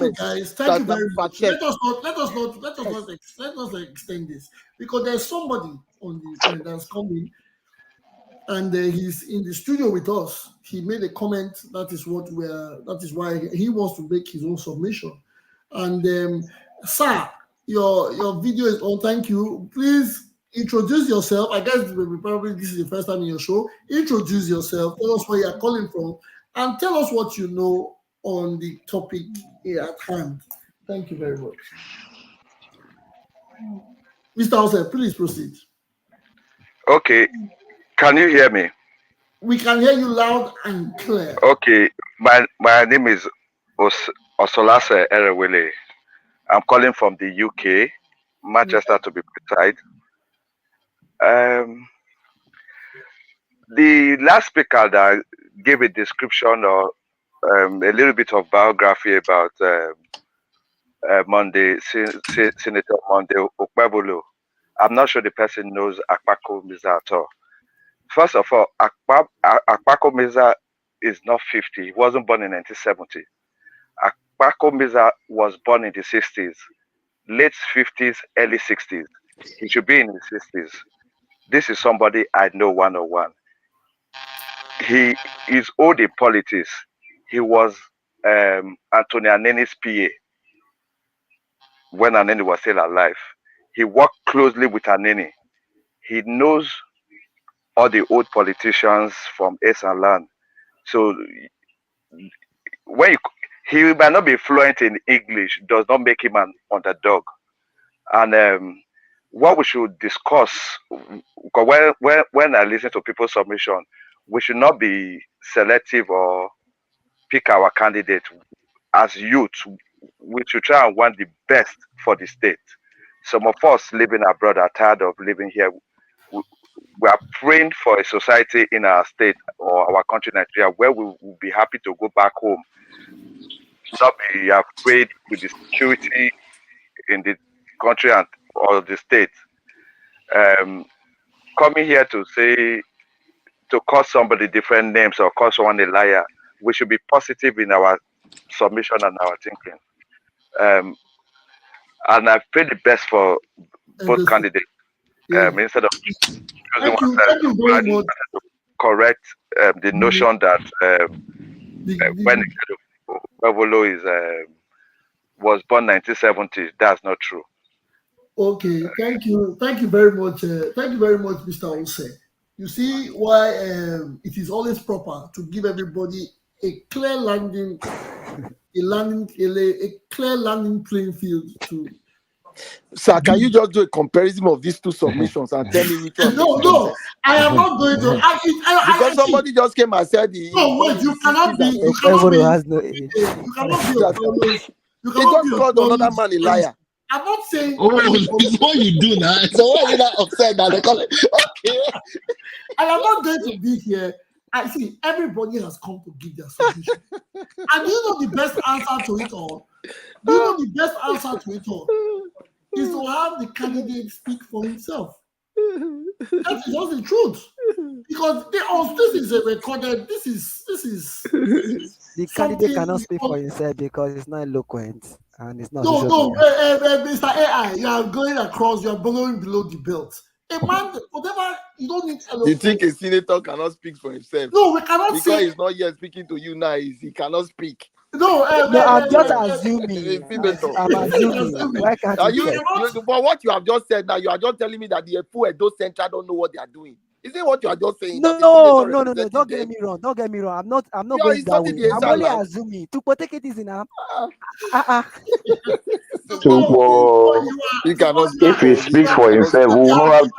you guys. Thank you very much. Let us not extend this because there's somebody on the that's coming, and he's in the studio with us. He made a comment. That is why he wants to make his own submission. And sir, your video is on. Thank you. Please introduce yourself. I guess probably this is the first time in your show. Introduce yourself. Tell us where you are calling from, and tell us what you know on the topic here at hand. Thank you very much. Mr. Hussein, please proceed. Okay. Can you hear me? We can hear you loud and clear. Okay. My name is Osolase Erewele. I'm calling from the UK, Manchester to be precise. The last speaker that gave a description or a little bit of biography about Senator Monday Okpebolo. I'm not sure the person knows Apakomiza at all. First of all, Apakomiza is not 50. He wasn't born in 1970. Apakomiza was born in the 60s, late 50s, early 60s. He should be in his 60s. This is somebody I know 101. He is old in politics. He was Anthony Aneni's PA when Aneni was still alive. He worked closely with Aneni. He knows all the old politicians from Ace and Land. So he might not be fluent in English, does not make him an underdog. And what we should discuss, because when I listen to people's submission, we should not be selective or pick our candidate. As youth, we should try and want the best for the state. Some of us living abroad are tired of living here. we are praying for a society in our state or our country, Nigeria, where we will be happy to go back home, not be afraid with the security in the country and or the state. Coming here to say, to call somebody different names or call someone a liar, we should be positive in our submission and our thinking. And I pray the best for both candidates. Instead of choosing thank you very much. to correct the notion that when Obaseki was born 1970, that's not true. Okay, thank you very much. Thank you very much, Mr. Ose. You see why it is always proper to give everybody a clear landing, a clear landing playing field to. Sir, can you just do a comparison of these two submissions and tell me which one? No, I am not going to. Because somebody just came and said the. No, wait, you cannot be. You cannot be. You cannot be. He just called another man a liar. I'm not saying. Oh, it's what you do now. So why are you not upset that they call it? Okay. And I'm not going to be here. I see everybody has come to give their submission. And you know the best answer to it all? Do you know the best answer to it all? Is to have the candidate speak for himself. That is just the truth. Because this is a recorded, this is the candidate cannot speak for himself because it's not eloquent and it's not. No, Mr. AI, you are going across, you are going below the belt. A man, whatever, you don't need eloquence. You think a senator cannot speak for himself? No, we cannot because say. he's not yet speaking to you now. He cannot speak. No, I'm just assuming. I'm assuming. Why can't you? But what you have just said now, you are just telling me that the full Edo Central don't know what they are doing. Is it what you are just saying? No. Don't get me wrong. Don't get me wrong. I'm not going that way. I'm only assuming. To protect it is enough. He cannot. If he speaks for himself, we will not have.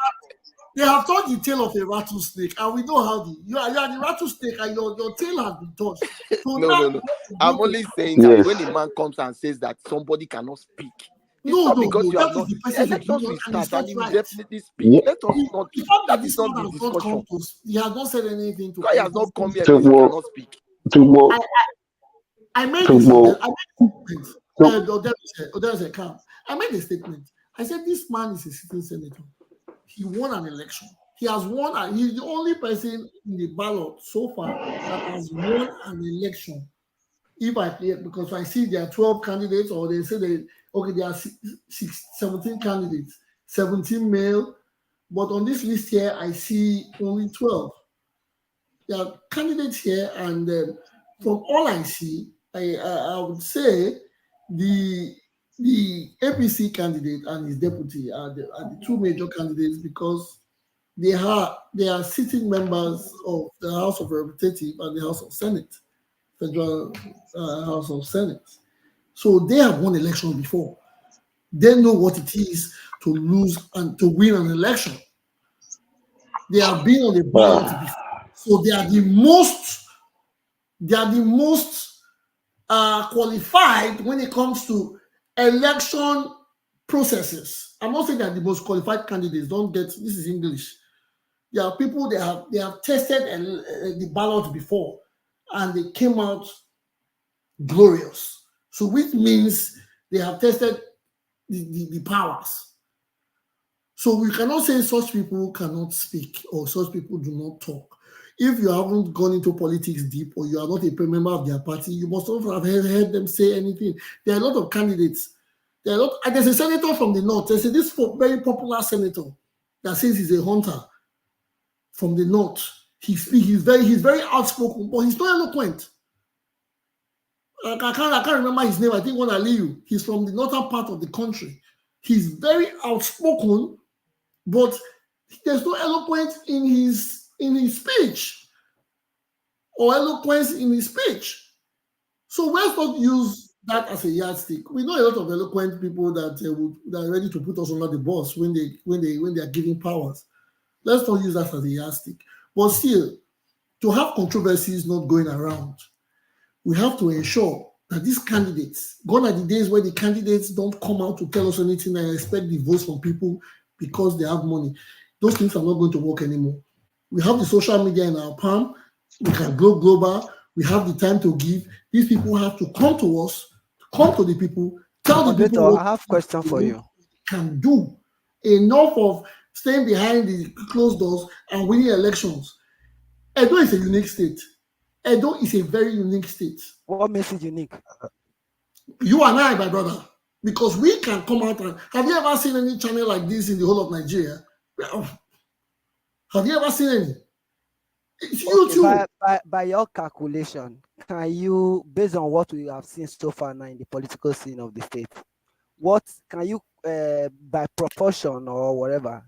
They have told the tail of a rattlesnake, and we know how you are the rattlesnake, and your tail has been touched. So no. I'm only saying that when a man comes and says that somebody cannot speak, because you are not. Elections will start, and he will definitely speak. Yeah. Let us not. That is not the discussion. He has not said anything to. He has not come here. He cannot speak. I made a statement. I made a statement. I said this man is a sitting senator. He won an election. He has won, and he's the only person in the ballot so far that has won an election. Because I see there are 12 candidates, or they say there are 17 candidates, 17 male, but on this list here, I see only 12. There are candidates here, and from all I see, I would say the APC candidate and his deputy are the two major candidates because they are sitting members of the House of Representatives and the House of Senate, Federal House of Senate. So they have won elections before. They know what it is to lose and to win an election. They have been on the ballot before. So they are the most qualified when it comes to election processes. I'm not saying that the most qualified candidates don't get, this is English. There are people they have tested the ballot before and they came out glorious. So which means they have tested the powers. So we cannot say such people cannot speak or such people do not talk. If you haven't gone into politics deep or you are not a member of their party, you must not have heard them say anything. There are a lot of candidates. There's a senator from the north. There's this very popular senator that says he's a hunter from the north. He's very outspoken, but he's not eloquent. I can't remember his name. I think one Aliyu. He's from the northern part of the country. He's very outspoken, but there's no eloquence in his speech or eloquence in his speech. So let's not use that as a yardstick. We know a lot of eloquent people that are ready to put us under the bus when they are giving powers. Let's not use that as a yardstick. But still, to have controversies not going around, we have to ensure that these candidates, gone are the days where the candidates don't come out to tell us anything and expect the votes from people because they have money. Those things are not going to work anymore. We have the social media in our palm. We can go global. We have the time to give. These people have to come to us, come to the people, tell the people Moderator, what I have question for you. can do. Enough of staying behind the closed doors and winning elections. Edo is a unique state. Edo is a very unique state. What makes it unique? You and I, my brother, because we can come out and have you ever seen any channel like this in the whole of Nigeria? Have you ever seen any? It's YouTube. By your calculation, can you, based on what we have seen so far now in the political scene of the state, what can you, by proportion or whatever,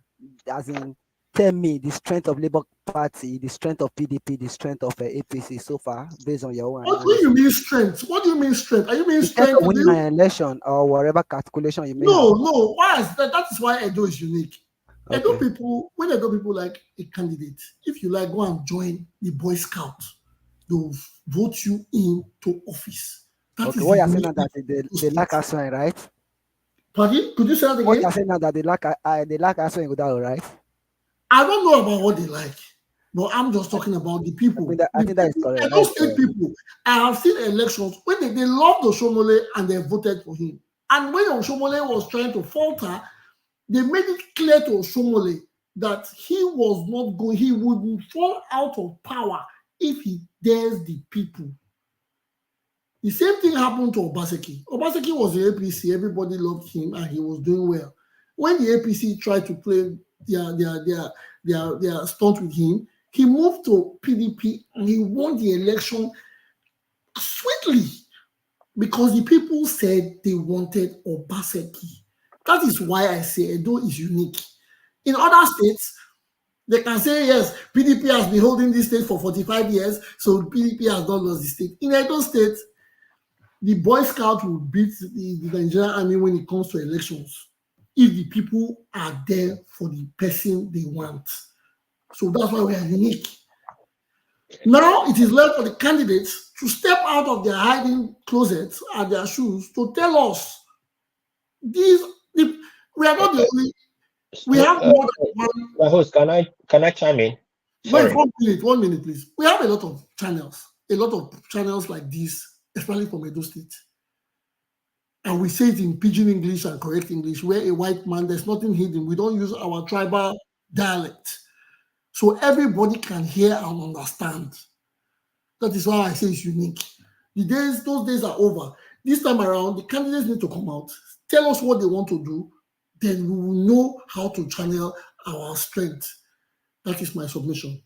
as in, tell me the strength of Labour Party, the strength of PDP, the strength of APC so far, based on your own What analysis? do you mean strength? What do you mean strength? Are you mean The strength strength? of winning an election or whatever calculation you may No, have. no. Why is that? That is why Edo is unique. Okay. Edo people, when Edo people like a candidate, if you like, go and join the Boy Scout. They'll vote you into office. That Okay, is what the you're saying unique now that they lack Asue, right? Pardon? Could you say that What again? you're saying now that they lack Asue in Godao, right? I don't know about what they like, but I'm just talking about the people. I think that is correct. Edo State people, I have seen elections when they loved Oshomole and they voted for him. And when Oshomole was trying to falter, they made it clear to Oshomole that he would fall out of power if he dares the people. The same thing happened to Obaseki. Obaseki was the APC, everybody loved him and he was doing well. When the APC tried to play their stunt with him, he moved to PDP and he won the election sweetly because the people said they wanted Obaseki. That is why I say Edo is unique. In other states, they can say, yes, PDP has been holding this state for 45 years, so PDP has not lost the state. In Edo State, the Boy Scout will beat the Nigerian army when it comes to elections if the people are there for the person they want. So that's why we are unique. Now it is left for the candidates to step out of their hiding closets and their shoes to tell us we are not the only. We have more than one. My host, can I chime in? Wait, 1 minute, please. We have a lot of channels like this, especially from Edo State. And we say it in pidgin English and correct English, where a white man, there's nothing hidden. We don't use our tribal dialect. So everybody can hear and understand. That is why I say it's unique. Those days are over. This time around, the candidates need to come out, tell us what they want to do, then we will know how to channel our strength. That is my submission.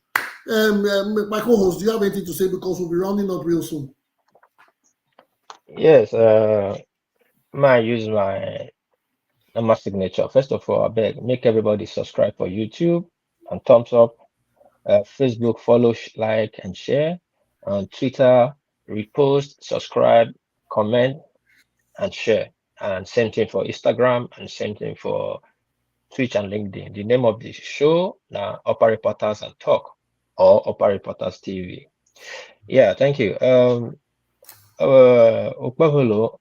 My co-host, do you have anything to say? Because we'll be rounding up real soon. Yes, I use my number signature. First of all, I beg, make everybody subscribe for YouTube and thumbs up. Facebook, follow, like, and share. On Twitter, repost, subscribe, comment, and share. And same thing for Instagram, and same thing for Twitch and LinkedIn. The name of the show now, Upper Reporters and Talk, or Upper Reporters TV. Yeah, thank you. Okpaholo,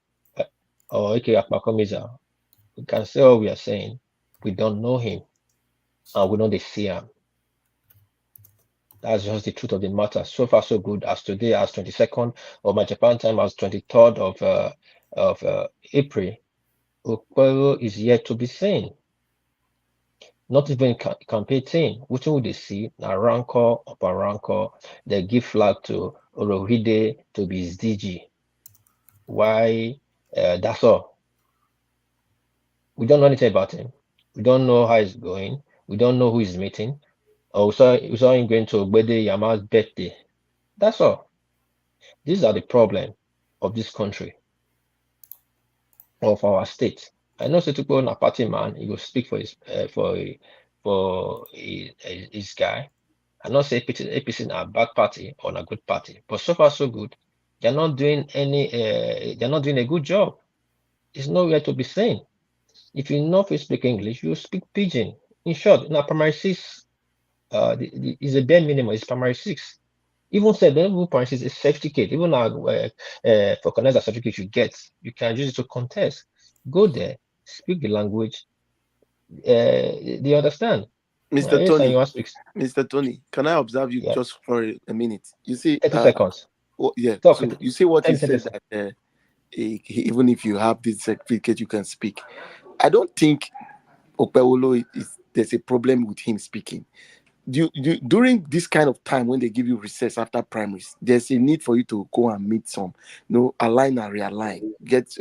or Ike Apakomiza, we can say what we are saying. We don't know him, and we know they see him. That's just the truth of the matter. So far, so good. As today, as 22nd of my Japan time, as 23rd of April, Okpaholo is yet to be seen. Not even campaign. Which would they see? Na rancor, upper rancor. They give flag to Orohide to be his DG. Why? That's all. We don't know anything about him. We don't know how he's going. We don't know who he's meeting. We saw him going to Ogbede Yama's birthday. That's all. These are the problem of this country, of our state. I know Setupo na party man. He will speak for his guy. I not say APC na bad party or a good party, but so far so good. They're not doing they're not doing a good job. It's nowhere to be seen. If you know if you speak English, you speak pidgin. In short, in primary 6, is a bare minimum. It's primary 6. Even said level primary 6 is certificate. Even now, for connect certificate you can use it to contest. Go there, speak the language. They understand. Mr. Yes, and Tony, you want to speak. Mr. Tony, can I observe you Yeah, just for a minute? You see, 30 seconds. yeah. Talk. So you see what 10 he said seconds. that even if you have this certificate, you can speak. I don't think Okpewolo there's a problem with him speaking. During this kind of time when they give you recess after primaries, there's a need for you to go and meet some, align and realign,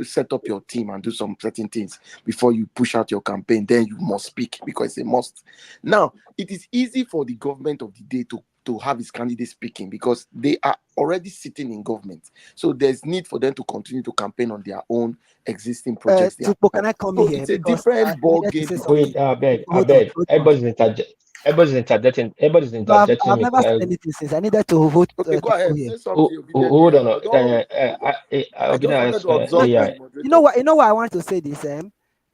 set up your team and do some certain things before you push out your campaign. Then you must speak because it's a must. Now, it is easy for the government of the day to have his candidates speaking because they are already sitting in government. So there's need for them to continue to campaign on their own existing projects. Tupo, can I come So here? it's a Because different ball needed to game. say something. Wait, I beg. Hold on. Everybody's interjecting. Everybody's No, interjecting. I've never said anything since. I needed to hold Okay, go Tupo ahead. here. Say something. Hold on. I just wanted to observe you as AI. a moderator. You know why I want to say this?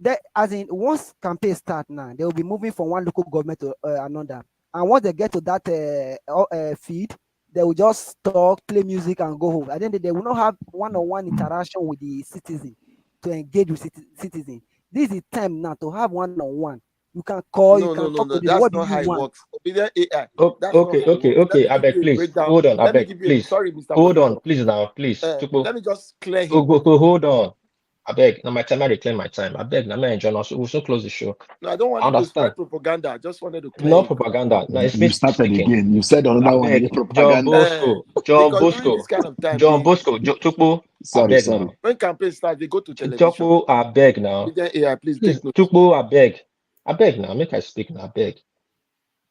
That as in once campaign start now, they will be moving from one local government to another, and once they get to that feed, they will just talk, play music, and go home. And then they will not have one-on-one interaction with the citizen to engage with citizen. This is time now to have one-on-one. You can call, you can talk to them. That's What do not you how it want? works. Obedient AI. Oh, That's not how it works. Let me I give beg, you a please. breakdown. Hold on, I Let me beg, give you. please. Sorry, Mr. Hold Moderator. on, please now, please. Let me just clear him. Hold on. I beg. Now my time, I reclaim my time. I beg. Now me and John also we'll soon close the show. No, I don't want I you to understand. spread propaganda. I just wanted to clear No him. propaganda. Now it's me You started speaking. again. You said I another one. beg. Propaganda. Because during this kind of time, Tukpo, I beg now. When campaign starts, they go to television. Tukpo, I beg now. Obedient AI, please Please, take note. Tukpo, I beg. I beg now. Make I speak now.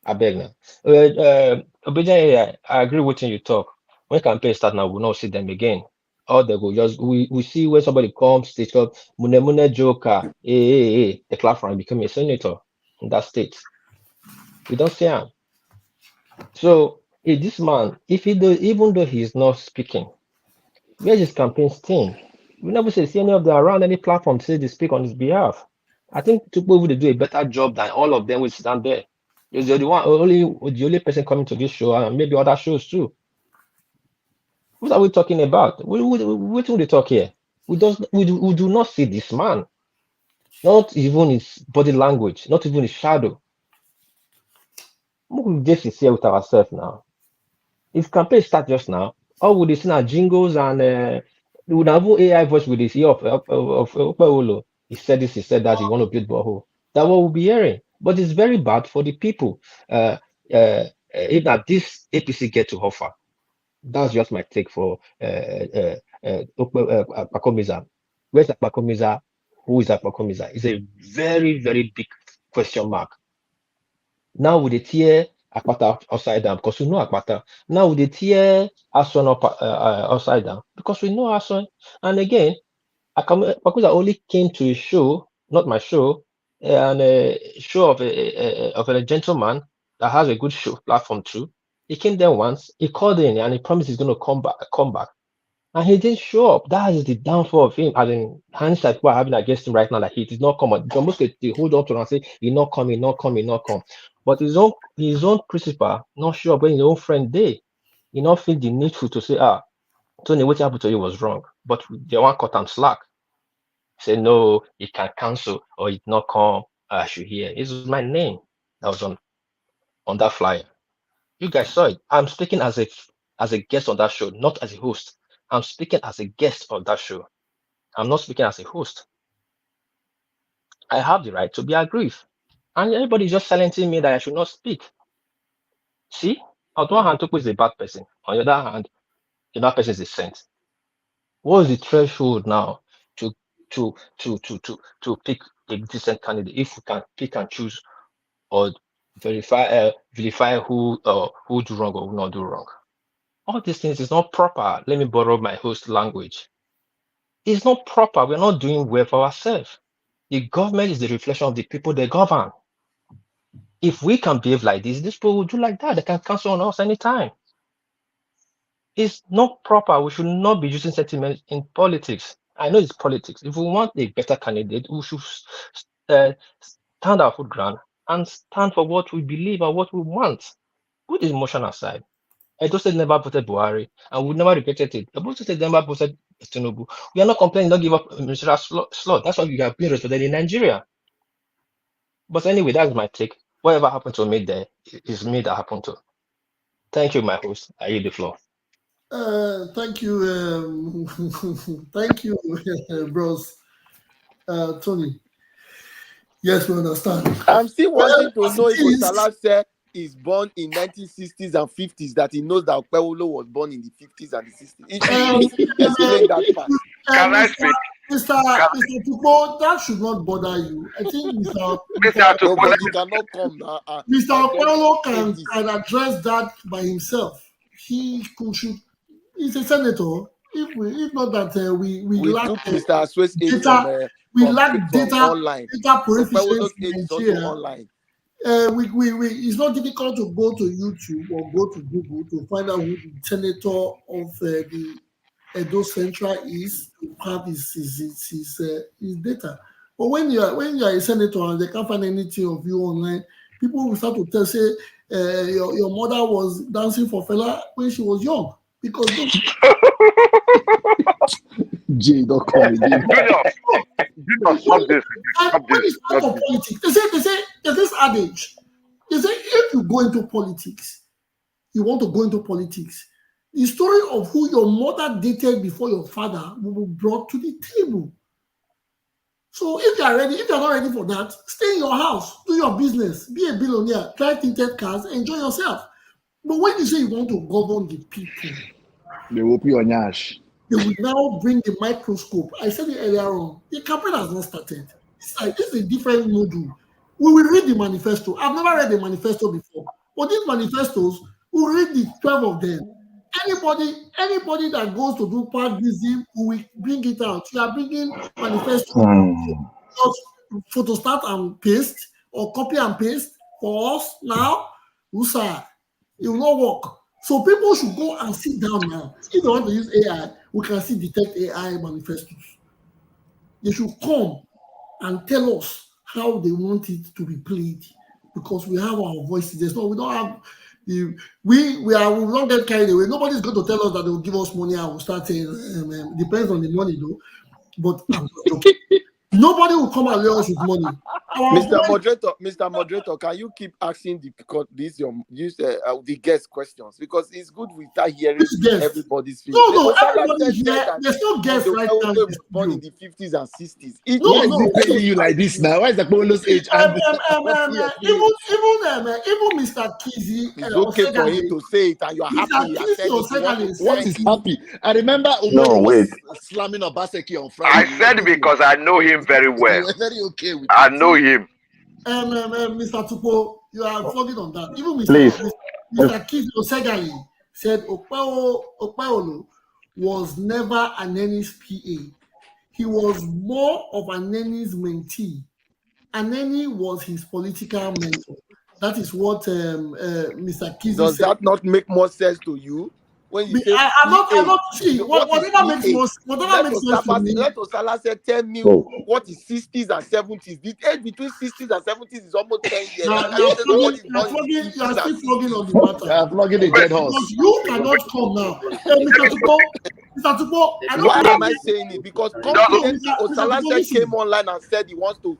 I beg now. Obedient AI, I agree with you talk. When campaign start now, we'll not see them again. Or they go just we see when somebody comes, state up, Mune Joker, the clap and become a senator in that state. We don't see him. So this man, if he do, even though he's not speaking, where's his campaign team? We never see any of them around any platform to say they speak on his behalf. I think Tukpo would do a better job than all of them will stand there. He's the only person coming to this show and maybe other shows too. What are we talking about? What do they talk here? We do not see this man. Not even his body language, not even his shadow. We're just sincere with ourselves now. If campaign start just now, all would see our jingles and we would have AI voice with this ear of Okpewolo. He said this, he said that, he want to build borehole. That's what we'll be hearing. But it's very bad for the people. If that this APC get to offer. That's just my take for Apakomiza. Where's Apakomiza? Who is Apakomiza? It's a very, very big question mark. Now with the tear Akpata upside down because we know Akpata. Now with the tear Aswan upside down because we know Aswan. And again, Apakomiza only came to a show, not my show, and a show of a gentleman that has a good show platform too. He came there once, he called in and he promised he's going to come back. And he didn't show up. That is the downfall of him. As in hindsight, people are having against him right now that he did not come. John Musk, they hold on to him and say, he not come. But his own principal, not show up when his own friend did. He not feel the needful to say, Tony, what happened to you was wrong. But they want cut him slack. Say, no, he can cancel or he not come. I should hear. It's my name that was on that flyer. You guys saw it. I'm speaking as a guest on that show, not as a host. I'm speaking as a guest on that show. I'm not speaking as a host. I have the right to be aggrieved. And everybody's just silencing me that I should not speak. See? On one hand, Toko is a bad person. On the other hand, the bad person is a saint. What is the threshold now to pick a decent candidate if we can pick and choose or vilify who do wrong or who not do wrong? All these things is not proper. Let me borrow my host language. It's not proper. We're not doing well for ourselves. The government is the reflection of the people they govern. If we can behave like this, these people will do like that. They can cancel on us anytime. It's not proper. We should not be using sentiment in politics. I know it's politics. If we want a better candidate, we should stand our foot ground and stand for what we believe and what we want. Put the emotion aside. Edo State never voted Buhari, and we never regretted it. Edo State never voted Tinubu. We are not complaining, don't give up ministerial slot. That's why we have been respected in Nigeria. But anyway, that's my take. Whatever happened to me there is me that happened to. Thank you, my host. I yield the floor. Thank you, thank you, bros. Tony. Yes, we understand. I'm still wanting to As know it if is, Osalase is born in 1960s and 50s, that he knows that Okpewolo was born in the 50s and the 60s. He should explain that part. Can I speak? Mr. Tupo, that should not bother you. I think Mr. Mr. No, Tupo, but he cannot come now. Mr. And then Paulo take this. can address that by himself. He's a senator. If not that we We lack took Mr. Asue's age data, we lack from data online. proficiency Okpewolo's in age is also Nigeria. online. It's not difficult to go to YouTube or go to Google to find out who the senator of the Edo Central is, to have his data. But when you are a senator and they can't find anything of you online, people will start to say your mother was dancing for Fela when she was young, because Jay, don't come again. Junior, stop this. Stop when this. it's part of politics, they say there's this adage. They say if you go into politics, you want to go into politics, the story of who your mother dated before your father will be brought to the table. So if you're not ready for that, stay in your house, do your business, be a billionaire, drive tinted cars, enjoy yourself. But when you say you want to govern the people, They will be on Yash. they will now bring the microscope. I said it earlier on. The campaign has not started. This is a different module. We will read the manifesto. I've never read the manifesto before. But these manifestos, we'll read the 12 of them. Anybody that goes to do partism, we will bring it out. You are bringing manifesto, just photostat and paste, or copy and paste for us now. Usa, it will not work. So people should go and sit down now. If they want to use AI, we can see detect AI manifestos. They should come and tell us how they want it to be played, because we have our voices. We don't have we will not get carried away. Nobody's going to tell us that they will give us money and we'll start saying depends on the money though. But nobody will come and lay us with money. Mr. Moderator, can you keep asking the guest questions, because it's good we start hearing everybody's feelings. No, everybody here. There's no guest right now. Was born in the 50s and 60s. Why is he paying you like this now? Why is the Polo's age? Even Mr. Kizzy. It's okay for him to say it, and you're happy. What is happy? I remember was slamming Obaseki on Friday. I said because I know him very well. You were very okay with I know him. Mr. Tupo, you are flogging on that. Even Mr. Kizzy Osegali said Okpewolo was never Aneni's PA. He was more of Aneni's mentee. Aneni was his political mentor. That is what Mr. Kizzy said. Does that not make more sense to you? When you say I'm not see whatever makes sense to me. Let Osalase tell me what is 60s and 70s. The age between 60s and 70s is almost 10 years. You are still flogging on the matter. You are flogging the dead horse. Because you cannot come now. Mr. Tupo, why am I saying it? Because confidently Osalase came online and said he wants to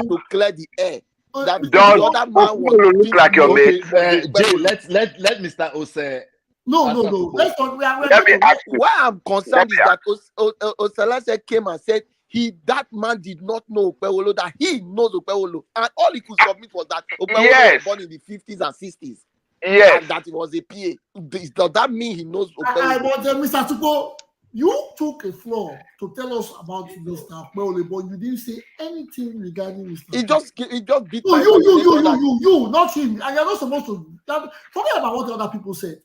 to clear the air. That the other man was look like your mate. Jay, let Mr. Ose. No. Let's talk. Why I'm concerned is that Osalase came and said that man did not know Okpewolo, that he knows Okpewolo, and all he could submit was that Okpewolo was born in the 50s and 60s. Yes. And that he was a PA. Does that mean he knows Okpewolo? But Mr. Tupo, you took a floor to tell us about Mr. Okpewolo, but you didn't say anything regarding Mr. He just beat my you, not him. And you're not supposed to. Forget about what the other people said.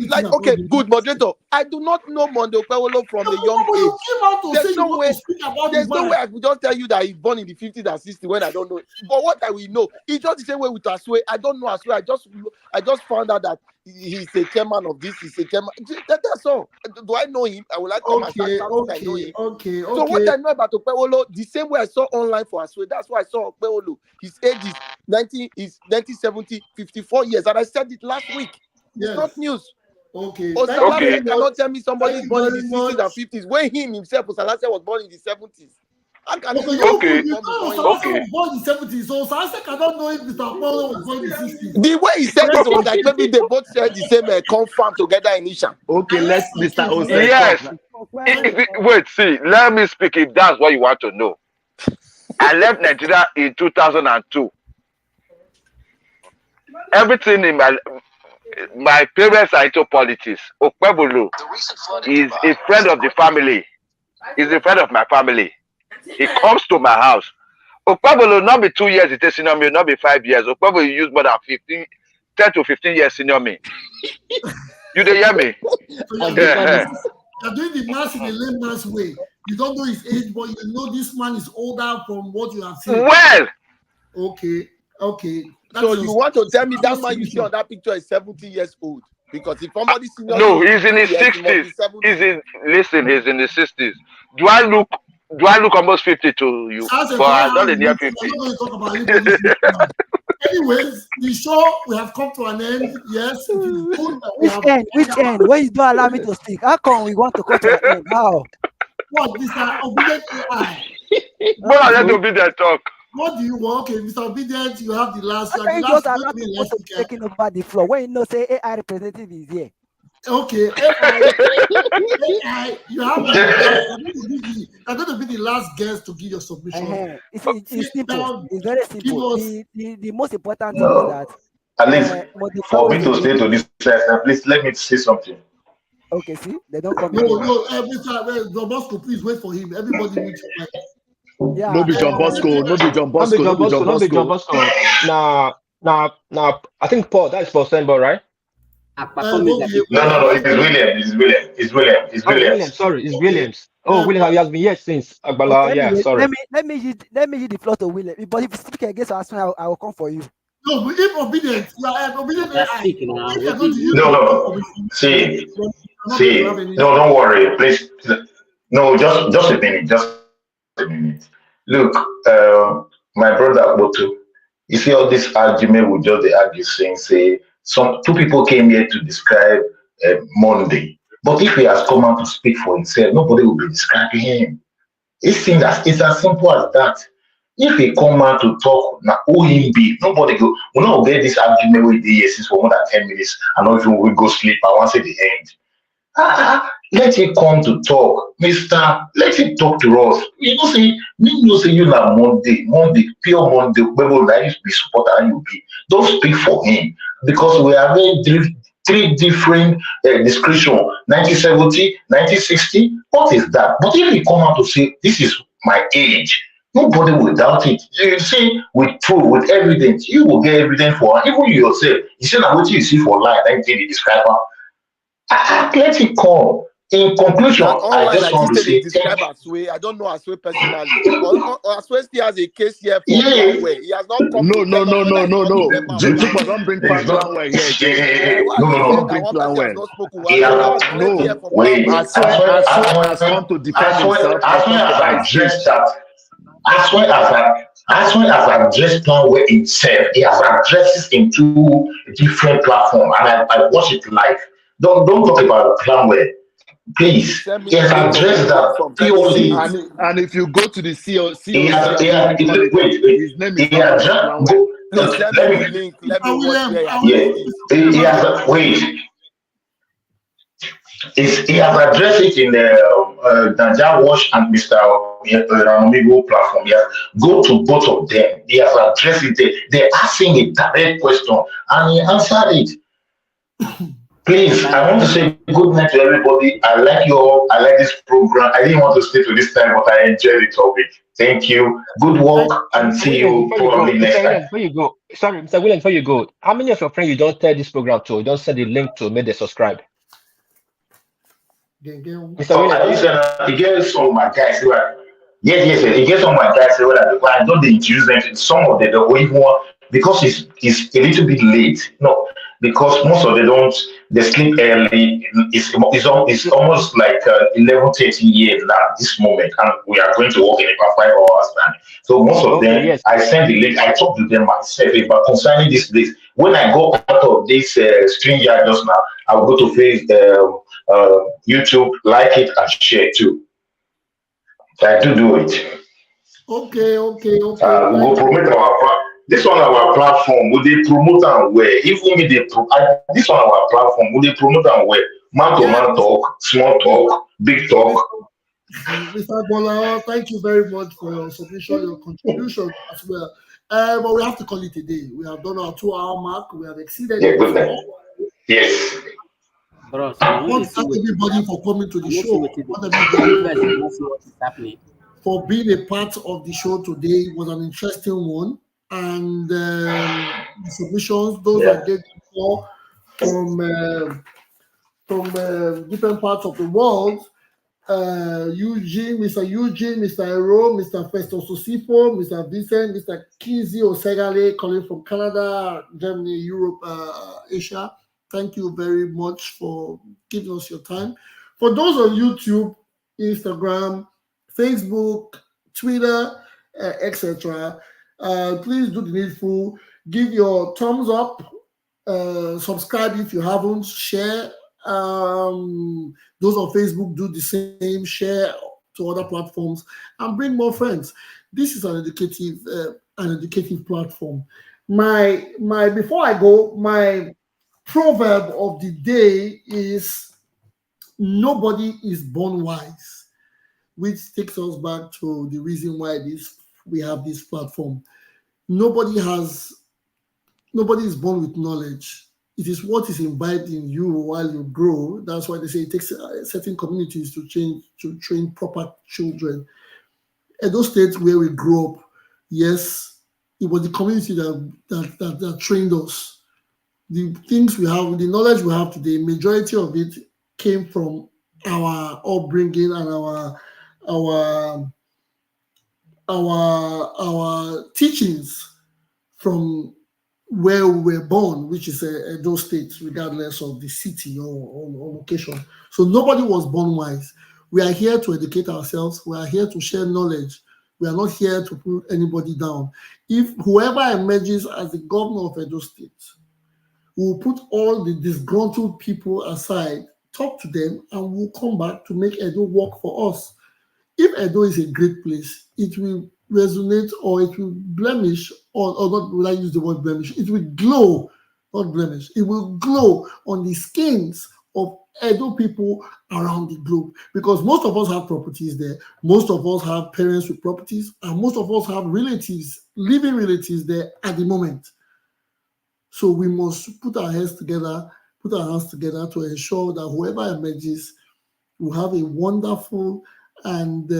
Like, okay, good moderator. I do not know Monday Okpewolo from a young age. There's no way I could just tell you that he's born in the 50s and 60s when I don't know. But what I will know, it's just the same way with Asue. I don't know Asue. I just found out that he's a chairman of this. He's a chairman. That's all. Do I know him? I would like to come and I know him. Okay. So what I know about Okpewolo, the same way I saw online for Asue, that's why I saw Okpewolo. His age is 1970, 54 years, and I said it last week. It's not news. Okay. Osalase cannot tell me somebody is born in the 60s and 50s when him himself, Osalase, was born in the 70s. Okay, you know Osaseki was born in the 70s, so Osaseki I don't know if Mr. Apollo was born in the 60s. The way he said it was like maybe they both shared the same confirm together in Isha. Okay, let's Mr. Ose. Yes. Wait, see, let me speak if that's what you want to know. I left Nigeria in 2002. Everything in my parents are into politics. Okpebolo is a friend of the family. He's a friend of my family. He comes to my house. Okpebolo not be 2 years, it is senior me, not be 5 years. Okpebolo use more than 10 to 15 years senior me. You don't hear me? So you're doing the math in a layman's way. You don't know his age, but you know this man is older from what you have seen. Well, okay. So you want to tell me that man you see on that picture is 70 years old? Because if somebody senior, no, he's in his 60s. He's in his 60s. Do I look almost 50 to you? But I'm not near 50. I'm not going to talk about anybody. Anyways, the show we have come to an end. Yes. Which end? When you don't allow me to speak, how come we want to come to an end? How? What, Mr. Obedient AI? But let Obedient talk. What do you want? Okay, Mr. Obedient, you have the last. How can you just allow me to taking over the floor when you know say AI representative is here? Okay, AI, you have I'm going to be the last guest to give your submission. It's simple. It's very simple. The most important thing is that at least for me to stay to this session, please let me say something. Okay, see, they don't come. No, John Bosco, please wait for him. Everybody needs to wait. Yeah. No be John Bosco. Nah. I think Paul. That's Paul Stenbo, right? No. It's Williams. Sorry, it's Williams. Oh, Williams, he has been here since Agbala. Okay, sorry. Let me use the floor to Williams. But if you speak against us, I will come for you. No, but if Obedient, you are Obedient AI. No. See. No, don't worry, please. No, just a minute. Just a minute. Look, my brother Boto, you see all this argument with just the argue saying, say, two people came here to describe Monday. But if he has come out to speak for himself, nobody will be describing him. It's as simple as that. If he come out to talk, now who him be, nobody go. We not get this argument with the years for more than 10 minutes, and not even we go sleep. I want to say the end. Let him come to talk, Mister. Let him talk to us. You know, say you na Monday, pure Monday. Whether that be supporter and you be, don't speak for him because we are three different description. 1970, 1960. What is that? But if he come out to say this is my age, nobody will doubt it. You see, with proof, with evidence, you will get evidence for even you yourself. You see now what you see for life, then the describer. Let it come. In conclusion, I just want to say Asue. I don't know Asue personally. Asue still has a case here for Planway. He has not come. No. Jitupa don't bring Planway here. No. Bring Planway. Wait. Asue has come to defend himself. As well as addressed Planway himself, he has addressed into different platforms, and I watch it live. Don't talk about Planway. Please, he has addressed that purely. And if you go to the CEO, his name is he has addressed it in the Naja Wash and Mr. Ramigo platform. He has go to both of them. He has addressed it. They're asking a direct question and he answered it. Please, I want to say good night to everybody. I like you all. I like this program. I didn't want to stay to this time, but I enjoyed the topic. Thank you. Good work and see you probably next time. Before you go, sorry, Mr. Williams, before you go, how many of your friends you don't tell this program to? You don't send the link to make them subscribe? Mr. Williams, he gets some of my guys who are yes. He gets some of my guys who are I don't introduce them. Some of them don't even want because it's a little bit late. No. Because most of them they sleep early. It's almost like 11:30 years now at this moment, and we are going to work in about 5 hours time. So most of them, yes. I send the link. I talk to them myself. But concerning this, when I go out of this stream yard just now, I will go to Facebook, YouTube, like it and share too. I do it. Okay. We go promote this one our platform. Would they promote and where? If we this one our platform. Would they promote and where? Man to man talk, small talk, big talk. Mr. Bola, thank you very much for your submission, your contribution as well. But we have to call it a day. We have done our 2-hour mark. We have exceeded it before. Yes. Bros, I want to thank everybody for coming to the show. What is happening? For being a part of the show today. It was an interesting one. And the submissions, those I did before from different parts of the world. Eugene, Mr. Ero, Mr. Festus Osifo, Mr. Vincent, Mr. Kizi Osegale, calling from Canada, Germany, Europe, Asia. Thank you very much for giving us your time. For those on YouTube, Instagram, Facebook, Twitter, etc., please do the needful. Give your thumbs up, subscribe if you haven't, share. Those on Facebook do the same, share to other platforms, and bring more friends. This is an educative platform. Before I go, my proverb of the day is nobody is born wise, which takes us back to the reason why we have this platform. Nobody is born with knowledge. It is what is imbibed in you while you grow. That's why they say it takes certain communities to train proper children. At those states where we grew up, yes, it was the community that trained us. The things we have, the knowledge we have today, majority of it came from our upbringing and our teachings from where we were born, which is those states, regardless of the city or location. So nobody was born wise. We are here to educate ourselves. We are here to share knowledge. We are not here to put anybody down. If whoever emerges as the governor of Edo State will put all the disgruntled people aside, talk to them, and we'll come back to make Edo work for us. If Edo is a great place, it will resonate or it will blemish, or not, will I use the word blemish? It will glow, not blemish. It will glow on the skins of Edo people around the globe, because most of us have properties there. Most of us have parents with properties, and most of us have relatives, living relatives there at the moment. So we must put our hands together to ensure that whoever emerges will have a wonderful and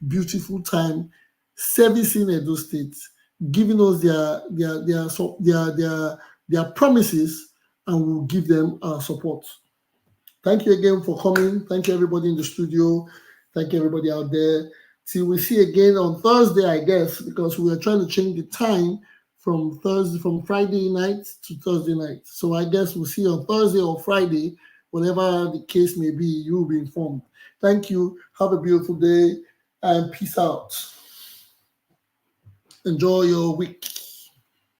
beautiful time servicing Edo State, giving us their promises, and we'll give them our support. Thank you again for coming. Thank you everybody in the studio. Thank you everybody out there. Till we see again on Thursday, I guess, because we are trying to change the time from Friday night to Thursday night. So I guess we'll see you on Thursday or Friday, whatever the case may be. You will be informed. Thank you. Have a beautiful day and peace out. Enjoy your week.